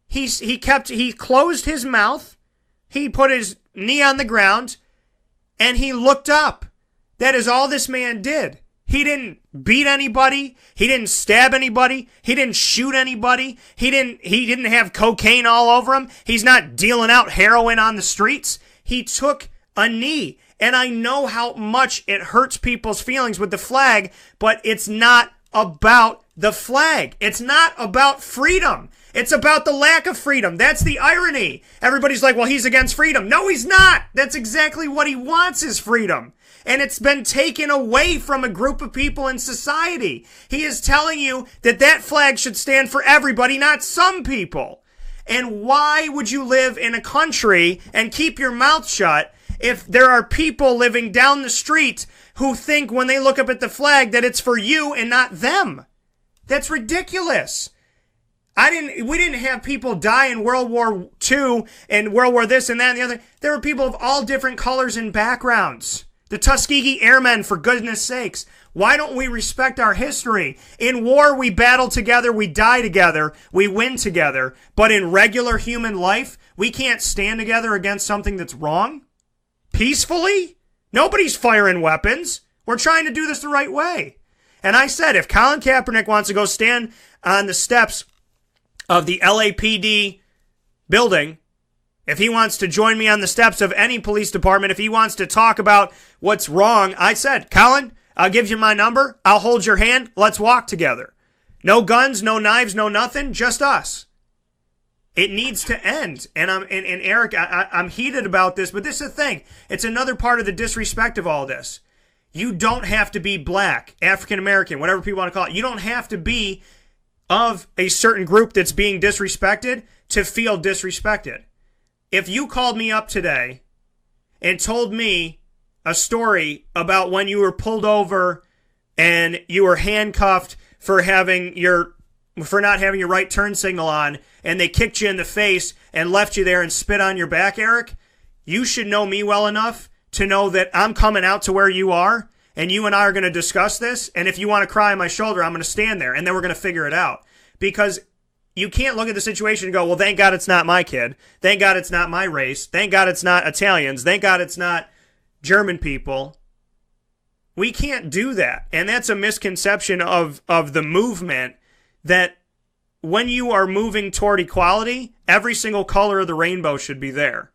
He closed his mouth, he put his knee on the ground, and he looked up. That is all this man did. He didn't beat anybody. He didn't stab anybody. He didn't shoot anybody. He didn't have cocaine all over him. He's not dealing out heroin on the streets. He took a knee. And I know how much it hurts people's feelings with the flag, but it's not about the flag. It's not about freedom. It's about the lack of freedom. That's the irony. Everybody's like, well, he's against freedom. No, he's not. That's exactly what he wants, is freedom. And it's been taken away from a group of people in society. He is telling you that that flag should stand for everybody, not some people. And why would you live in a country and keep your mouth shut if there are people living down the street who think when they look up at the flag that it's for you and not them? That's ridiculous. We didn't have people die in World War II and World War this and that and the other. There were people of all different colors and backgrounds. The Tuskegee Airmen, for goodness sakes. Why don't we respect our history? In war, we battle together, we die together, we win together. But in regular human life, we can't stand together against something that's wrong? Peacefully? Nobody's firing weapons. We're trying to do this the right way. And I said, if Colin Kaepernick wants to go stand on the steps of the LAPD building, if he wants to join me on the steps of any police department, if he wants to talk about what's wrong, I said, Colin, I'll give you my number. I'll hold your hand. Let's walk together. No guns, no knives, no nothing, just us. It needs to end. And Eric, I'm heated about this, but this is the thing. It's another part of the disrespect of all this. You don't have to be black, African American, whatever people want to call it. You don't have to be of a certain group that's being disrespected to feel disrespected. If you called me up today and told me a story about when you were pulled over and you were handcuffed for not having your right turn signal on, and they kicked you in the face and left you there and spit on your back, Eric, you should know me well enough to know that I'm coming out to where you are, and you and I are going to discuss this, and if you want to cry on my shoulder, I'm going to stand there, and then we're going to figure it out. Because you can't look at the situation and go, well, thank God it's not my kid. Thank God it's not my race. Thank God it's not Italians. Thank God it's not German people. We can't do that. And that's a misconception of the movement, that when you are moving toward equality, every single color of the rainbow should be there.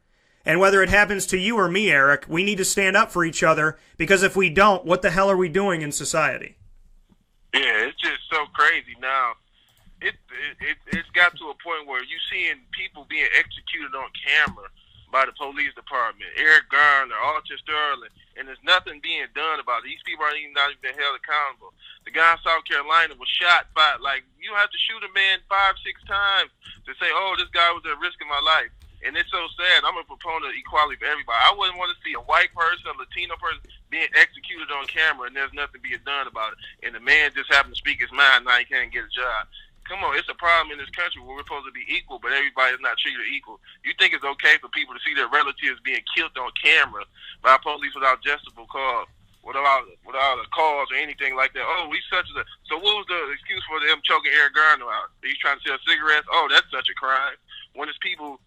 And whether it happens to you or me, Eric, we need to stand up for each other, because if we don't, what the hell are we doing in society? Yeah, it's just so crazy now. It's got to a point where you're seeing people being executed on camera by the police department, Eric Garner, Alton Sterling, and there's nothing being done about it. These people are not even held accountable. The guy in South Carolina was shot by, like, you have to shoot a man 5-6 times to say, oh, this guy was at risk of my life. And it's so sad. I'm a proponent of equality for everybody. I wouldn't want to see a white person, a Latino person being executed on camera and there's nothing being done about it. And the man just happened to speak his mind, now he can't get a job. Come on, it's a problem in this country where we're supposed to be equal, but everybody's not treated equal. You think it's okay for people to see their relatives being killed on camera by police without justifiable cause, without a cause or anything like that? Oh, we such a... So what was the excuse for them choking Eric Garner out? He's trying to sell cigarettes? Oh, that's such a crime. When it's people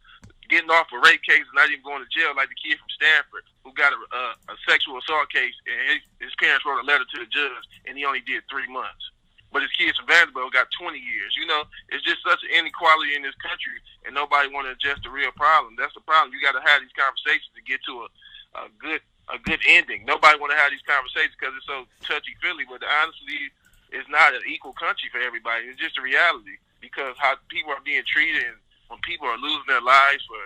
getting off a rape case and not even going to jail, like the kid from Stanford who got a sexual assault case, and his parents wrote a letter to the judge, and he only did 3 months. But his kids from Vanderbilt got 20 years. You know, it's just such an inequality in this country, and nobody want to address the real problem. That's the problem. You got to have these conversations to get to a good ending. Nobody want to have these conversations because it's so touchy-feely, but honestly, it's not an equal country for everybody. It's just a reality because how people are being treated and when people are losing their lives for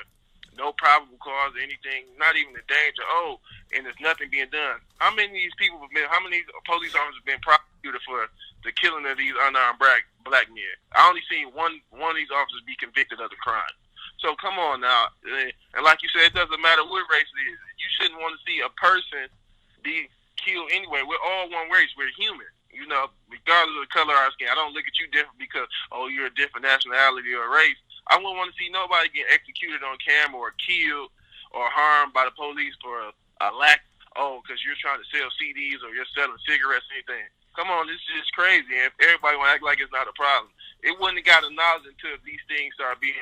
no probable cause or anything, not even a danger, and there's nothing being done. How many of these people how many police officers have been prosecuted for the killing of these unarmed black men? I only seen one of these officers be convicted of the crime. So come on now. And like you said, it doesn't matter what race it is. You shouldn't want to see a person be killed anyway. We're all one race. We're human. You know, regardless of the color of our skin. I don't look at you different because, you're a different nationality or race. I wouldn't want to see nobody get executed on camera or killed or harmed by the police for a lack, because you're trying to sell CDs or you're selling cigarettes or anything. Come on, this is just crazy. And if everybody want to act like it's not a problem, it wouldn't have got acknowledged until these things start being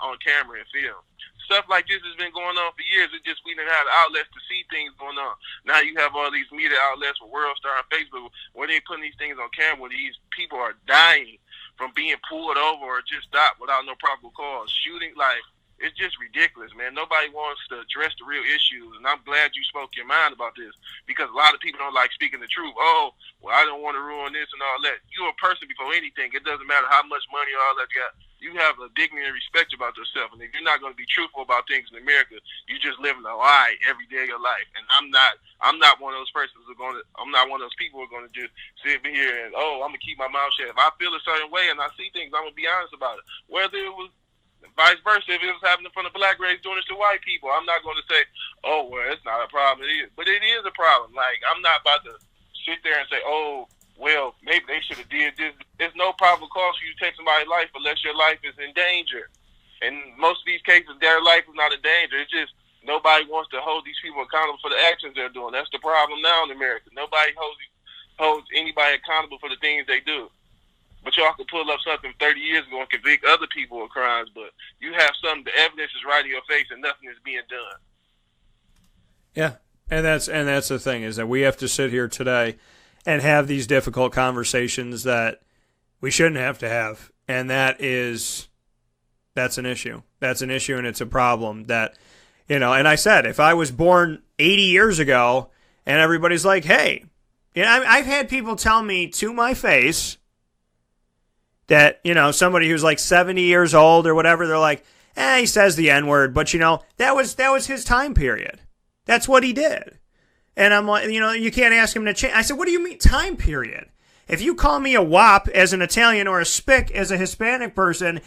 on camera and film. Stuff like this has been going on for years. It's just we didn't have outlets to see things going on. Now you have all these media outlets with World Star and Facebook where they putting these things on camera where these people are dying from being pulled over or just stopped without no probable cause. Shooting, like, it's just ridiculous, man. Nobody wants to address the real issues, and I'm glad you spoke your mind about this because a lot of people don't like speaking the truth. Oh, well, I don't want to ruin this and all that. You're a person before anything. It doesn't matter how much money or all that you got. You have a dignity and respect about yourself, and if you're not going to be truthful about things in America, you just living a lie every day of your life. And I'm not one of those persons I'm not one of those people who are going to just sit here and I'm going to keep my mouth shut. If I feel a certain way and I see things, I'm going to be honest about it. Whether it was vice versa, if it was happening from the black race doing this to white people, I'm not going to say, well, it's not a problem. It is. But it is a problem. Like, I'm not about to sit there and say, well, maybe they should have did this. There's no probable cause for you to take somebody's life unless your life is in danger. And most of these cases, their life is not in danger. It's just nobody wants to hold these people accountable for the actions they're doing. That's the problem now in America. Nobody holds anybody accountable for the things they do. But y'all can pull up something 30 years ago and convict other people of crimes, but you have something, the evidence is right in your face and nothing is being done. Yeah, and that's the thing, is that we have to sit here today and have these difficult conversations that we shouldn't have to have. And that's an issue. That's an issue, and it's a problem that, and I said, if I was born 80 years ago and everybody's like, hey, I've had people tell me to my face that, somebody who's like 70 years old or whatever, they're like, he says the N-word, but that was his time period. That's what he did. And I'm like, you can't ask him to change. I said, what do you mean time period? If you call me a wop as an Italian or a spick as a Hispanic person,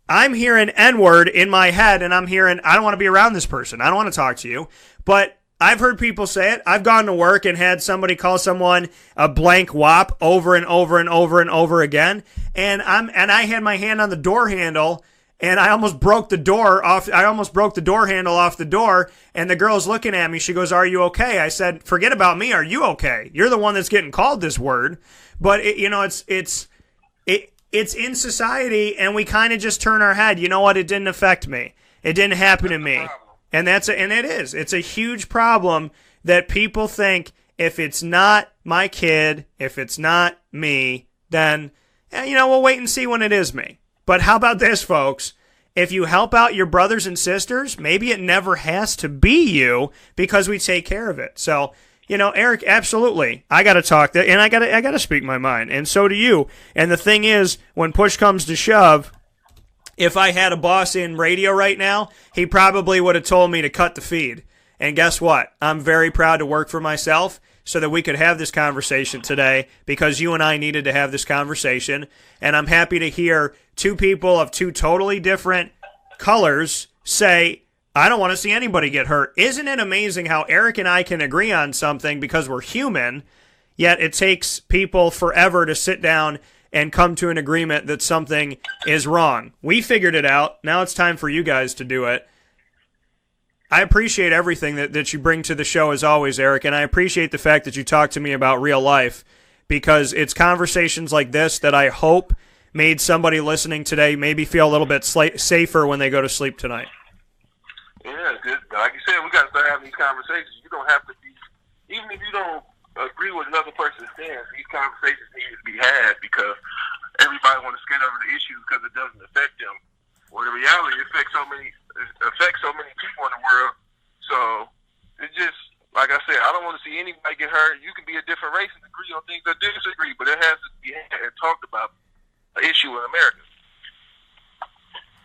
I'm hearing N-word in my head, and I'm hearing, I don't want to be around this person. I don't want to talk to you. But I've heard people say it. I've gone to work and had somebody call someone a blank wop over and over and over and over again. And I had my hand on the door handle, and I almost broke the door off. I almost broke the door handle off the door, and the girl's looking at me. She goes, "Are you okay?" I said, "Forget about me. Are you okay? You're the one that's getting called this word." But it's in society, and we kind of just turn our head. You know what? It didn't affect me. It didn't happen to me, and it is. It's a huge problem that people think if it's not my kid, if it's not me, then we'll wait and see when it is me. But how about this, folks? If you help out your brothers and sisters, maybe it never has to be you because we take care of it. So, Eric, absolutely. I got to talk that, and I got to speak my mind, and so do you. And the thing is, when push comes to shove, if I had a boss in radio right now, he probably would have told me to cut the feed. And guess what? I'm very proud to work for myself so that we could have this conversation today because you and I needed to have this conversation. And I'm happy to hear two people of two totally different colors say, I don't want to see anybody get hurt. Isn't it amazing how Eric and I can agree on something because we're human, yet it takes people forever to sit down and come to an agreement that something is wrong? We figured it out. Now it's time for you guys to do it. I appreciate everything that you bring to the show as always, Eric, and I appreciate the fact that you talk to me about real life, because it's conversations like this that I hope made somebody listening today maybe feel a little bit safer when they go to sleep tonight. Yeah, like you said, we got to start having these conversations. You don't have to be, even if you don't agree with another person's stance, these conversations need to be had, because everybody want to skate over the issues because it doesn't affect them. Well, the reality, it affects so many people in the world. So it just, like I said, I don't want to see anybody get hurt. You can be a different race and agree on things or disagree, but it has to be had and talked about, an issue in America.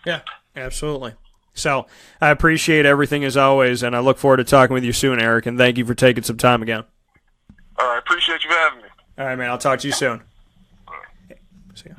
Yeah, absolutely. So I appreciate everything as always, and I look forward to talking with you soon, Eric, and thank you for taking some time again. All right, appreciate you for having me. All right, man, I'll talk to you soon. See ya.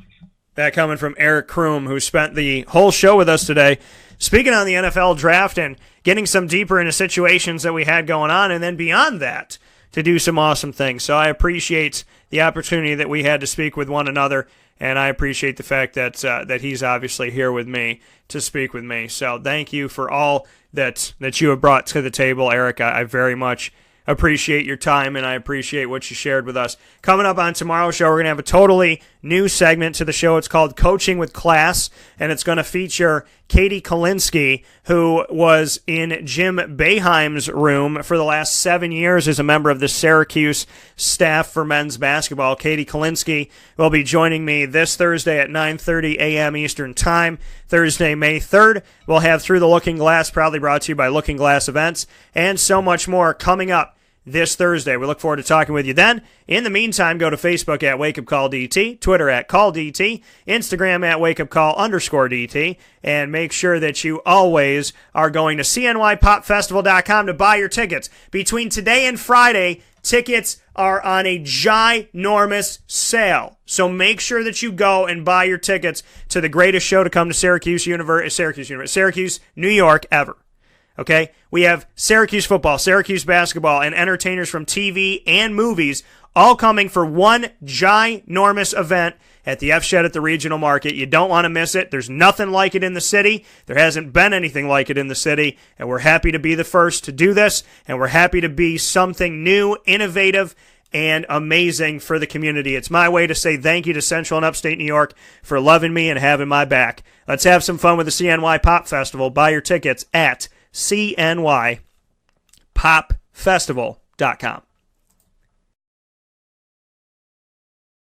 That coming from Eric Crume, who spent the whole show with us today, speaking on the NFL draft and getting some deeper into situations that we had going on, and then beyond that, to do some awesome things. So I appreciate the opportunity that we had to speak with one another, and I appreciate the fact that that he's obviously here with me to speak with me. So thank you for all that you have brought to the table, Eric. I very much appreciate your time, and I appreciate what you shared with us. Coming up on tomorrow's show, we're going to have a totally new segment to the show. It's called Coaching with Class, and it's going to feature Katie Kalinsky, who was in Jim Boeheim's room for the last 7 years as a member of the Syracuse staff for men's basketball. Katie Kalinsky will be joining me this Thursday at 9:30 a.m. Eastern Time. Thursday, May 3rd, we'll have Through the Looking Glass, proudly brought to you by Looking Glass Events, and so much more coming up this Thursday. We look forward to talking with you then. In the meantime, go to Facebook at Wake Up Call DT, Twitter at Call DT, Instagram at Wake Up Call _DT, and make sure that you always are going to CNYPopFestival.com to buy your tickets. Between today and Friday, tickets are on a ginormous sale. So make sure that you go and buy your tickets to the greatest show to come to Syracuse, New York ever. Okay? We have Syracuse football, Syracuse basketball, and entertainers from TV and movies all coming for one ginormous event at the F Shed at the Regional Market. You don't want to miss it. There's nothing like it in the city. There hasn't been anything like it in the city, and we're happy to be the first to do this, and we're happy to be something new, innovative, and amazing for the community. It's my way to say thank you to Central and Upstate New York for loving me and having my back. Let's have some fun with the CNY Pop Festival. Buy your tickets at CNYPopFestival.com.